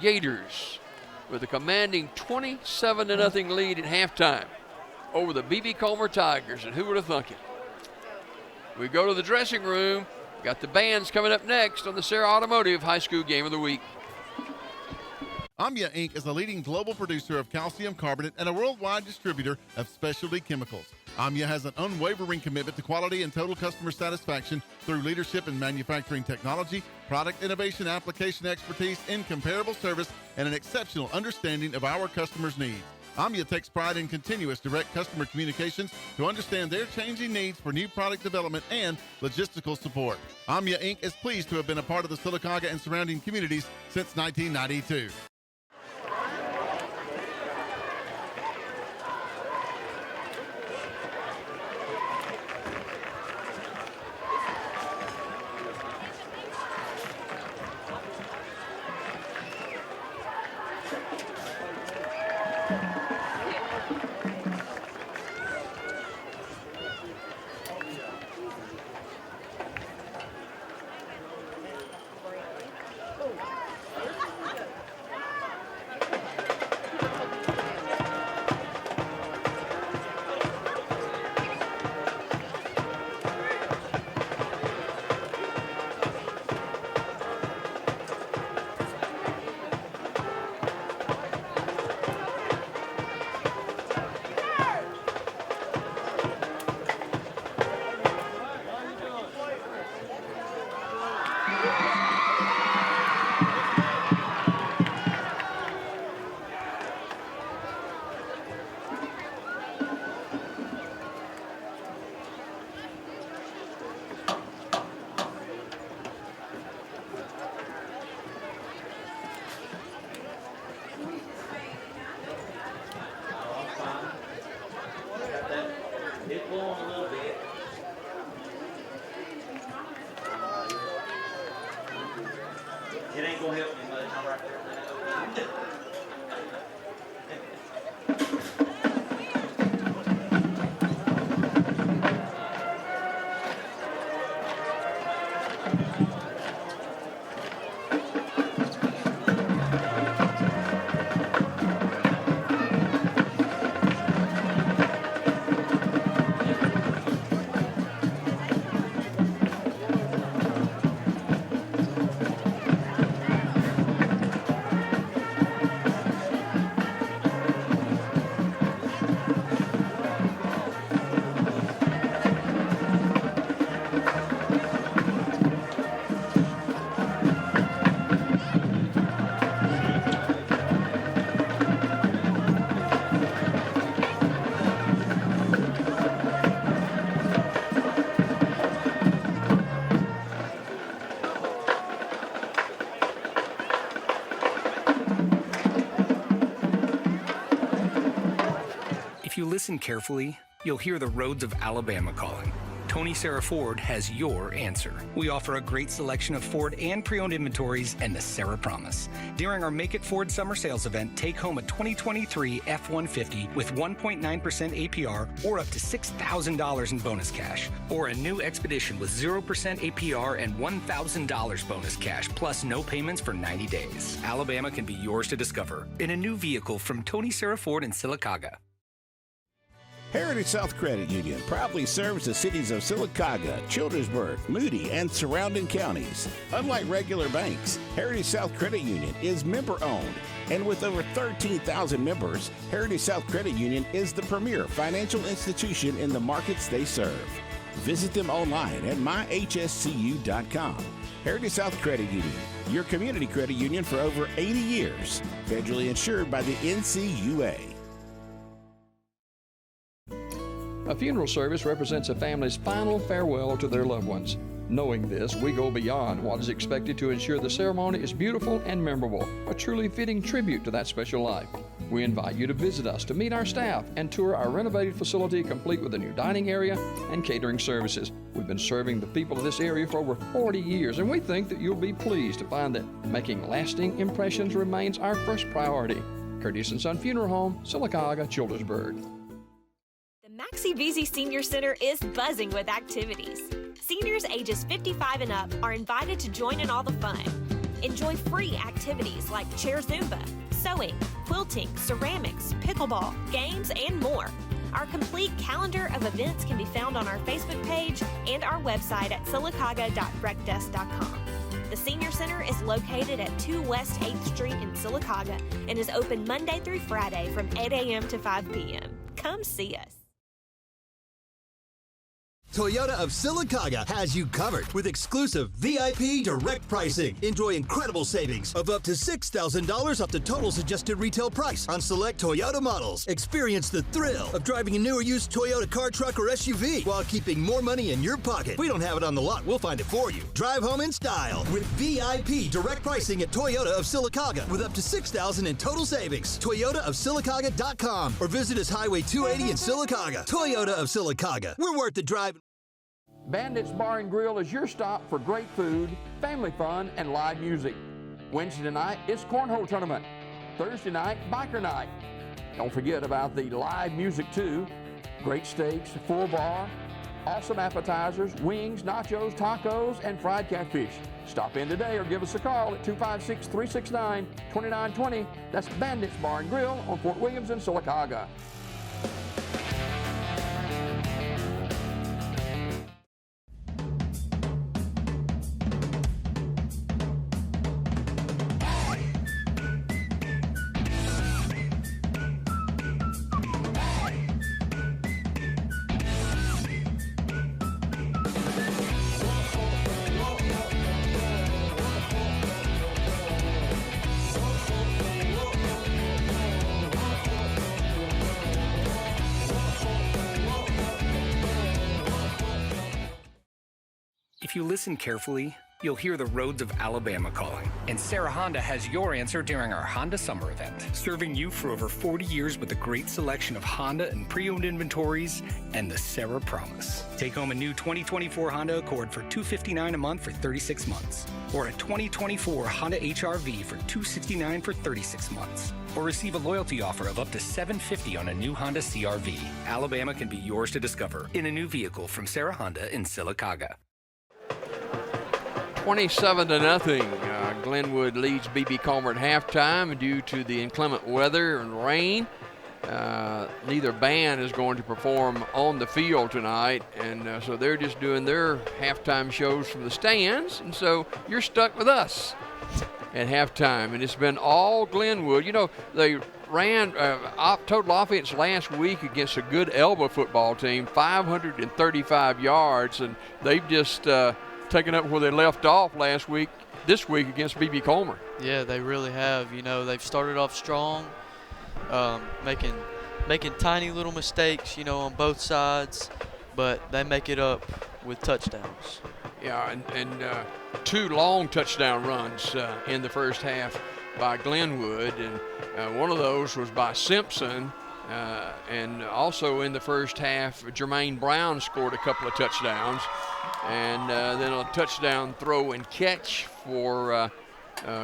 Gators with a commanding 27-0 lead at halftime over the B.B. Comer Tigers. And who would have thunk it? We go to the dressing room. Got the bands coming up next on the Sarah Automotive High School Game of the Week. Amya Inc. is a leading global producer of calcium carbonate and a worldwide distributor of specialty chemicals. Amya has an unwavering commitment to quality and total customer satisfaction through leadership in manufacturing technology, product innovation, application expertise, incomparable service, and an exceptional understanding of our customers' needs. Amya takes pride in continuous direct customer communications to understand their changing needs for new product development and logistical support. Amya Inc. is pleased to have been a part of the Sylacauga and surrounding communities since 1992. It ain't gonna help me much. I'm right there. If you listen carefully, you'll hear the roads of Alabama calling. Tony Sarah Ford has your answer. We offer a great selection of Ford and pre-owned inventories and the Sarah Promise. During our Make It Ford summer sales event, take home a 2023 F-150 with 1.9% APR or up to $6,000 in bonus cash. Or a new Expedition with 0% APR and $1,000 bonus cash plus no payments for 90 days. Alabama can be yours to discover in a new vehicle from Tony Sarah Ford in Sylacauga. Heritage South Credit Union proudly serves the cities of Sylacauga, Childersburg, Moody, and surrounding counties. Unlike regular banks, Heritage South Credit Union is member-owned, and with over 13,000 members, Heritage South Credit Union is the premier financial institution in the markets they serve. Visit them online at myhscu.com. Heritage South Credit Union, your community credit union for over 80 years, federally insured by the NCUA. A funeral service represents a family's final farewell to their loved ones. Knowing this, we go beyond what is expected to ensure the ceremony is beautiful and memorable, a truly fitting tribute to that special life. We invite you to visit us to meet our staff and tour our renovated facility complete with a new dining area and catering services. We've been serving the people of this area for over 40 years, and we think that you'll be pleased to find that making lasting impressions remains our first priority. Curtis & Son Funeral Home, Sylacauga, Childersburg. The Maxie VZ Senior Center is buzzing with activities. Seniors ages 55 and up are invited to join in all the fun. Enjoy free activities like chair Zumba, sewing, quilting, ceramics, pickleball, games, and more. Our complete calendar of events can be found on our Facebook page and our website at sylacauga.recdesk.com. The Senior Center is located at 2 West 8th Street in Sylacauga and is open Monday through Friday from 8 a.m. to 5 p.m. Come see us. Toyota of Sylacauga has you covered with exclusive VIP direct pricing. Enjoy incredible savings of up to $6,000 off the total suggested retail price on select Toyota models. Experience the thrill of driving a new or used Toyota car, truck, or SUV while keeping more money in your pocket. If we don't have it on the lot, we'll find it for you. Drive home in style with VIP direct pricing at Toyota of Sylacauga with up to $6,000 in total savings. ToyotaofSylacauga.com or visit us Highway 280 in Sylacauga. Toyota of Sylacauga. We're worth the drive. Bandits Bar and Grill is your stop for great food, family fun, and live music. Wednesday night is Cornhole Tournament. Thursday night, Biker Night. Don't forget about the live music too. Great steaks, full bar, awesome appetizers, wings, nachos, tacos, and fried catfish. Stop in today or give us a call at 256-369-2920. That's Bandits Bar and Grill on Fort Williams in Sylacauga. If you listen carefully, you'll hear the roads of Alabama calling. And Sarah Honda has your answer during our Honda Summer event, serving you for over 40 years with a great selection of Honda and pre-owned inventories and the Sarah Promise. Take home a new 2024 Honda Accord for $259 a month for 36 months. Or a 2024 Honda HR-V for $269 for 36 months. Or receive a loyalty offer of up to $750 on a new Honda CR-V. Alabama can be yours to discover in a new vehicle from Sarah Honda in Sylacauga. 27-0. Glenwood leads B.B. Comer at halftime due to the inclement weather and rain. Neither band is going to perform on the field tonight, and so they're just doing their halftime shows from the stands, and so you're stuck with us at halftime, and it's been all Glenwood. You know, they ran total offense last week against a good Elba football team, 535 yards, and they've just taken up where they left off this week against B.B. Comer. Yeah, they really have. You know, they've started off strong, making tiny little mistakes, you know, on both sides, but they make it up with touchdowns. Yeah, and 2 long touchdown runs in the first half by Glenwood, and one of those was by Simpson, And also in the first half, Jermaine Brown scored a couple of touchdowns. And then a touchdown throw and catch for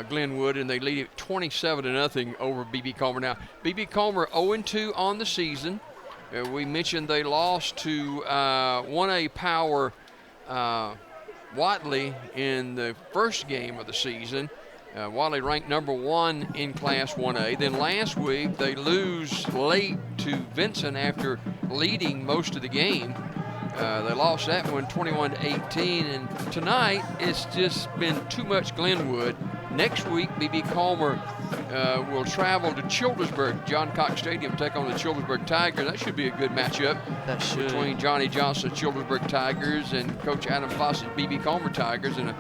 Glenwood, and they lead it 27-0 over B.B. Comer. Now, B.B. Comer 0-2 on the season. We mentioned they lost to 1A Power Watley in the first game of the season. Watley ranked number 1 in Class 1A. Then last week they lose late to Vincent after leading most of the game. They lost that one 21-18, and tonight it's just been too much Glenwood. Next week, B.B. Comer will travel to Childersburg, John Cox Stadium, take on the Childersburg Tigers. That should be a good matchup between Johnny Johnson's Childersburg Tigers and Coach Adam Foss's B.B. Comer Tigers, in a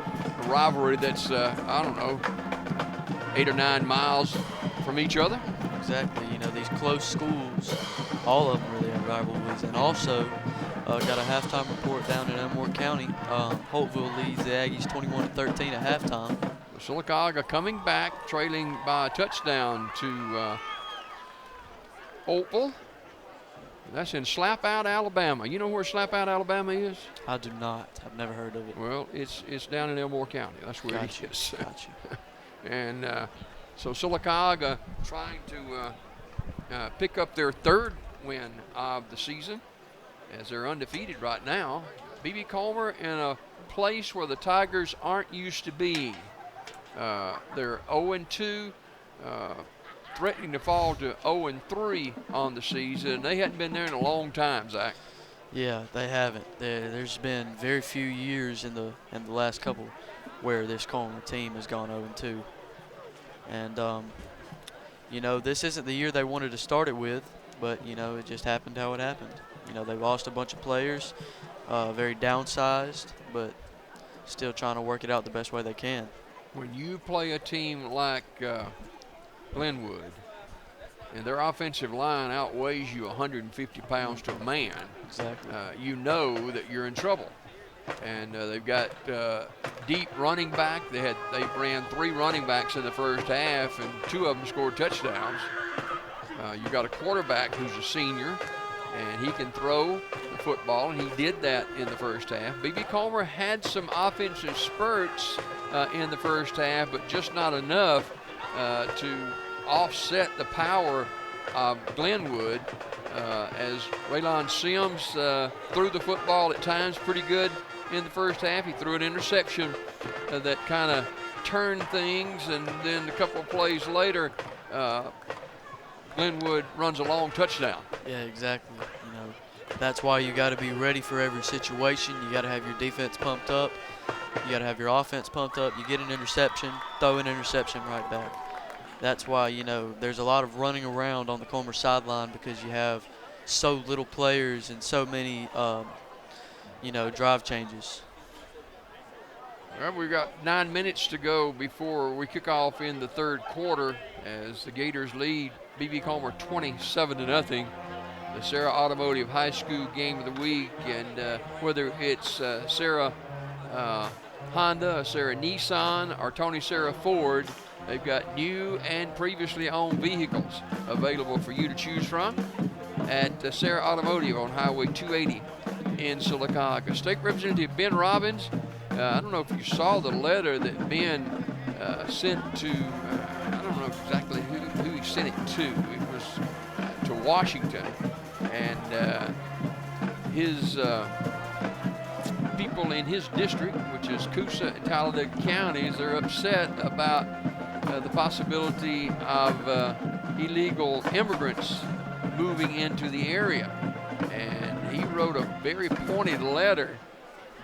rivalry that's, 8 or 9 miles from each other. Exactly. You know, these close schools, all of them really have rivalries. And also, got a halftime report down in Elmore County. Holtville leads the Aggies 21-13 at halftime. Sylacauga coming back, trailing by a touchdown to Holtville. That's in Slapout, Alabama. You know where Slapout, Alabama is? I do not. I've never heard of it. Well, it's down in Elmore County. That's where it is. Gotcha. And so Sylacauga trying to pick up their 3rd win of the season, as they're undefeated right now. B.B. Comer in a place where the Tigers aren't used to being. They're 0-2, threatening to fall to 0-3 on the season. They hadn't been there in a long time, Zach. Yeah, they haven't. There's been very few years in the last couple where this Comer team has gone 0-2. And, you know, this isn't the year they wanted to start it with, but, you know, it just happened how it happened. You know, they lost a bunch of players, very downsized, but still trying to work it out the best way they can. When you play a team like Glenwood, and their offensive line outweighs you 150 pounds to a man, exactly. You know that you're in trouble. And they've got deep running back. They ran 3 running backs in the first half, and 2 of them scored touchdowns. You got a quarterback who's a senior, and he can throw the football, and he did that in the first half. B.B. Comer had some offensive spurts in the first half, but just not enough to offset the power of Glenwood, as Waylon Sims threw the football at times pretty good in the first half. He threw an interception that kind of turned things, and then a couple of plays later, Glenwood runs a long touchdown. Yeah, exactly. You know, that's why you got to be ready for every situation. You got to have your defense pumped up. You got to have your offense pumped up. You get an interception, throw an interception right back. That's why, you know, there's a lot of running around on the Comer sideline, because you have so little players and so many, you know, drive changes. Well, we've got 9 minutes to go before we kick off in the 3rd quarter, as the Gators lead B.B. Comer 27-0. The Sarah Automotive High School Game of the Week, and whether it's Sarah Honda, Sarah Nissan, or Tony Sarah Ford, they've got new and previously owned vehicles available for you to choose from at Sarah Automotive on Highway 280 in Sylacauga. State Representative Ben Robbins, I don't know if you saw the letter that Ben sent to, I don't know exactly who he sent it to. It was to Washington, and his people in his district, which is Coosa and Talladega counties, are upset about the possibility of illegal immigrants moving into the area. And he wrote a very pointed letter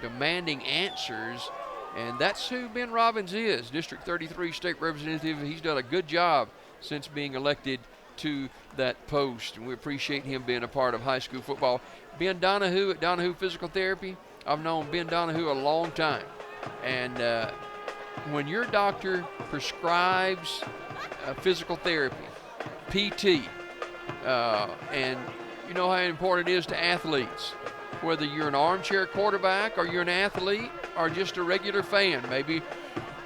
demanding answers, and that's who Ben Robbins is, District 33 State Representative. He's done a good job since being elected to that post, and we appreciate him being a part of high school football. Ben Donahue at Donahue Physical Therapy. I've known Ben Donahue a long time, and when your doctor prescribes physical therapy, PT, and you know how important it is to athletes, whether you're an armchair quarterback or you're an athlete or just a regular fan, maybe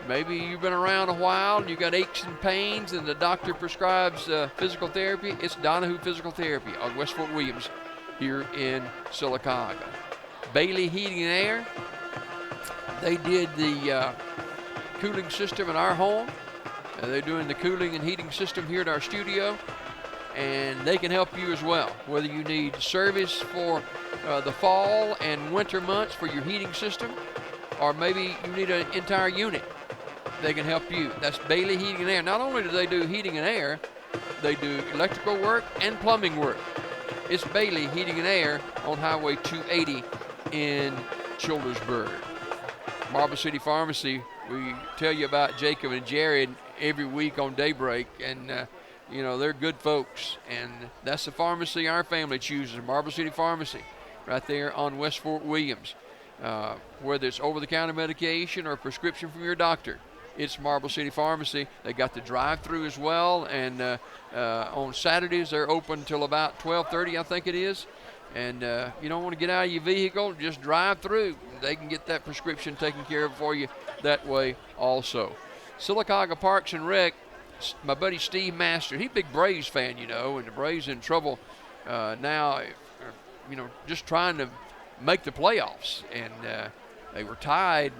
Maybe you've been around a while and you got aches and pains and the doctor prescribes physical therapy. It's Donahue Physical Therapy on West Fort Williams here in Sylacauga. Bailey Heating and Air, they did the cooling system in our home. They're doing the cooling and heating system here at our studio, and they can help you as well. Whether you need service for the fall and winter months for your heating system, or maybe you need an entire unit, they can help you. That's Bailey Heating and Air. Not only do they do heating and air, they do electrical work and plumbing work. It's Bailey Heating and Air on Highway 280 in Childersburg. Marble City Pharmacy, we tell you about Jacob and Jared every week on Daybreak, and you know, they're good folks, and that's the pharmacy our family chooses, Marble City Pharmacy, right there on West Fort Williams. Whether it's over-the-counter medication or prescription from your doctor, it's Marble City Pharmacy. They got the drive-through as well, and on Saturdays they're open till about 12:30, I think it is. And you don't want to get out of your vehicle, just drive through. They can get that prescription taken care of for you that way also. Sylacauga Parks and Rec, my buddy Steve Master, he's a big Braves fan, you know, and the Braves in trouble now, you know, just trying to make the playoffs. And they were tied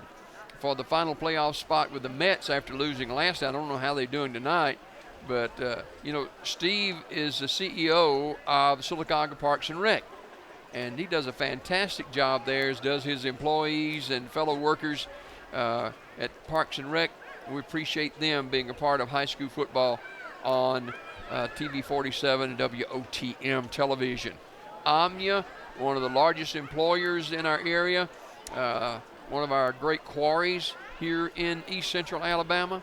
for the final playoff spot with the Mets after losing last night. I don't know how they're doing tonight, but, you know, Steve is the CEO of Sylacauga Parks and Rec. And he does a fantastic job there, as does his employees and fellow workers at Parks and Rec. We appreciate them being a part of high school football on TV 47 and WOTM television. Omnia, one of the largest employers in our area, one of our great quarries here in East Central Alabama.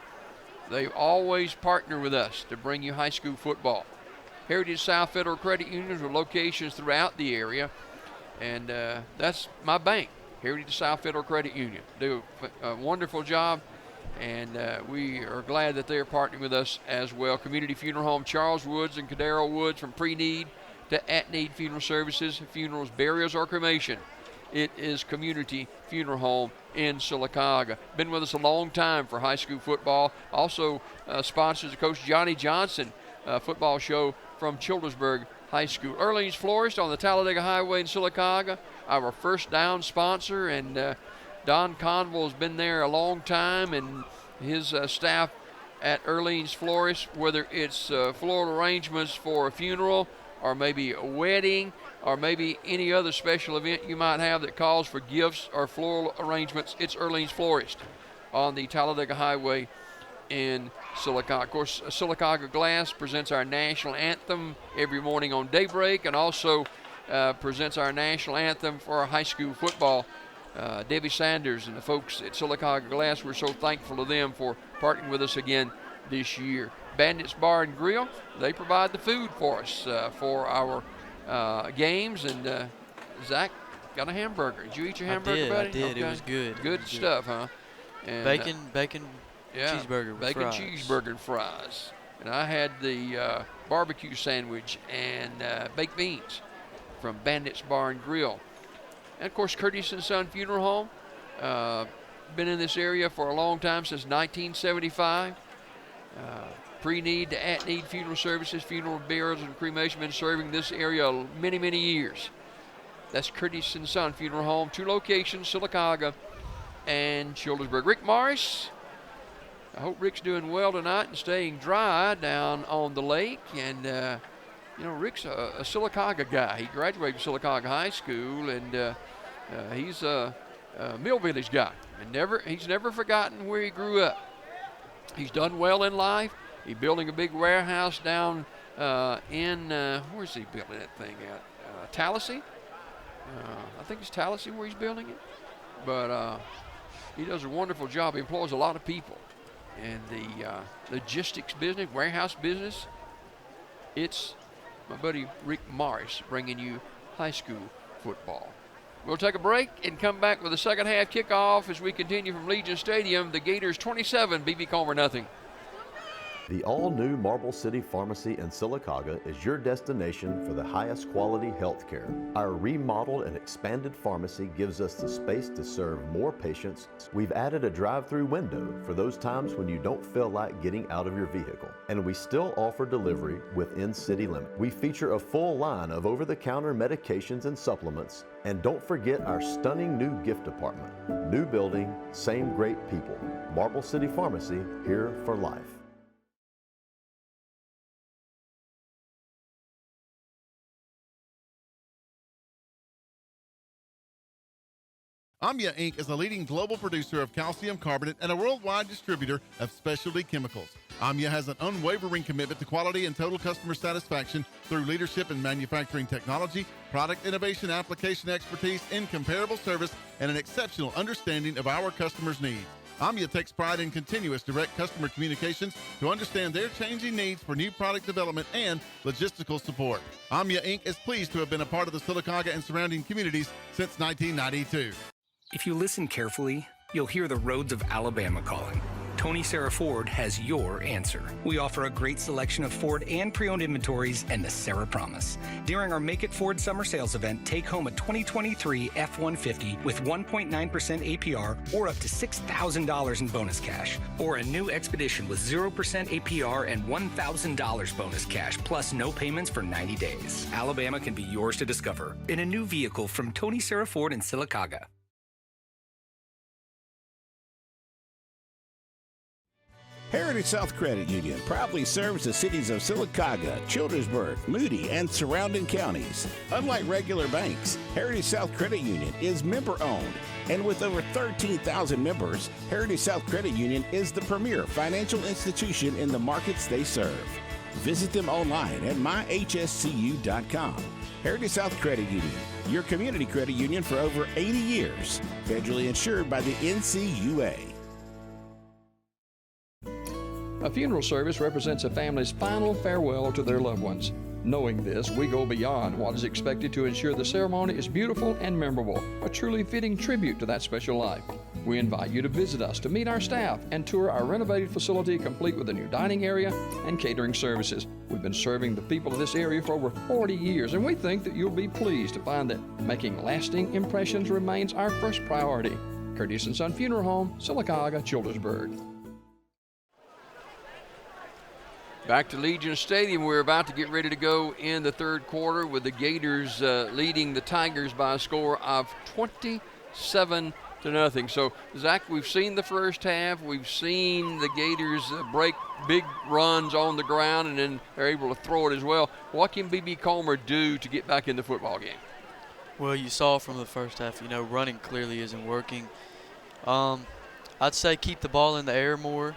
They always partner with us to bring you high school football. Heritage South Federal Credit Unions with locations throughout the area, and that's my bank, Heritage South Federal Credit Union. Do a wonderful job, and we are glad that they're partnering with us as well. Community Funeral Home, Charles Woods and Cadero Woods, from pre-need to at-need funeral services, funerals, burials, or cremation. It is Community Funeral Home in Sylacauga. Been with us a long time for high school football. Also sponsors the Coach Johnny Johnson football show from Childersburg High School. Earleans Florist on the Talladega Highway in Sylacauga, our first down sponsor, and Don Conville's been there a long time, and his staff at Earleans Florist, whether it's floral arrangements for a funeral or maybe a wedding or maybe any other special event you might have that calls for gifts or floral arrangements, it's Earleans Florist on the Talladega Highway in Sylacauga. Of course, Sylacauga Glass presents our national anthem every morning on Daybreak, and also presents our national anthem for our high school football. Debbie Sanders and the folks at Sylacauga Glass, we're so thankful to them for partnering with us again this year. Bandits Bar and Grill, they provide the food for us for our games, and Zach got a hamburger. Did you eat your hamburger, buddy? I did. Okay. It was good. Good stuff, huh? And, bacon cheeseburger with fries. Cheeseburger and fries. And I had the barbecue sandwich and baked beans from Bandits Bar and Grill. And, of course, Curtis & Son Funeral Home. Been in this area for a long time, since 1975. Pre-need to at-need funeral services, funeral, burials, and cremation. Been serving this area many, many years. That's Curtis & Son Funeral Home. 2 locations, Sylacauga and Childersburg. Rick Morris, I hope Rick's doing well tonight and staying dry down on the lake. And, you know, Rick's a Sylacauga guy. He graduated from Sylacauga High School, and he's a Mill Village guy. And he's never forgotten where he grew up. He's done well in life. He's building a big warehouse down in, where's he building that thing at? Tallahassee? I think it's Tallahassee where he's building it. But he does a wonderful job. He employs a lot of people. And the logistics business, warehouse business, it's my buddy Rick Morris bringing you high school football. We'll take a break and come back with the second half kickoff as we continue from Legion Stadium. The Gators 27, B.B. Comer nothing. The all-new Marble City Pharmacy in Sylacauga is your destination for the highest quality health care. Our remodeled and expanded pharmacy gives us the space to serve more patients. We've added a drive-through window for those times when you don't feel like getting out of your vehicle. And we still offer delivery within city limits. We feature a full line of over-the-counter medications and supplements. And don't forget our stunning new gift department. New building, same great people. Marble City Pharmacy, here for life. Amya Inc. is a leading global producer of calcium carbonate and a worldwide distributor of specialty chemicals. Amya has an unwavering commitment to quality and total customer satisfaction through leadership in manufacturing technology, product innovation, application expertise, incomparable service, and an exceptional understanding of our customers' needs. Amya takes pride in continuous direct customer communications to understand their changing needs for new product development and logistical support. Amya Inc. is pleased to have been a part of the Sylacauga and surrounding communities since 1992. If you listen carefully, you'll hear the roads of Alabama calling. Tony Sarah Ford has your answer. We offer a great selection of Ford and pre-owned inventories and the Sarah Promise. During our Make It Ford summer sales event, take home a 2023 F-150 with 1.9% APR or up to $6,000 in bonus cash. Or a new Expedition with 0% APR and $1,000 bonus cash, plus no payments for 90 days. Alabama can be yours to discover in a new vehicle from Tony Sarah Ford in Sylacauga. Heritage South Credit Union proudly serves the cities of Sylacauga, Childersburg, Moody, and surrounding counties. Unlike regular banks, Heritage South Credit Union is member-owned. And with over 13,000 members, Heritage South Credit Union is the premier financial institution in the markets they serve. Visit them online at myhscu.com. Heritage South Credit Union, your community credit union for over 80 years. Federally insured by the NCUA. A funeral service represents a family's final farewell to their loved ones. Knowing this, we go beyond what is expected to ensure the ceremony is beautiful and memorable, a truly fitting tribute to that special life. We invite you to visit us to meet our staff and tour our renovated facility complete with a new dining area and catering services. We've been serving the people of this area for over 40 years, and we think that you'll be pleased to find that making lasting impressions remains our first priority. Curtis & Son Funeral Home, Sylacauga, Childersburg. Back to Legion Stadium. We're about to get ready to go in the third quarter with the Gators leading the Tigers by a score of 27-0. So, Zach, we've seen the first half. We've seen the Gators break big runs on the ground, and then they're able to throw it as well. What can B.B. Comer do to get back in the football game? Well, you saw from the first half, running clearly isn't working. I'd say keep the ball in the air more,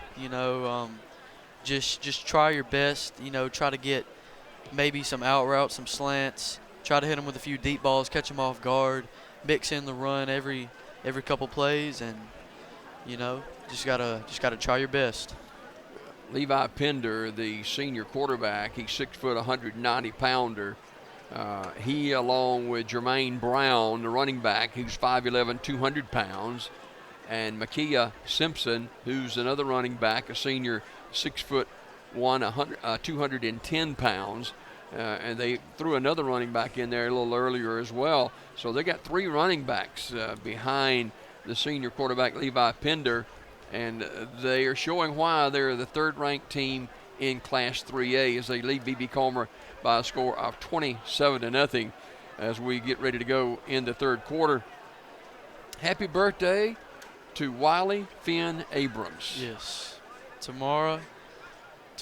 Just try your best, try to get maybe some out routes, some slants. Try to hit them with a few deep balls, catch them off guard, mix in the run every couple plays, and just gotta try your best. Levi Pender, the senior quarterback, he's 6 foot, 190-pounder. He, along with Jermaine Brown, the running back, who's 5'11", 200 pounds, and Makia Simpson, who's another running back, a senior, 6'1", 210 pounds, and they threw another running back in there a little earlier as well. So they got 3 running backs behind the senior quarterback Levi Pender, and they are showing why they're the third-ranked team in Class 3A as they lead B.B. Comer by a score of 27-0 as we get ready to go in the third quarter. Happy birthday to Wiley Finn Abrams. Yes. Tomorrow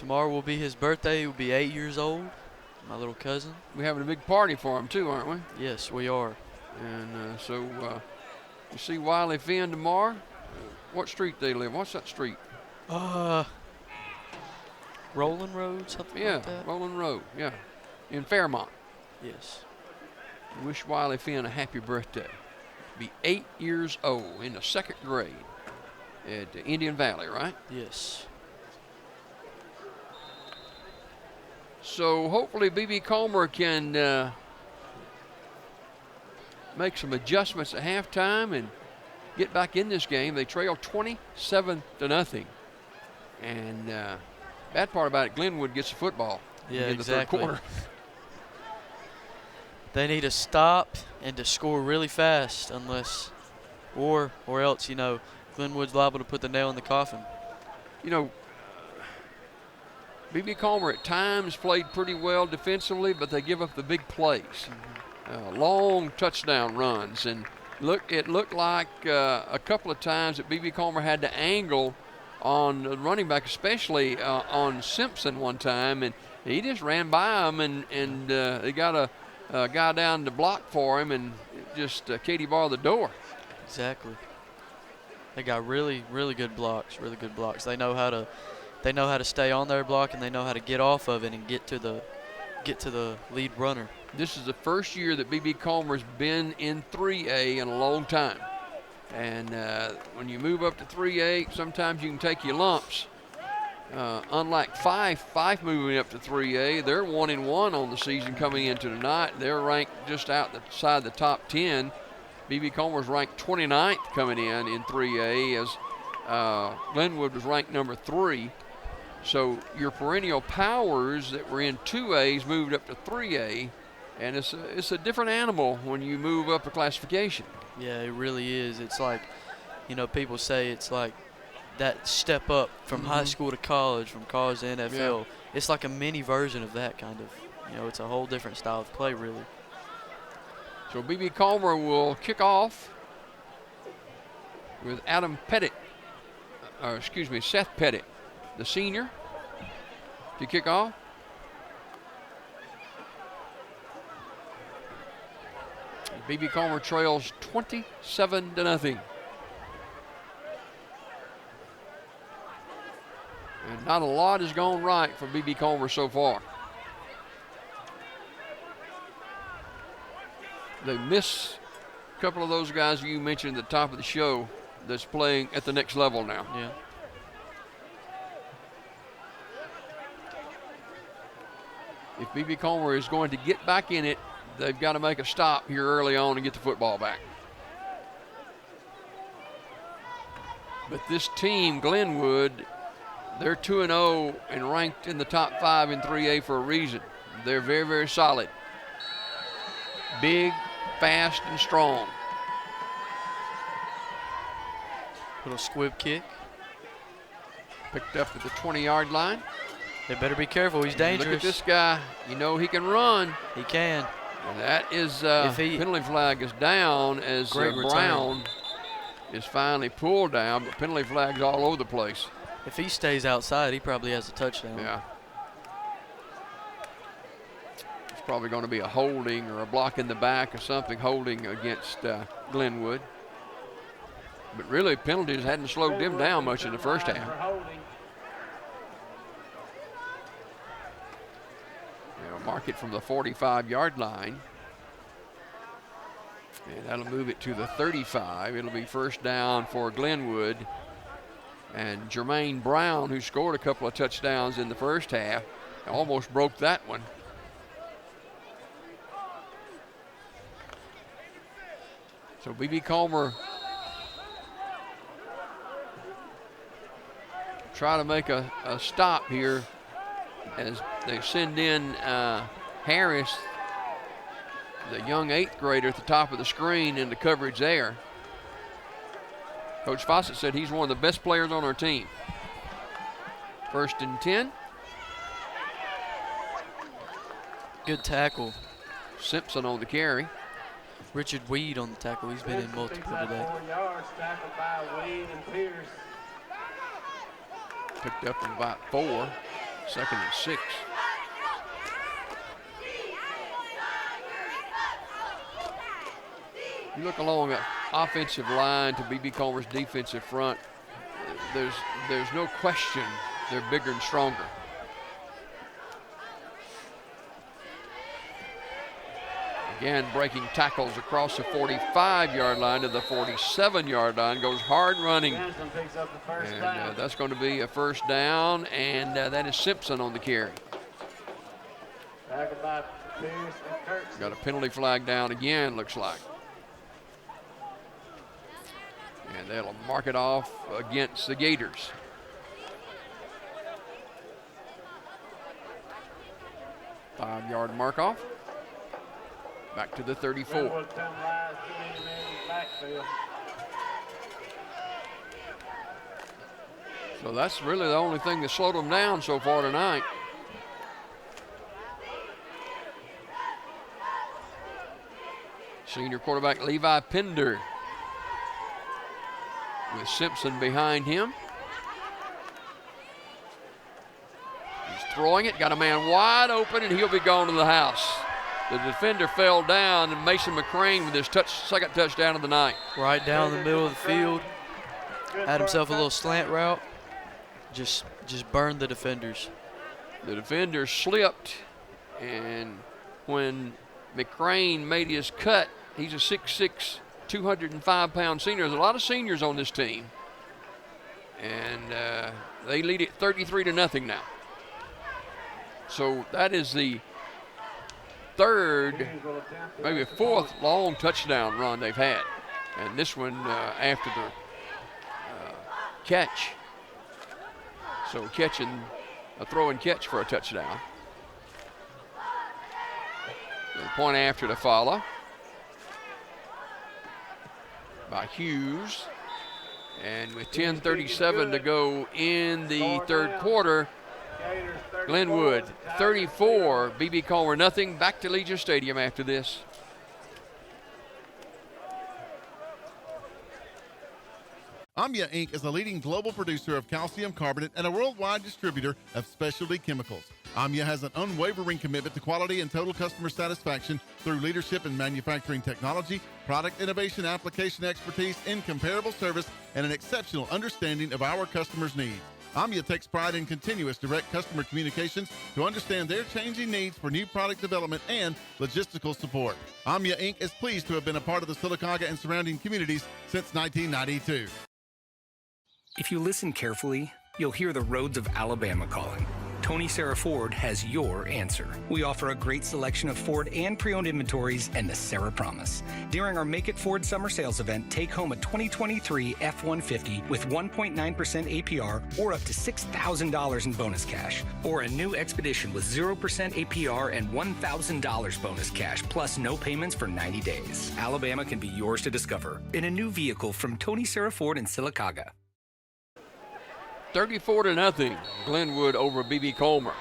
will be his birthday. He will be 8 years old, my little cousin. We're having a big party for him too, aren't we? Yes, we are. And so you see Wiley Finn tomorrow. What street they live? What's that street? Rolling Road, something like that. Yeah, Rolling Road, yeah, in Fairmont. Yes. Wish Wiley Finn a happy birthday. Be 8 years old in the second grade at Indian Valley, right? Yes. So hopefully B.B. Comer can make some adjustments at halftime and get back in this game. They trail 27-0. And Bad part about it, Glenwood gets the football Yeah, in the exactly. third quarter. They need to stop and to score really fast, unless, or else, you know, Glenwood's liable to put the nail in the coffin. You know, B.B. Comer at times played pretty well defensively, but they give up the big plays, long touchdown runs, and it looked like a couple of times that B.B. Comer had to angle on the running back, especially on Simpson one time, and he just ran by him, and they got a guy down to block for him, and just Katie bar the door. Exactly. They got really, really good blocks. Really good blocks. They know how to stay on their block, and they know how to get off of it and get to the lead runner. This is the first year that B.B. Comer's been in 3A in a long time. And when you move up to 3A, sometimes you can take your lumps. Unlike Fife moving up to 3A, they're 1-1 on the season coming into tonight. They're ranked just outside the top 10. B.B. Comer's ranked 29th coming in 3A, as Glenwood was ranked number 3. So your perennial powers that were in 2A's moved up to 3A, and it's a different animal when you move up a classification. Yeah, it really is. It's like, you know, people say it's like that step up from high school to college, from college to NFL. Yeah. It's like a mini version of that kind of. You know, it's a whole different style of play, really. So B.B. Comer will kick off with Seth Pettit, the senior, to kick off. B.B. Comer trails 27-0. And not a lot has gone right for B.B. Comer so far. They miss a couple of those guys you mentioned at the top of the show that's playing at the next level now. Yeah. If B.B. Comer is going to get back in it, they've got to make a stop here early on and get the football back. But this team, Glenwood, they're 2-0 and ranked in the top 5 in 3A for a reason. They're very, very solid. Big, fast, and strong. Little squib kick. Picked up at the 20-yard line. They better be careful. He's dangerous. Look at this guy. You know he can run. He can. And that is penalty flag is down as Brown is finally pulled down, but penalty flags all over the place. If he stays outside, he probably has a touchdown. Yeah. It's probably going to be a holding or a block in the back or something, holding against Glenwood. But really, penalties hadn't slowed them down much in the first half. Mark it from the 45-yard line. And that'll move it to the 35. It'll be first down for Glenwood. And Jermaine Brown, who scored a couple of touchdowns in the first half, almost broke that one. So B.B. Comer try to make a stop here as they send in Harris, the young 8th grader, at the top of the screen into coverage there. Coach Fawcett said he's one of the best players on our team. 1st and 10. Good tackle. Simpson on the carry. Richard Weed on the tackle. He's been in multiple today. 4 yards, tackled by Weed and Pierce. Picked up in about 4. 2nd and 6. You look along the offensive line to B.B. Comer's defensive front, there's no question they're bigger and stronger. Again, breaking tackles across the 45-yard line to the 47-yard line, goes hard running. And that's going to be a first down, and that is Simpson on the carry. Got a penalty flag down again, looks like. And they'll mark it off against the Gators. 5-yard mark off. Back to the 34. Glenwood 10 rise, too many men in the backfield. So that's really the only thing that slowed them down so far tonight. Senior quarterback Levi Pender with Simpson behind him. He's throwing it, got a man wide open, and he'll be going to the house. The defender fell down, and Mason McCrane with his second touchdown of the night. Right down the middle of the field. Had himself a little slant route. Just burned the defenders. The defender slipped, and when McCrane made his cut, he's a 6'6", 205-pound senior. There's a lot of seniors on this team, and they lead it 33-0 now. So that is the third, maybe fourth long touchdown run they've had, and this one after the catch. So catching a throw and catch for a touchdown. The point after to follow by Hughes. And with 10:37 to go in the third quarter, Glenwood 34, B.B. Comer nothing. Back to Legion Stadium after this. Amya Inc. is a leading global producer of calcium carbonate and a worldwide distributor of specialty chemicals. Amya has an unwavering commitment to quality and total customer satisfaction through leadership in manufacturing technology, product innovation, application expertise, incomparable service, and an exceptional understanding of our customers' needs. Amya takes pride in continuous direct customer communications to understand their changing needs for new product development and logistical support. Amya Inc. is pleased to have been a part of the Sylacauga and surrounding communities since 1992. If you listen carefully, you'll hear the roads of Alabama calling. Tony Sarah Ford has your answer. We offer a great selection of Ford and pre-owned inventories and the Sarah Promise. During our Make It Ford summer sales event, take home a 2023 F-150 with 1.9% APR or up to $6,000 in bonus cash. Or a new Expedition with 0% APR and $1,000 bonus cash plus no payments for 90 days. Alabama can be yours to discover in a new vehicle from Tony Sarah Ford in Sylacauga. 34-0, Glenwood over B.B. Comer.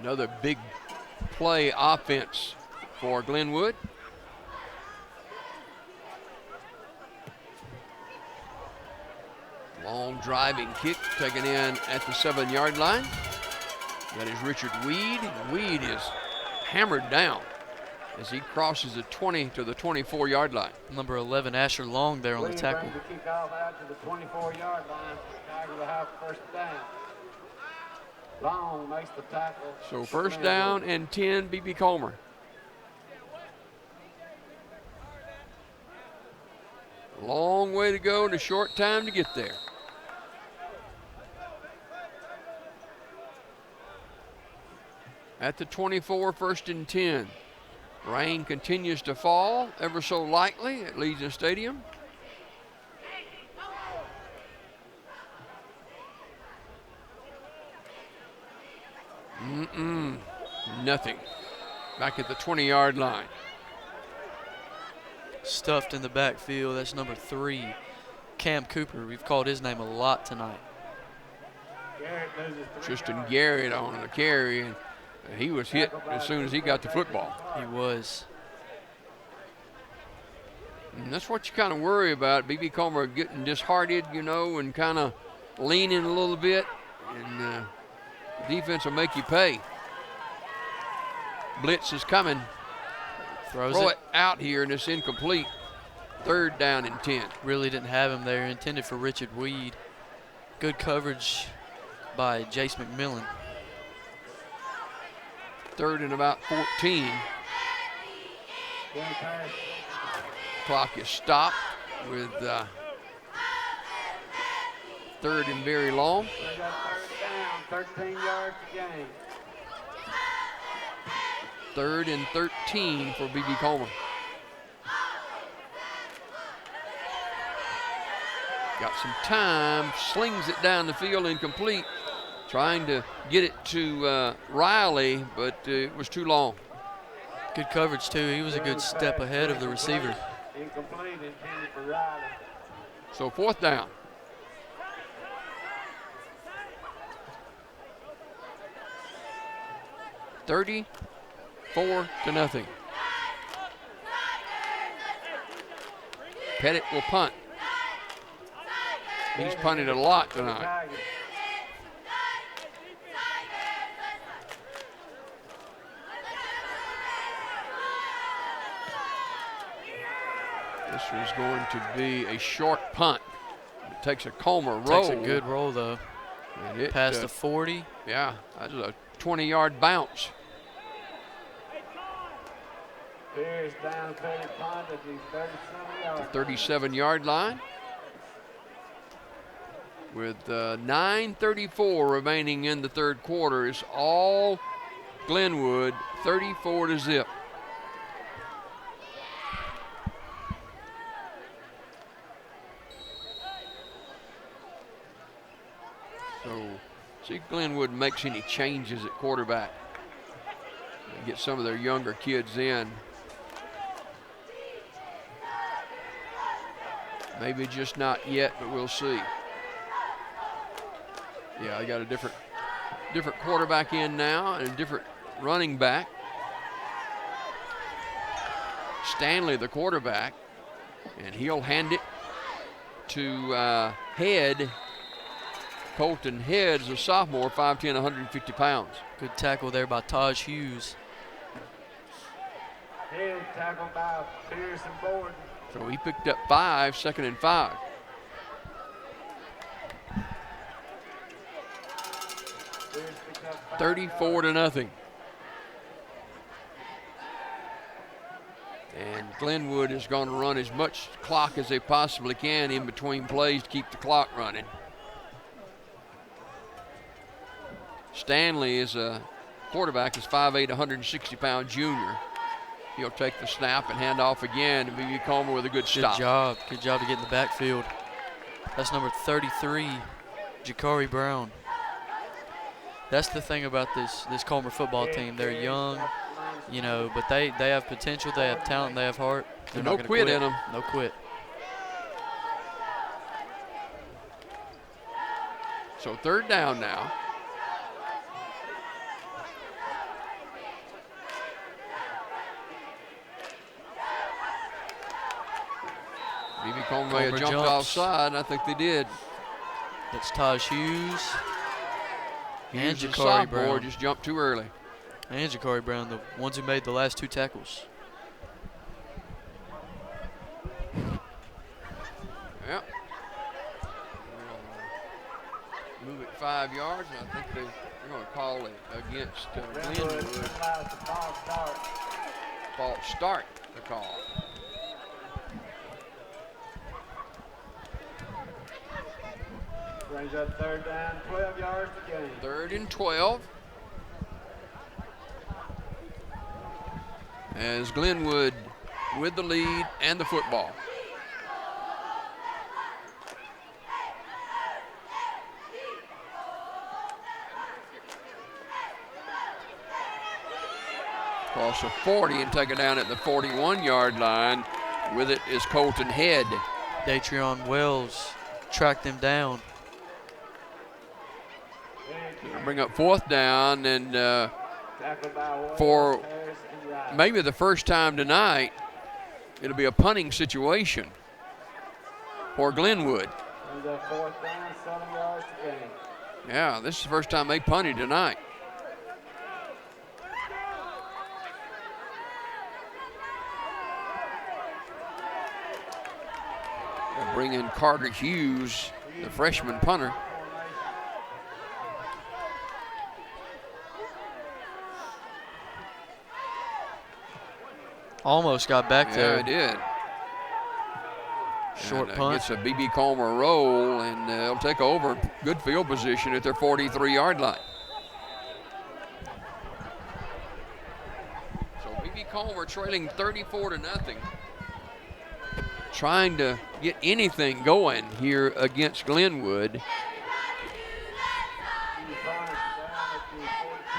Another big play offense for Glenwood. Long driving kick taken in at the 7-yard line. That is Richard Weed. Weed is hammered down as he crosses the 20 to the 24-yard line. Number 11, Asher Long there on the tackle. Brings the kickoff out to the 24-yard line. Tiger will have first down. Long makes the tackle. So first down and 10, B.B. Comer. Long way to go and a short time to get there. At the 24, first and 10. Rain continues to fall ever so lightly at Legion Stadium. Nothing. Back at the 20-yard line. Stuffed in the backfield, that's number 3, Cam Cooper. We've called his name a lot tonight. Tristan Garrett on the carry, and he was hit as soon as he got the football. He was. And that's what you kind of worry about. B.B. Comer getting disheartened, you know, and kind of leaning a little bit, and the defense will make you pay. Blitz is coming. Throw it out here, and it's incomplete. Third down and 10. Really didn't have him there. Intended for Richard Weed. Good coverage by Jace McMillan. Third and about 14. Clock is stopped with third and very long. They got third down, 13 yards to gain. Third and 13 for B.B. Comer. Got some time, slings it down the field, incomplete. Trying to get it to Riley, but it was too long. Good coverage, too. He was a good step ahead of the receiver. Incomplete, intended for Riley. So 4th down. $34-0. Pettit will punt. He's punted a lot tonight. This is going to be a short punt. It takes a Comer roll. Takes a good roll, though. And it, past the 40. Yeah, that's a 20-yard bounce. Pierce down, Pettit punt at the 37-yard. The 37-yard line. With 9:34 remaining in the third quarter, it's all Glenwood, 34-0. So, see if Glenwood makes any changes at quarterback. Get some of their younger kids in. Maybe just not yet, but we'll see. Yeah, I got a different quarterback in now and a different running back. Stanley, the quarterback, and he'll hand it to Head. Colton Head's a sophomore, 5'10", 150 pounds. Good tackle there by Taj Hughes. Head tackled by Pierce and Borden. So he picked up 5, 2nd and 5. Pierce picked up 5. 34-0. And Glenwood is going to run as much clock as they possibly can in between plays to keep the clock running. Stanley is a quarterback, is 5'8", 160-pound junior. He'll take the snap and hand off again to B.B. Comer with a good stop. Good job. Good job to get in the backfield. That's number 33, Jakari Brown. That's the thing about this Comer football team. They're young, you know, but they have potential, they have talent, they have heart. They're no not gonna quit in them. No quit. So 3rd down now. B.B. Comer may have jumped offside. I think they did. It's Taj Hughes and Hughes, Jakari Brown. Just jumped too early. And Jakari Brown, the ones who made the last 2 tackles. Yep. Move it 5 yards, and I think they're going to call it against Glenwood. False start, the call. Brings up 3rd down, 12 yards to gain. 3rd and 12. As Glenwood with the lead and the football. Cross the 40 and take it down at the 41-yard line. With it is Colton Head. Datrion Wells tracked him down. Bring up 4th down, and for maybe the first time tonight, it'll be a punting situation for Glenwood. Brings up 4th down, 7 yards to gain. Yeah, this is the first time they punted tonight. They'll bring in Carter Hughes, the freshman punter. Almost got back there. Yeah, it did. Short and, punt. Gets a B.B. Comer roll, and they'll take over. Good field position at their 43-yard line. So B.B. Comer trailing 34-0. Trying to get anything going here against Glenwood.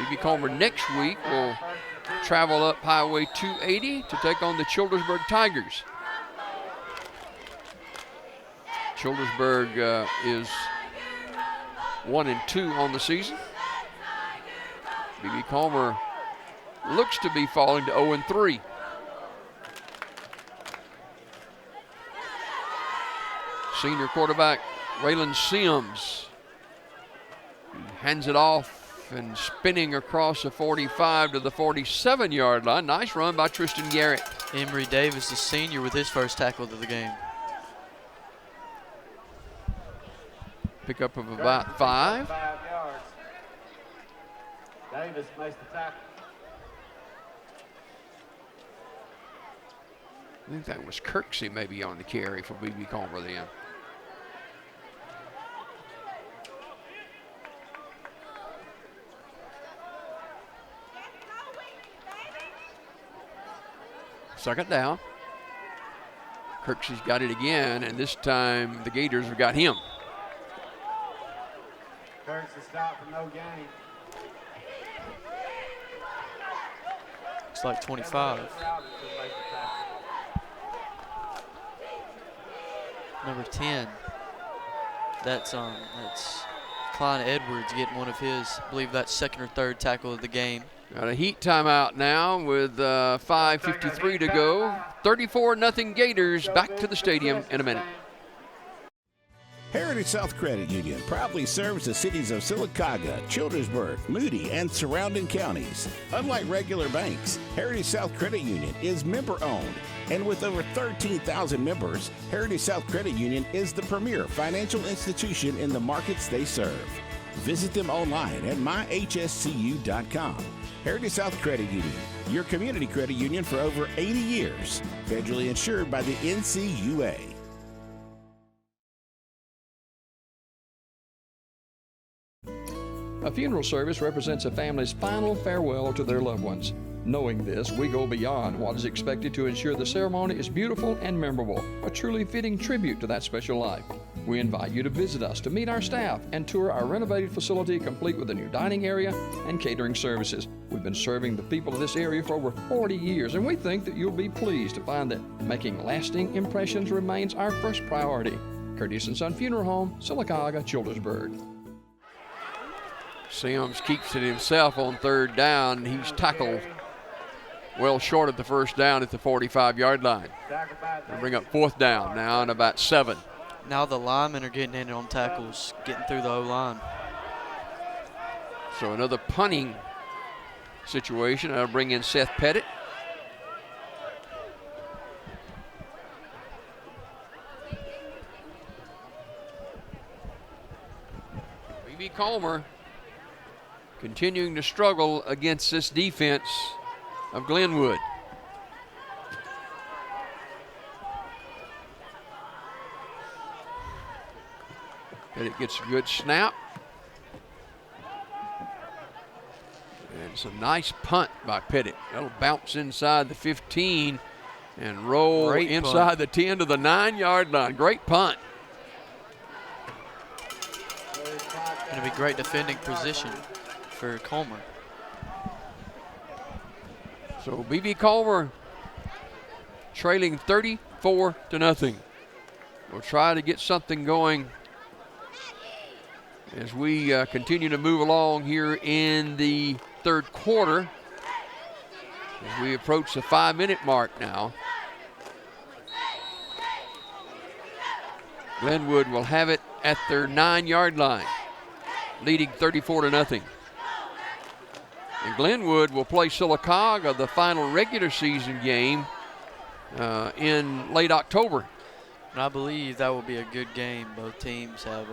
B.B. Comer next week will travel up Highway 280 to take on the Childersburg Tigers. Childersburg is 1-2 on the season. B.B. Comer looks to be falling to 0-3. Senior quarterback Waylon Sims hands it off and spinning across the 45 to the 47-yard line. Nice run by Tristan Garrett. Emory Davis, the senior, with his first tackle of the game. Pickup of about 5. 5 yards. Davis makes the tackle. I think that was Kirksey maybe on the carry for B.B. Comer then. Second down. Kirksey's got it again, and this time the Gators have got him. Kirksey stopped for no gain. Looks like 25. Number 10. That's Klein Edwards getting one of his, I believe that's second or third tackle of the game. Got a heat timeout now with 5:53 to go. 34-0 Gators. Back to the stadium in a minute. Heritage South Credit Union proudly serves the cities of Sylacauga, Childersburg, Moody, and surrounding counties. Unlike regular banks, Heritage South Credit Union is member-owned. And with over 13,000 members, Heritage South Credit Union is the premier financial institution in the markets they serve. Visit them online at myhscu.com. Heritage South Credit Union, your community credit union for over 80 years. Federally insured by the NCUA. A funeral service represents a family's final farewell to their loved ones. Knowing this, we go beyond what is expected to ensure the ceremony is beautiful and memorable, a truly fitting tribute to that special life. We invite you to visit us to meet our staff and tour our renovated facility complete with a new dining area and catering services. We've been serving the people of this area for over 40 years, and we think that you'll be pleased to find that making lasting impressions remains our first priority. Curtis & Son Funeral Home, Sylacauga, Childersburg. Sims keeps it himself on third down. He's tackled well short of the first down at the 45-yard line. They'll bring up fourth down now and about 7. Now the linemen are getting in on tackles, getting through the O-line. So another punting situation. That'll bring in Seth Pettit. B.B. Comer continuing to struggle against this defense of Glenwood. Pettit gets a good snap. And it's a nice punt by Pettit. That'll bounce inside the 15 and roll Great inside punt. the 10 to the 9-yard line. Great punt. Going to be great defending position for Comer. So B.B. Comer trailing 34-0. We'll try to get something going as we continue to move along here in the third quarter. As we approach the 5-minute mark now. Glenwood will have it at their 9-yard line, leading 34-0. And Glenwood will play Sylacauga the final regular season game in late October. And I believe that will be a good game. Both teams have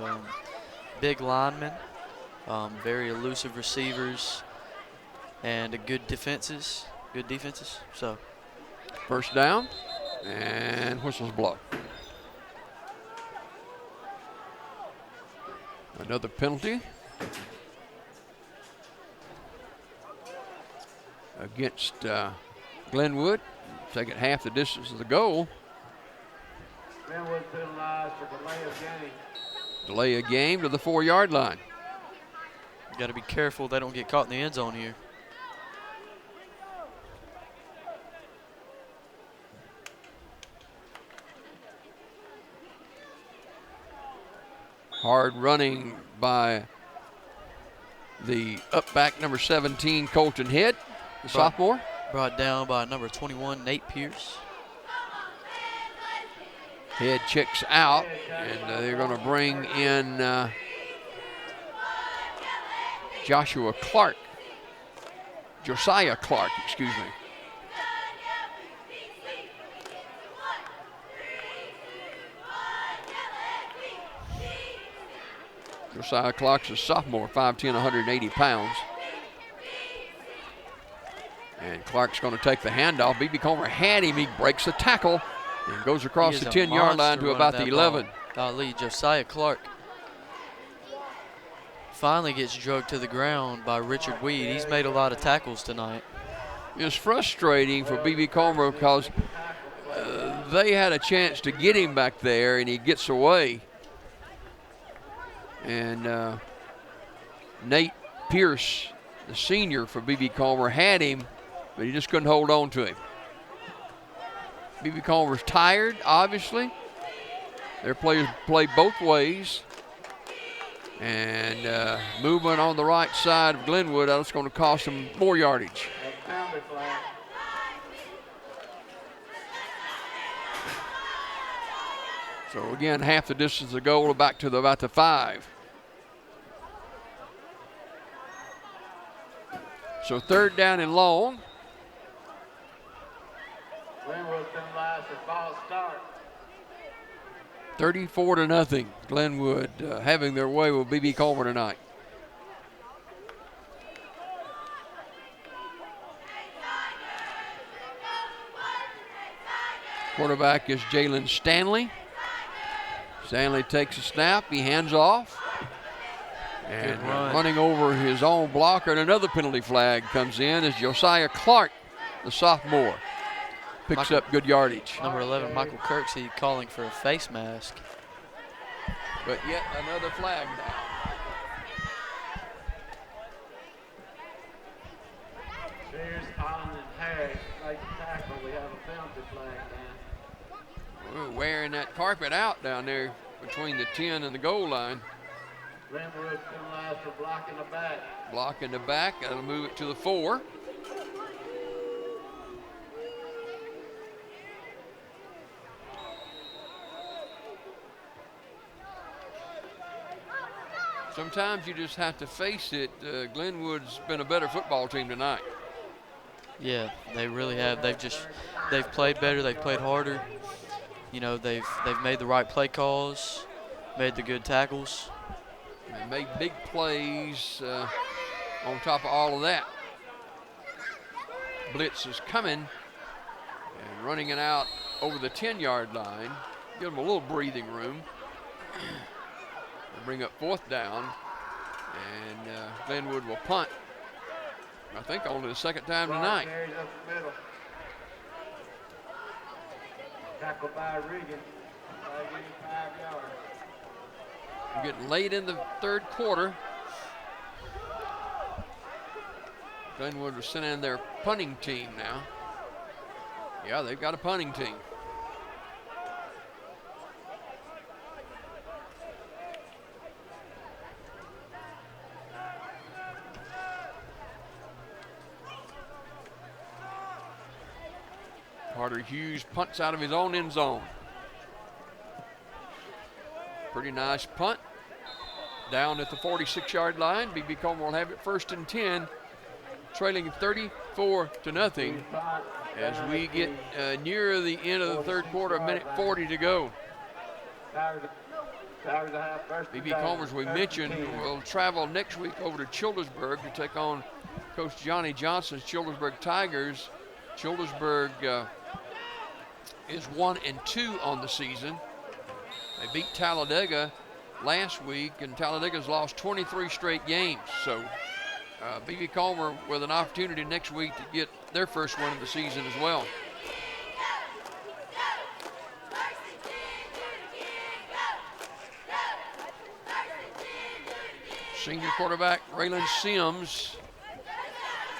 big linemen, very elusive receivers, and good defenses. So first down, and whistles blow. Another penalty against Glenwood. Taking half the distance of the goal. Glenwood penalized for delay of game. Delay a game to the 4-yard line. Got to be careful they don't get caught in the end zone here. Hard running by the up back number 17, Colton Head, the sophomore. Brought down by number 21, Nate Pierce. Head checks out, and they're going to bring in Josiah Clark, excuse me. Josiah Clark's a sophomore, 5'10", 180 pounds. And Clark's going to take the handoff. B.B. Comer had him. He breaks the tackle and goes across the 10-yard line to about the 11. Golly, Josiah Clark finally gets drugged to the ground by Richard Weed. He's made a lot of tackles tonight. It's frustrating for B.B. Comer because they had a chance to get him back there, and he gets away. And Nate Pierce, the senior for B.B. Comer, had him, but he just couldn't hold on to him. B.B. Comer's tired, obviously. Their players play both ways. And movement on the right side of Glenwood, that's going to cost them more yardage. So again, half the distance to goal, back to about the 5. So 3rd down and long. Glenwood's been last for false start. 34-0. Glenwood having their way with B.B. Comer tonight. Quarterback is Jalen Stanley. Stanley takes a snap. He hands off. And running over his own blocker, and another penalty flag comes in as Josiah Clark, the sophomore, picks up good yardage. Number 11, Michael Kirksey, calling for a face mask. But yet another flag down. Pierce, Holland, and Harris make the tackle. We have a penalty flag down. We're wearing that carpet out down there between the 10 and the goal line. Glenwood's been last for blocking the back. Blocking the back, that'll move it to the 4. Sometimes you just have to face it. Glenwood's been a better football team tonight. Yeah, they really have. They've played better. They've played harder. You know, they've made the right play calls, made the good tackles. They made big plays on top of all of that. Blitz is coming and running it out over the 10-yard line. Give them a little breathing room. They'll bring up 4th down, and Glenwood will punt. I think only the 2nd time tonight. Carries up the middle. Tackled by Regan. By 5 yards. We're getting late in the 3rd quarter. Glenwood was sending in their punting team now. Yeah, they've got a punting team. Carter Hughes punts out of his own end zone. Pretty nice punt. Down at the 46-yard line. B.B. Comer will have it 1st and 10, trailing 34-0 as we get near the end of the 3rd quarter, a minute 40 to go. B.B. Comer, as we mentioned, will travel next week over to Childersburg to take on Coach Johnny Johnson's Childersburg Tigers. Childersburg is 1-2 on the season. They beat Talladega last week, and Talladaga's lost 23 straight games. So B.B. Comer with an opportunity next week to get their first win of the season as well. Senior quarterback Raylan Sims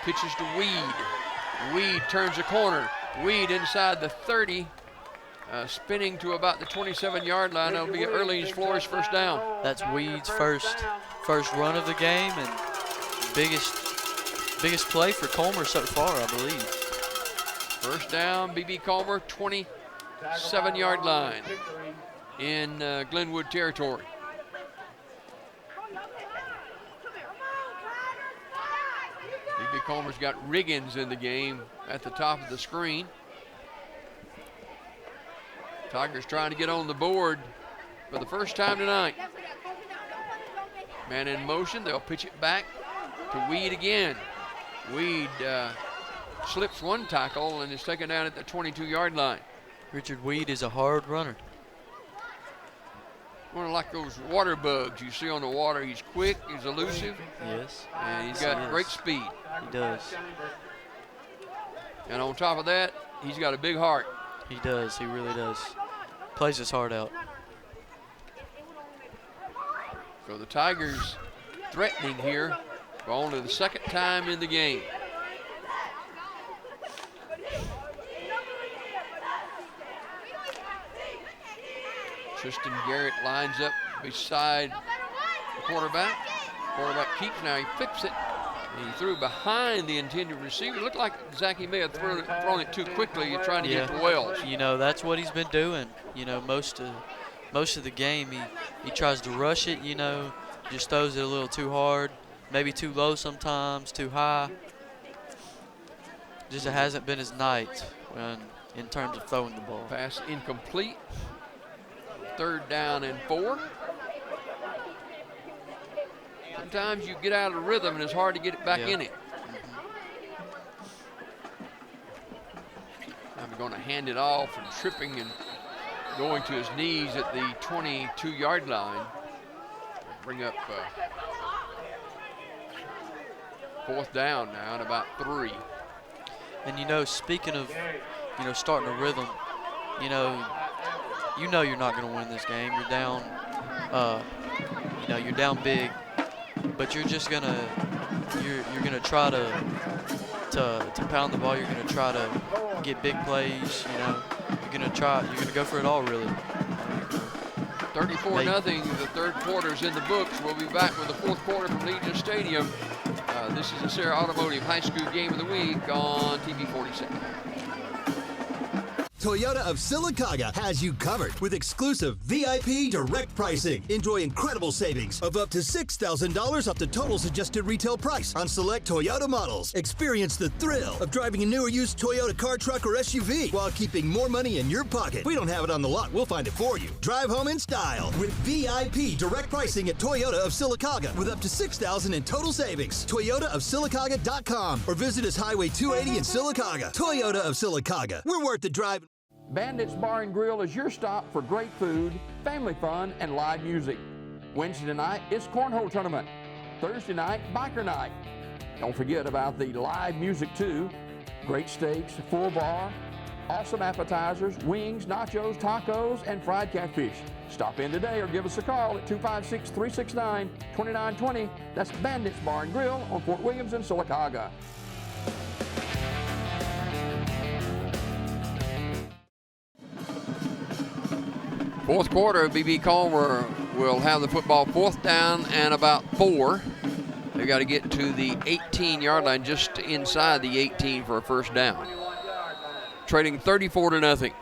pitches to Weed. Weed turns the corner. Weed inside the 30, spinning to about the 27-yard line. That'll be Earleans Flores first down. That's Weed's first run of the game and biggest play for Colmer so far, I believe. First down, B.B. Colmer, 27-yard line in Glenwood territory. B.B. Colmer's got Riggins in the game at the top of the screen. Tigers trying to get on the board for the first time tonight. Man in motion, they'll pitch it back to Weed again. Weed slips one tackle and is taken down at the 22-yard line. Richard Weed is a hard runner. One of like those water bugs you see on the water. He's quick, he's elusive. Yes. And he's got great speed. He does. And on top of that, he's got a big heart. He does, he really does. Plays his heart out. So the Tigers threatening here for only the second time in the game. Tristan Garrett lines up beside the quarterback. Quarterback keeps now, he flips it. And he threw behind the intended receiver. It looked like Zachy may have thrown it too quickly trying to get to Wells. You know, that's what he's been doing. You know, most of the game he tries to rush it, you know, just throws it a little too hard, maybe too low sometimes, too high. Just it hasn't been his night in terms of throwing the ball. Pass incomplete. Third down and 4. Sometimes you get out of the rhythm and it's hard to get it back in it. I'm going to hand it off and tripping and going to his knees at the 22-yard line. Bring up fourth down now and about 3. And you know, speaking of, you know, starting a rhythm, you know you're not going to win this game. You're down, you know, you're down big, but you're just gonna try to pound the ball. You're gonna try to get big plays. You know, you're gonna go for it all really. 34-0. The third quarter's in the books. We'll be back with the fourth quarter from Legion Stadium. This is the Sarah Automotive High School Game of the Week on TV 47. Toyota of Sylacauga has you covered with exclusive VIP direct pricing. Enjoy incredible savings of up to $6,000 off the total suggested retail price on select Toyota models. Experience the thrill of driving a new or used Toyota car, truck, or SUV while keeping more money in your pocket. If we don't have it on the lot, we'll find it for you. Drive home in style with VIP direct pricing at Toyota of Sylacauga with up to $6,000 in total savings. ToyotaofSylacauga.com or visit us Highway 280 in Sylacauga. Toyota of Sylacauga. We're worth the drive. Bandits Bar and Grill is your stop for great food, family fun, and live music. Wednesday night, it's Cornhole Tournament. Thursday night, Biker Night. Don't forget about the live music too. Great steaks, full bar, awesome appetizers, wings, nachos, tacos, and fried catfish. Stop in today or give us a call at 256-369-2920. That's Bandits Bar and Grill on Fort Williams and Sylacauga. Fourth quarter, B.B. Colmer will have the football fourth down and about 4. They've got to get to the 18-yard line, just inside the 18 for a first down. Trading 34-0.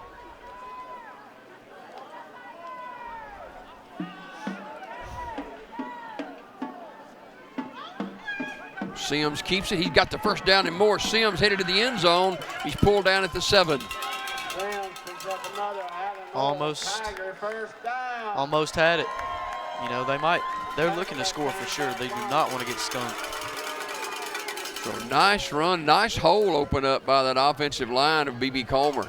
Sims keeps it. He's got the first down and more. Sims headed to the end zone. He's pulled down at the 7. Almost had it. You know, they're looking to score for sure. They do not want to get skunked. So nice run, nice hole open up by that offensive line of B.B. Colmer.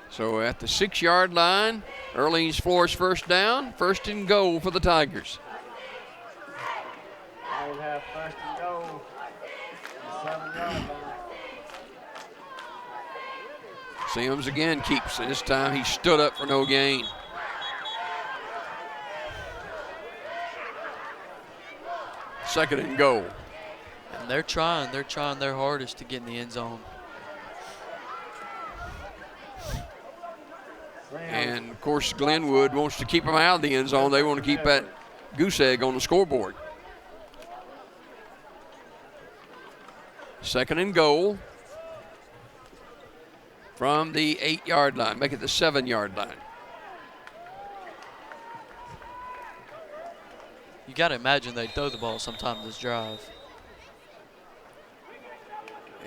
So at the 6-yard line, Earleans Flores first down, first and goal for the Tigers. They have first and goal. 7-yard line. Sims again keeps it. This time he stood up for no gain. Second and goal. And they're trying their hardest to get in the end zone. And, of course, Glenwood wants to keep them out of the end zone. They want to keep that goose egg on the scoreboard. Second and goal from the 8-yard line. Make it the 7-yard line. You got to imagine they throw the ball sometime this drive.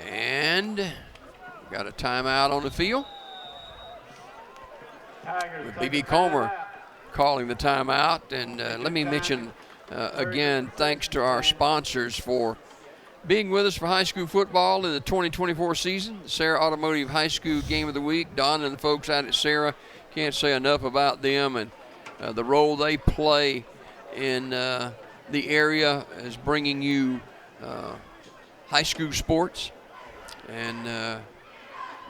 And got a timeout on the field. With B.B. Comer calling the timeout. And let me mention again, thanks to our sponsors for being with us for high school football in the 2024 season. The Sarah Automotive High School Game of the Week. Don and the folks out at Sarah, can't say enough about them and the role they play in the area as bringing you high school sports. And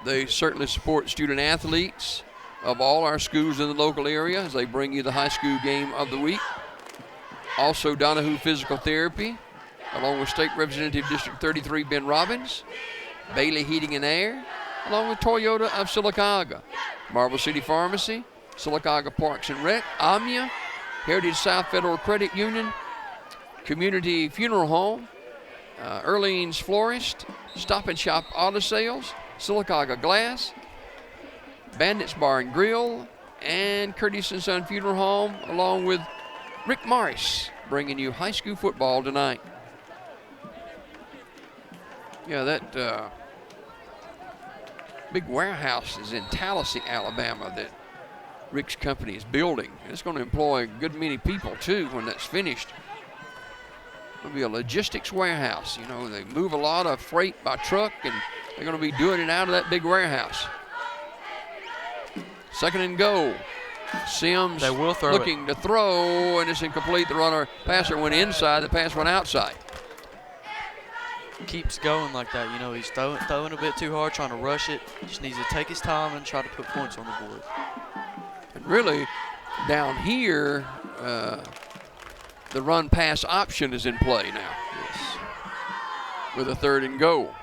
they certainly support student athletes of all our schools in the local area as they bring you the high school game of the week. Also, Donahue Physical Therapy, along with State Representative District 33 Ben Robbins, Bailey Heating and Air, along with Toyota of Sylacauga, Marble City Pharmacy, Sylacauga Parks and Rec, AMIA, Heritage South Federal Credit Union, Community Funeral Home, Earlene's Florist, Stop and Shop Auto Sales, Sylacauga Glass, Bandits Bar and Grill, and Curtis & Son Funeral Home, along with Rick Morris, bringing you high school football tonight. Yeah, that big warehouse is in Tallahassee, Alabama, that Rick's company is building. It's going to employ a good many people, too, when that's finished. It'll be a logistics warehouse. You know, they move a lot of freight by truck, and they're going to be doing it out of that big warehouse. Second and goal. Sims looking to throw, and it's incomplete. The passer went inside. The pass went outside. Keeps going like that. You know, he's throwing a bit too hard, trying to rush it. Just needs to take his time and try to put points on the board. And really, down here, the run-pass option is in play now. Yes. With a third and goal.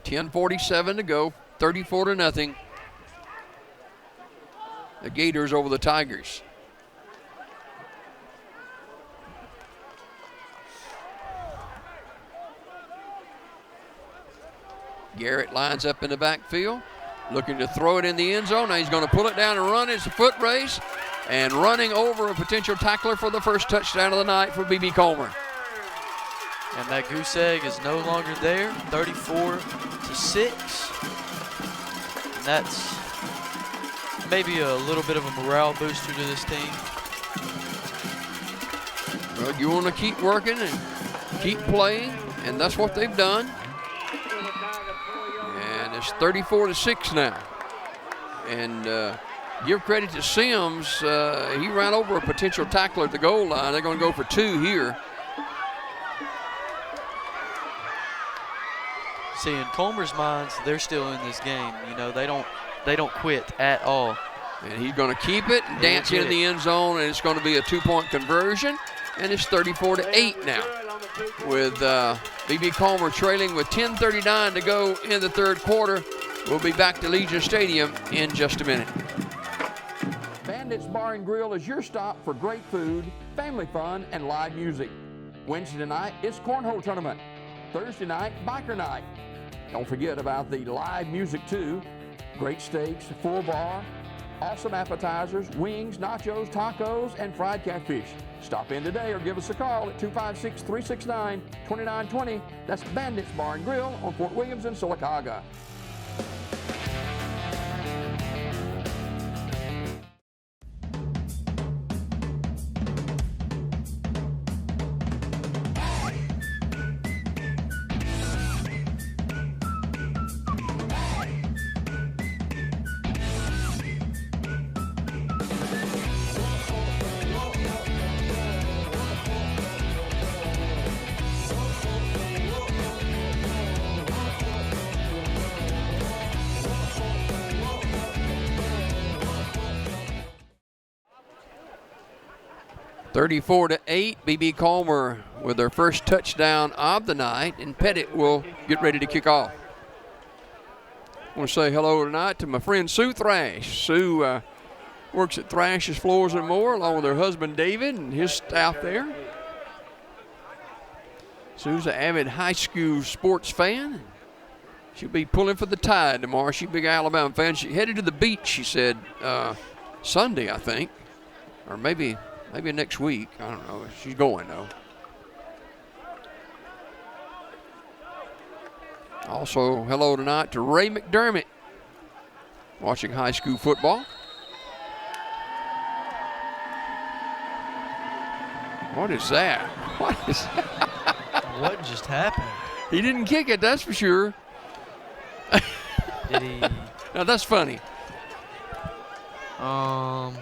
10:47 to go, 34-0. The Gators over the Tigers. Garrett lines up in the backfield, looking to throw it in the end zone. Now he's going to pull it down and run. It's a foot race, and running over a potential tackler for the first touchdown of the night for B.B. Comer. And that goose egg is no longer there, 34-6. And that's maybe a little bit of a morale booster to this team. Well, you want to keep working and keep playing, and that's what they've done. And it's 34-6 now. And give credit to Sims. He ran over a potential tackler at the goal line. They're going to go for two here. See, in Comer's minds, they're still in this game. You know, they don't quit at all. And he's going to keep it and dance into the end zone, and it's going to be a two-point conversion. And it's 34-8 now, with B.B. Comer trailing with 10:39 to go in the third quarter. We'll be back to Legion Stadium in just a minute. Bandits Bar and Grill is your stop for great food, family fun, and live music. Wednesday night, it's Cornhole Tournament. Thursday night, Biker Night. Don't forget about the live music, too. Great steaks, full bar, awesome appetizers, wings, nachos, tacos, and fried catfish. Stop in today or give us a call at 256-369-2920. That's Bandits Bar and Grill on Fort Williams and Sylacauga. 34-8, B.B. Comer with their first touchdown of the night, and Pettit will get ready to kick off. I want to say hello tonight to my friend Sue Thrash. Sue works at Thrash's Floors and More along with her husband David and his staff there. Sue's an avid high school sports fan. She'll be pulling for the Tide tomorrow. She's a big Alabama fan. She headed to the beach, she said, Sunday, I think, or maybe next week. I don't know. She's going, though. Also, hello tonight to Ray McDermott, watching high school football. What is that? What is that? What just happened? He didn't kick it, that's for sure. Did he? Now, that's funny. I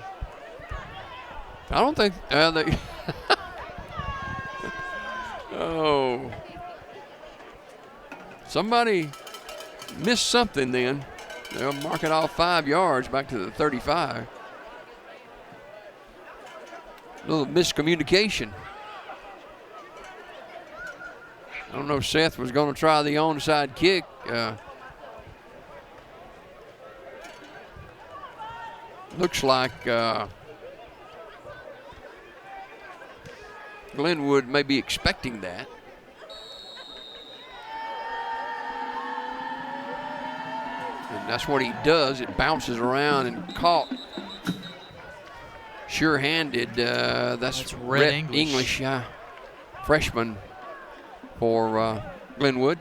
don't think they oh. Somebody missed something then. They'll mark it off 5 yards back to the 35. A little miscommunication. I don't know if Seth was going to try the onside kick. Looks like Glenwood may be expecting that. And that's what he does. It bounces around and caught. Sure-handed. That's Rhett English, freshman for Glenwood.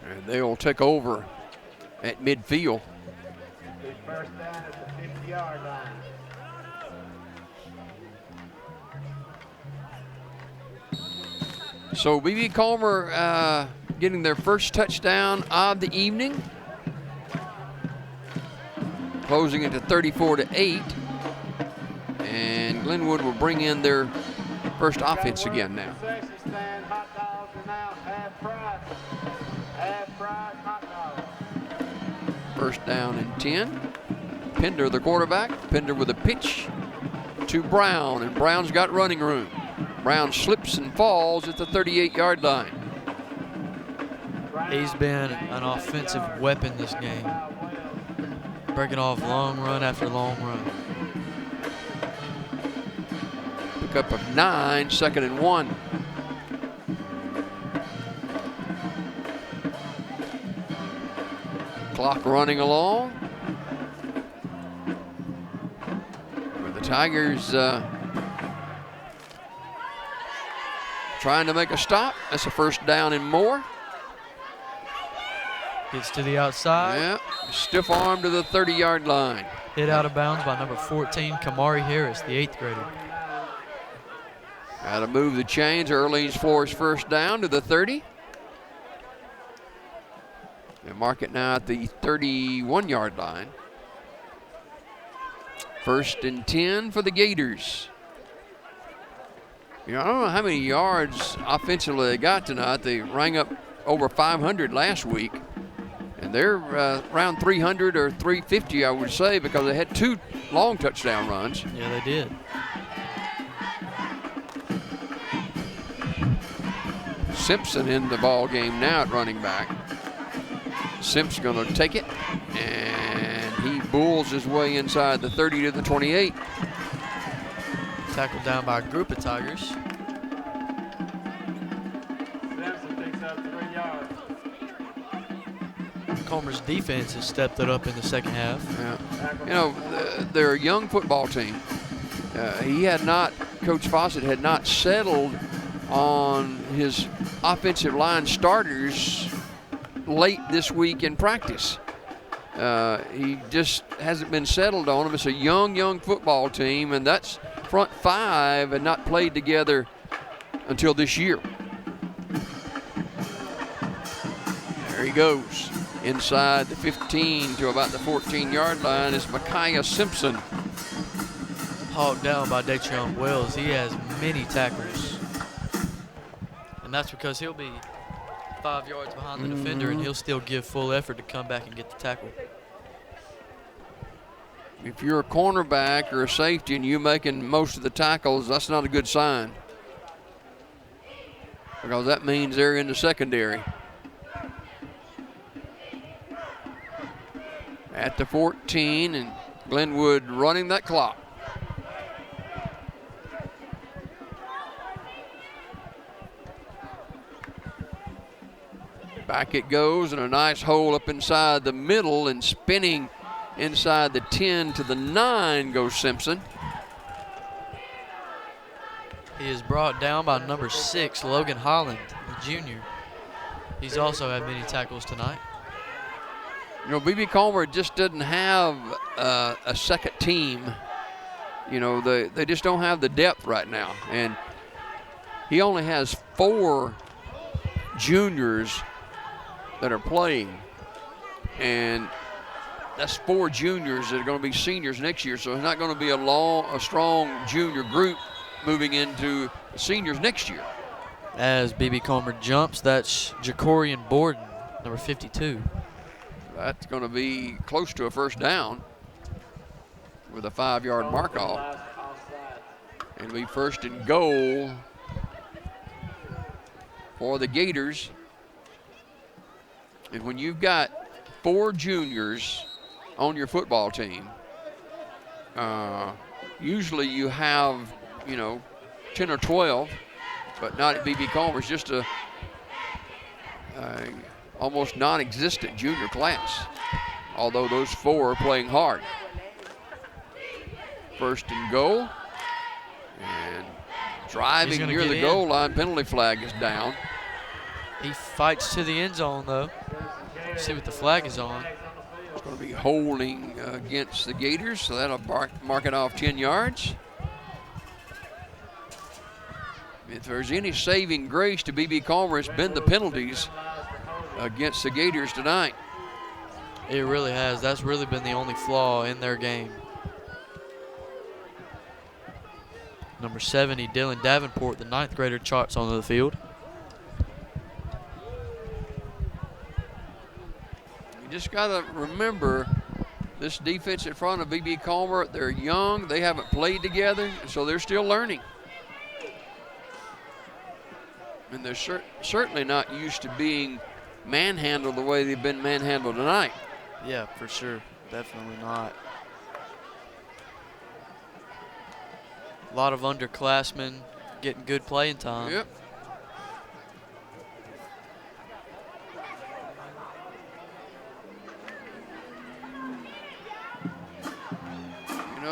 And they'll take over at midfield. First down at the 50-yard line. So B.B. Comer getting their first touchdown of the evening, closing it to 34-8, and Glenwood will bring in their first offense again now. Hot dogs are now half price. Half price hot dogs. First down and 10. Pender, the quarterback. Pender with a pitch to Brown, and Brown's got running room. Brown slips and falls at the 38-yard line. He's been an offensive weapon this game, breaking off long run after long run. Pickup of 9, 2nd and 1. Clock running along. With the Tigers trying to make a stop. That's a first down and more. Gets to the outside. Yeah, stiff arm to the 30-yard line. Hit out of bounds by number 14, Kamari Harris, the 8th grader. Got to move the chains. Earleans Floors first down to the 30. They mark it now at the 31-yard line. First and 10 for the Gators. You know, I don't know how many yards offensively they got tonight. They rang up over 500 last week. And they're around 300 or 350, I would say, because they had 2 long touchdown runs. Yeah, they did. Simpson in the ball game now at running back. Simp's going to take it, and he bulls his way inside the 30 to the 28. Tackled down by a group of Tigers. Simpson picks up 3 yards. Comer's defense has stepped it up in the second half. Yeah. You know, they're a young football team. Coach Fawcett had not settled on his offensive line starters late this week in practice. He just hasn't been settled on them. It's a young football team, and that's front 5 and not played together until this year. There he goes. Inside the 15 to about the 14-yard line is Micaiah Simpson. Hawked down by Datrion Wells. He has many tackles. And that's because he'll be 5 yards behind the defender, and he'll still give full effort to come back and get the tackle. if you're a cornerback or a safety and you're making most of the tackles, that's not a good sign, because that means they're in the secondary. At the 14, and Glenwood running that clock. Back it goes, and a nice hole up inside the middle, and spinning inside the 10 to the 9 goes Simpson. He is brought down by number 6, Logan Holland, the junior. He's also had many tackles tonight. You know, B.B. Comer just doesn't have a second team. You know, they just don't have the depth right now. And he only has 4 juniors that are playing. And that's 4 juniors that are going to be seniors next year. So it's not going to be a strong junior group moving into the seniors next year. As B.B. Comer jumps, that's Jacorian Borden, number 52. That's going to be close to a first down with a 5-yard mark off. And we first and goal for the Gators. And when you've got 4 juniors on your football team, usually you have, 10 or 12, but not at B.B. Comer. It's just a almost non-existent junior class, although those 4 are playing hard. First and goal, and driving near the goal line, penalty flag is down. He fights to the end zone, though. See what the flag is on. It's going to be holding against the Gators, so that'll mark it off 10 yards. If there's any saving grace to B.B. Comer, it's been the penalties against the Gators tonight. It really has. That's really been the only flaw in their game. Number 70, Dylan Davenport, the 9th grader, charts onto the field. You just got to remember this defense in front of B.B. Comer, they're young, they haven't played together, so they're still learning. And they're certainly not used to being manhandled the way they've been manhandled tonight. Yeah, for sure. Definitely not. A lot of underclassmen getting good playing time. Yep.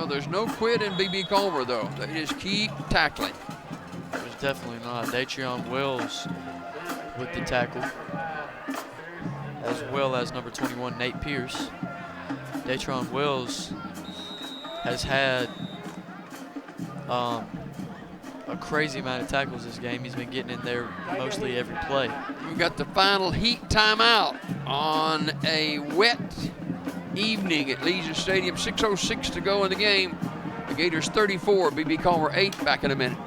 There's no quit in B.B. Comer, though. They just keep tackling. There's definitely not. Datrion Wells with the tackle, as well as number 21, Nate Pierce. Datrion Wells has had a crazy amount of tackles this game. He's been getting in there mostly every play. We've got the final heat timeout on a wet evening at Legion Stadium. 6:06 to go in the game. The Gators 34, B.B. Comer 8. Back in a minute.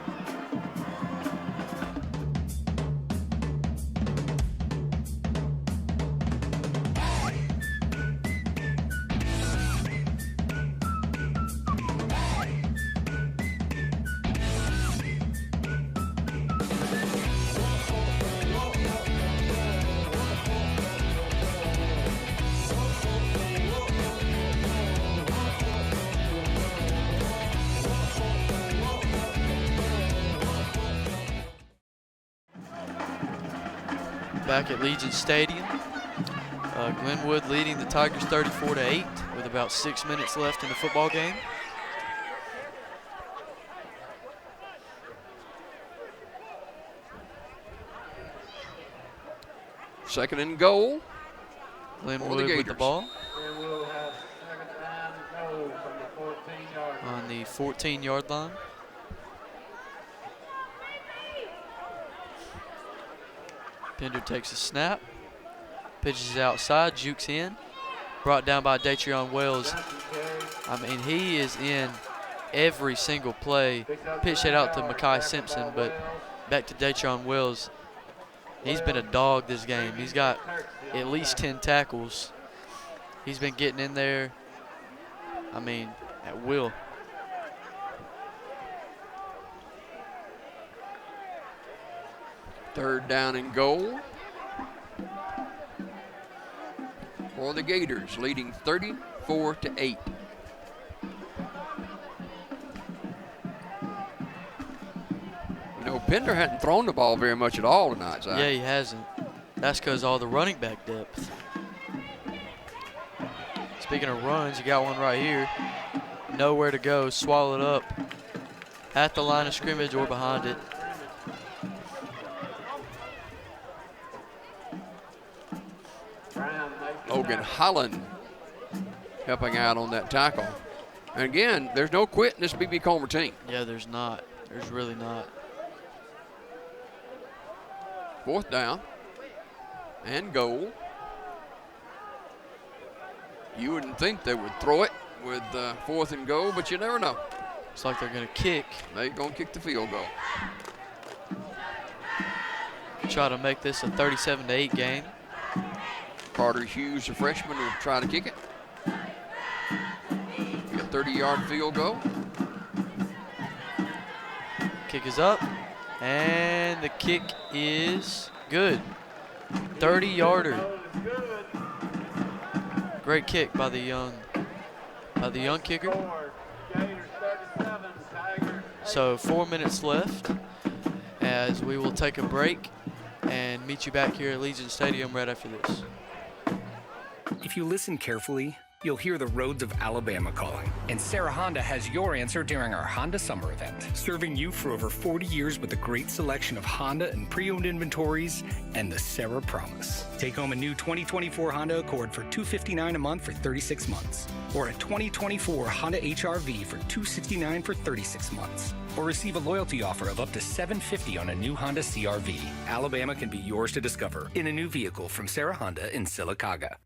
Back at Legion Stadium. Glenwood leading the Tigers 34-8 with about 6 minutes left in the football game. Second and goal. Glenwood with the ball. And we'll have second and goal from the 14-yard line. On the 14-yard line. Pender takes a snap, pitches outside, jukes in, brought down by Datrion Wells. I mean, he is in every single play. Pitched it out to Makai Simpson, but back to Datrion Wells. He's been a dog this game. He's got at least 10 tackles. He's been getting in there. I mean, at will. Third down and goal for the Gators, leading 34-8. You know, Pender hadn't thrown the ball very much at all tonight, Zach. Yeah, he hasn't. That's because all the running back depth. Speaking of runs, you got one right here. Nowhere to go, swallowed up at the line of scrimmage or behind it. Logan Holland helping out on that tackle. And again, there's no quit in this B.B. Comer team. Yeah, there's not. There's really not. Fourth down and goal. You wouldn't think they would throw it with fourth and goal, but you never know. Looks like they're going to kick. They're going to kick the field goal. Try to make this a 37-8 game. Carter Hughes, a freshman, will try to kick it. A 30-yard field goal. Kick is up, and the kick is good. 30-yarder. Great kick by the young kicker. So 4 minutes left as we will take a break and meet you back here at Legion Stadium right after this. If you listen carefully, you'll hear the roads of Alabama calling. And Sarah Honda has your answer during our Honda Summer event, serving you for over 40 years with a great selection of Honda and pre-owned inventories and the Sarah Promise. Take home a new 2024 Honda Accord for $259 a month for 36 months, or a 2024 Honda HR-V for $269 for 36 months, or receive a loyalty offer of up to $750 on a new Honda CR-V. Alabama can be yours to discover in a new vehicle from Sarah Honda in Sylacauga.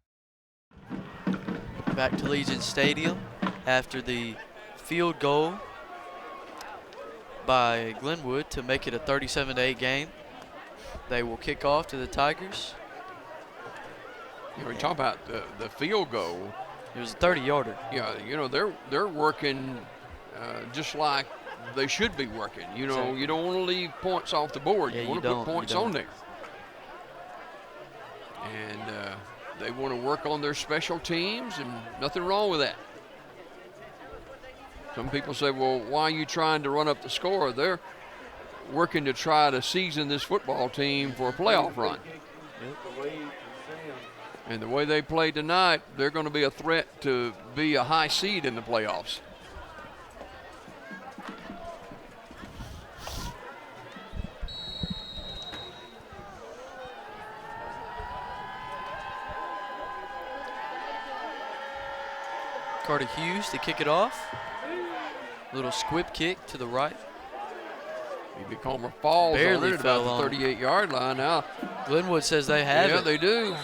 Back to Legion Stadium after the field goal by Glenwood to make it a 37-8 game. They will kick off to the Tigers. You know, we talk about the field goal. It was a 30-yarder. Yeah, you know, they're working just like they should be working. You know, Exactly. you don't want to leave points off the board. Yeah, you want to put points on there. And they want to work on their special teams, and nothing wrong with that. Some people say, well, why are you trying to run up the score? They're working to try to season this football team for a playoff run. And the way they played tonight, they're going to be a threat to be a high seed in the playoffs. Carter Hughes to kick it off. Little squib kick to the right. B.B. Comer falls Barely on it at fell about on the it. 38-yard line now. Glenwood says they have Yeah, it. they do.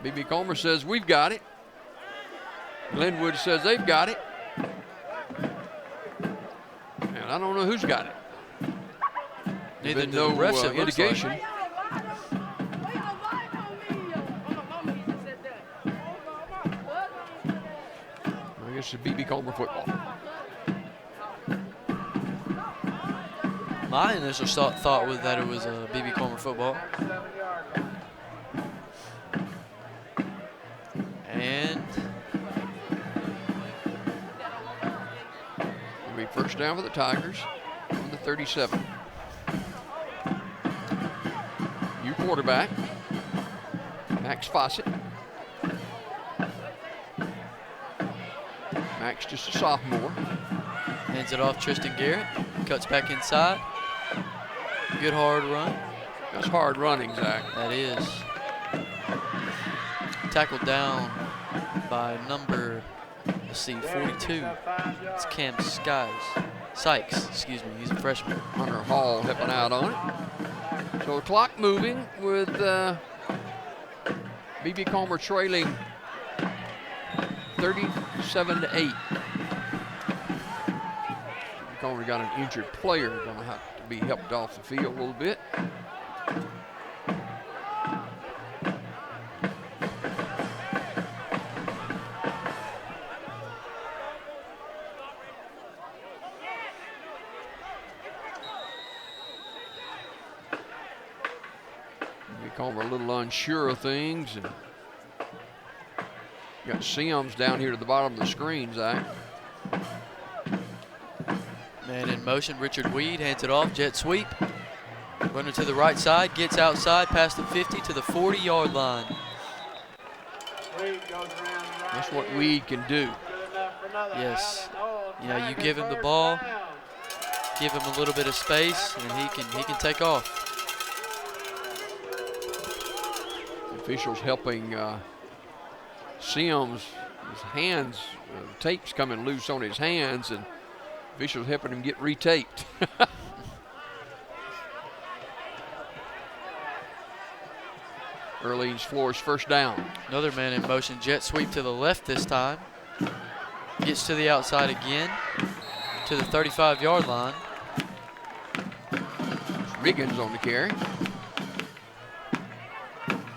B.B. Comer says we've got it. Glenwood says they've got it. And I don't know who's got it. Neither Been do no the refs, it looks indication. like. I guess it's B.B. Comer football. My initial thought was that it was a B.B. Comer football. And It'll be first down for the Tigers on the 37. New quarterback, Max Fawcett. Max just a sophomore. hands it off Tristan Garrett. Cuts back inside. Good hard run. That's hard running, Zach. That is. Tackled down by number, let's see, 42. It's Cam Sykes, excuse me, he's a freshman. Hunter Hall helping out on it. So the clock moving with B.B. Comer trailing 37-8. Comer got an injured player, going to have to be helped off the field a little bit. Comer a little unsure of things. And got Sims down here to the bottom of the screen, Zach. Man in motion, Richard Weed hands it off, jet sweep. Running to the right side, gets outside past the 50 to the 40-yard line. That's what Weed can do. Yes. You know, you give him the ball, give him a little bit of space, and he can take off. Officials helping Sims. His hands, tape's coming loose on his hands, and officials helping him get retaped. Earleans Flores first down. Another man in motion, jet sweep to the left this time. Gets to the outside again, to the 35-yard line. Riggins on the carry.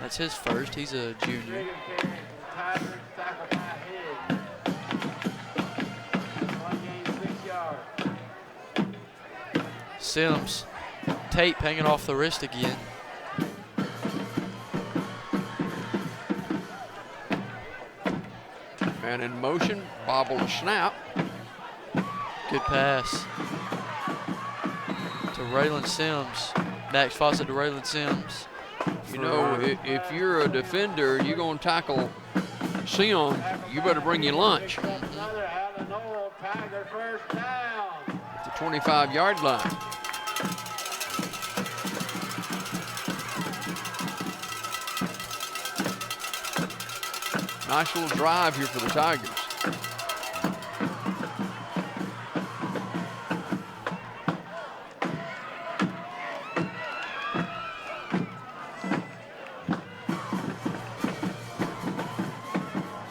That's his first, he's a junior. Sims, tape hanging off the wrist again. Man in motion, bobble and snap. Good pass to Raylan Sims. Max Fawcett to Raylan Sims. You know, if you're a defender, you're going to tackle Sims, you better bring your lunch. At the 25-yard line. Nice little drive here for the Tigers.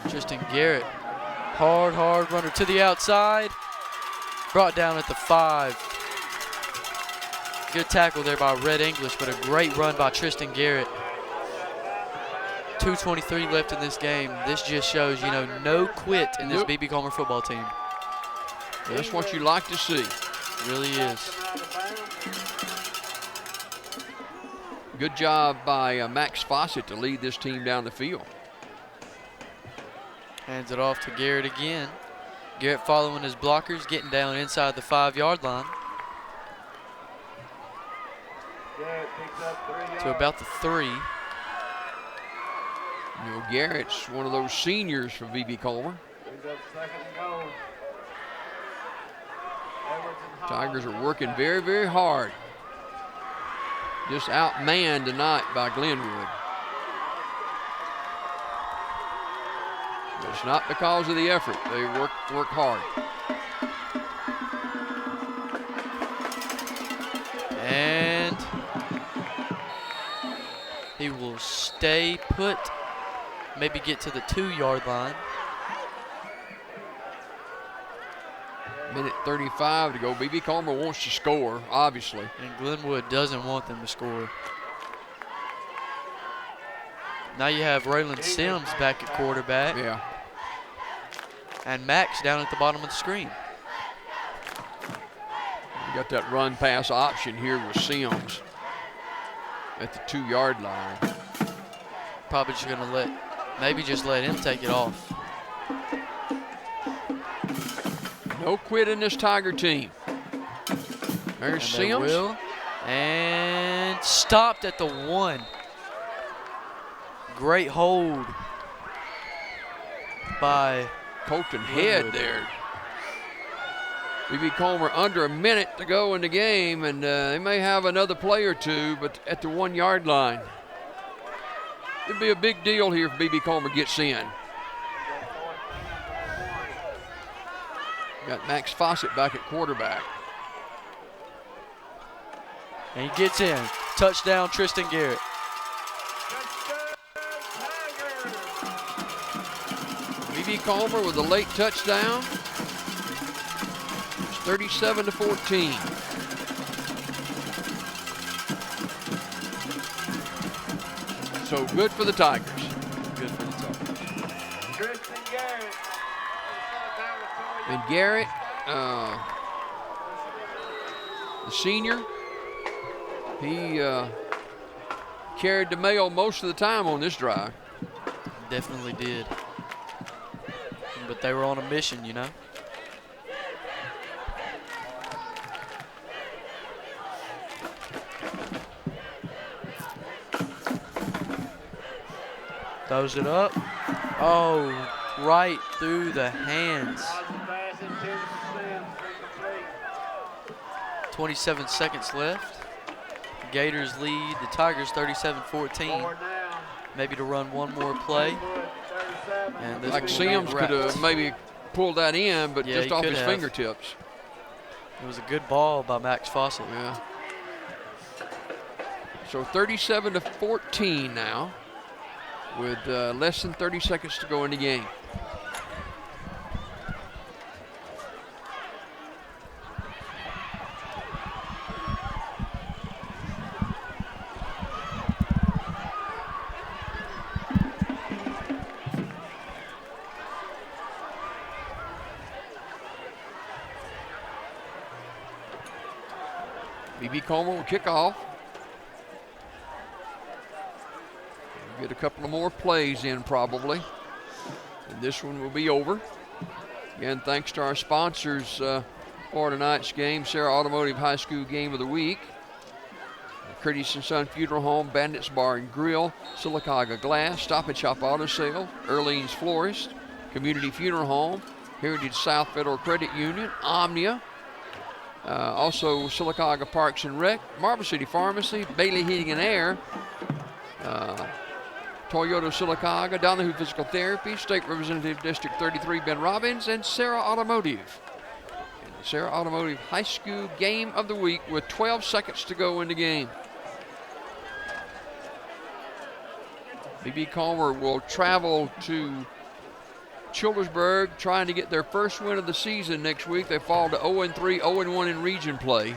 Tristan Garrett, hard runner to the outside. Brought down at the 5. Good tackle there by Red English, but a great run by Tristan Garrett. 2:23 left in this game. This just shows, you know, no quit in this B.B. Comer football team. That's what you like to see. It really is. Good job by Max Fawcett to lead this team down the field. Hands it off to Garrett again. Garrett following his blockers, getting down inside the 5-yard line. To about the 3. You know, Garrett's one of those seniors for B.B. Comer. Tigers are working very, very hard. Just outmanned tonight by Glenwood. But it's not because of the effort. They work hard. And he will stay put. Maybe get to the 2-yard line. Minute 35 to go. B.B. Comer wants to score, obviously. And Glenwood doesn't want them to score. Now you have Raylan Sims back at quarterback. Yeah. And Max down at the bottom of the screen. You got that run pass option here with Sims at the 2-yard line. Probably just gonna maybe just let him take it off. No quit in this Tiger team. There's Sims. Will. And stopped at the 1. Great hold by Colton Head there. B.B. Comer under a minute to go in the game, and they may have another play or two, but at the 1-yard line. It'd be a big deal here if B.B. Comer gets in. Got Max Fawcett back at quarterback. And he gets in. Touchdown, Tristan Garrett. B.B. Comer with a late touchdown. It's 37-14. So good for the Tigers. Good for the Tigers. Tristan Garrett. And Garrett, the senior, he carried the mail most of the time on this drive. Definitely did. But they were on a mission, you know. Throws it up. Oh, right through the hands. 27 seconds left. Gators lead the Tigers 37-14. Maybe to run one more play. And this like Sims could have maybe pulled that in, but yeah, just off his have. fingertips. It was a good ball by Max Fawcett. Yeah. So 37-14 now, with less than 30 seconds to go in the game. B.B. Comer will kick off. Get a couple of more plays in probably, and this one will be over. Again, thanks to our sponsors for tonight's game: Sarah Automotive High School Game of the Week, Curtis & Son Funeral Home, Bandits Bar and Grill, Sylacauga Glass, Stop and Shop Auto Sale, Earlene's Florist, Community Funeral Home, Heritage South Federal Credit Union, Omnia, also Sylacauga Parks and Rec, Marble City Pharmacy, Bailey Heating and Air, Toyota Sylacauga, Donahue Physical Therapy, State Representative District 33 Ben Robbins, and Sarah Automotive. And the Sarah Automotive High School Game of the Week with 12 seconds to go in the game. B.B. Comer will travel to Childersburg trying to get their first win of the season next week. They fall to 0-3, 0-1 in region play.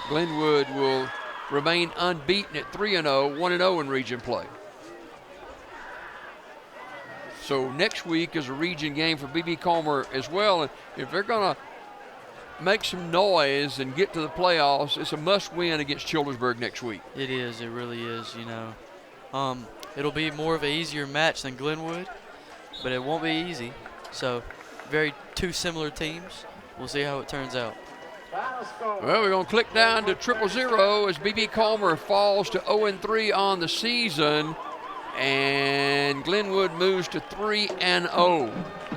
Glenwood will remain unbeaten at 3-0, 1-0 in region play. So next week is a region game for B.B. Comer as well. And if they're going to make some noise and get to the playoffs, it's a must-win against Childersburg next week. It is. It really is, you know. It'll be more of an easier match than Glenwood, but it won't be easy. So two similar teams. We'll see how it turns out. Well, we're going to click down to 0-0 as B.B. Comer falls to 0-3 on the season, and Glenwood moves to 3-0.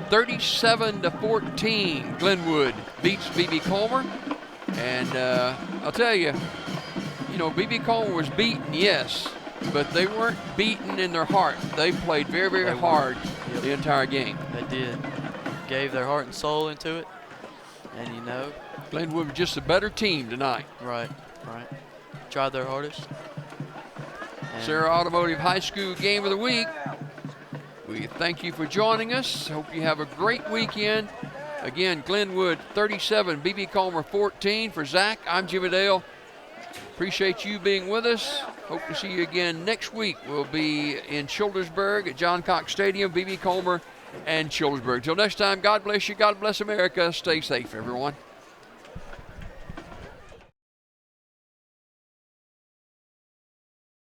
37-14, Glenwood beats B.B. Comer. And I'll tell you, B.B. Comer was beaten, yes, but they weren't beaten in their heart. They played very, very hard the entire game. They did. Gave their heart and soul into it. And, Glenwood was just a better team tonight. Right. Tried their hardest. Sarah Automotive High School Game of the Week. We thank you for joining us. Hope you have a great weekend. Again, Glenwood 37, B.B. Comer 14. For Zach, I'm Jimmy Dale. Appreciate you being with us. Hope to see you again next week. We'll be in Childersburg at John Cox Stadium, B.B. Comer and Childersburg. Till next time, God bless you. God bless America. Stay safe, everyone.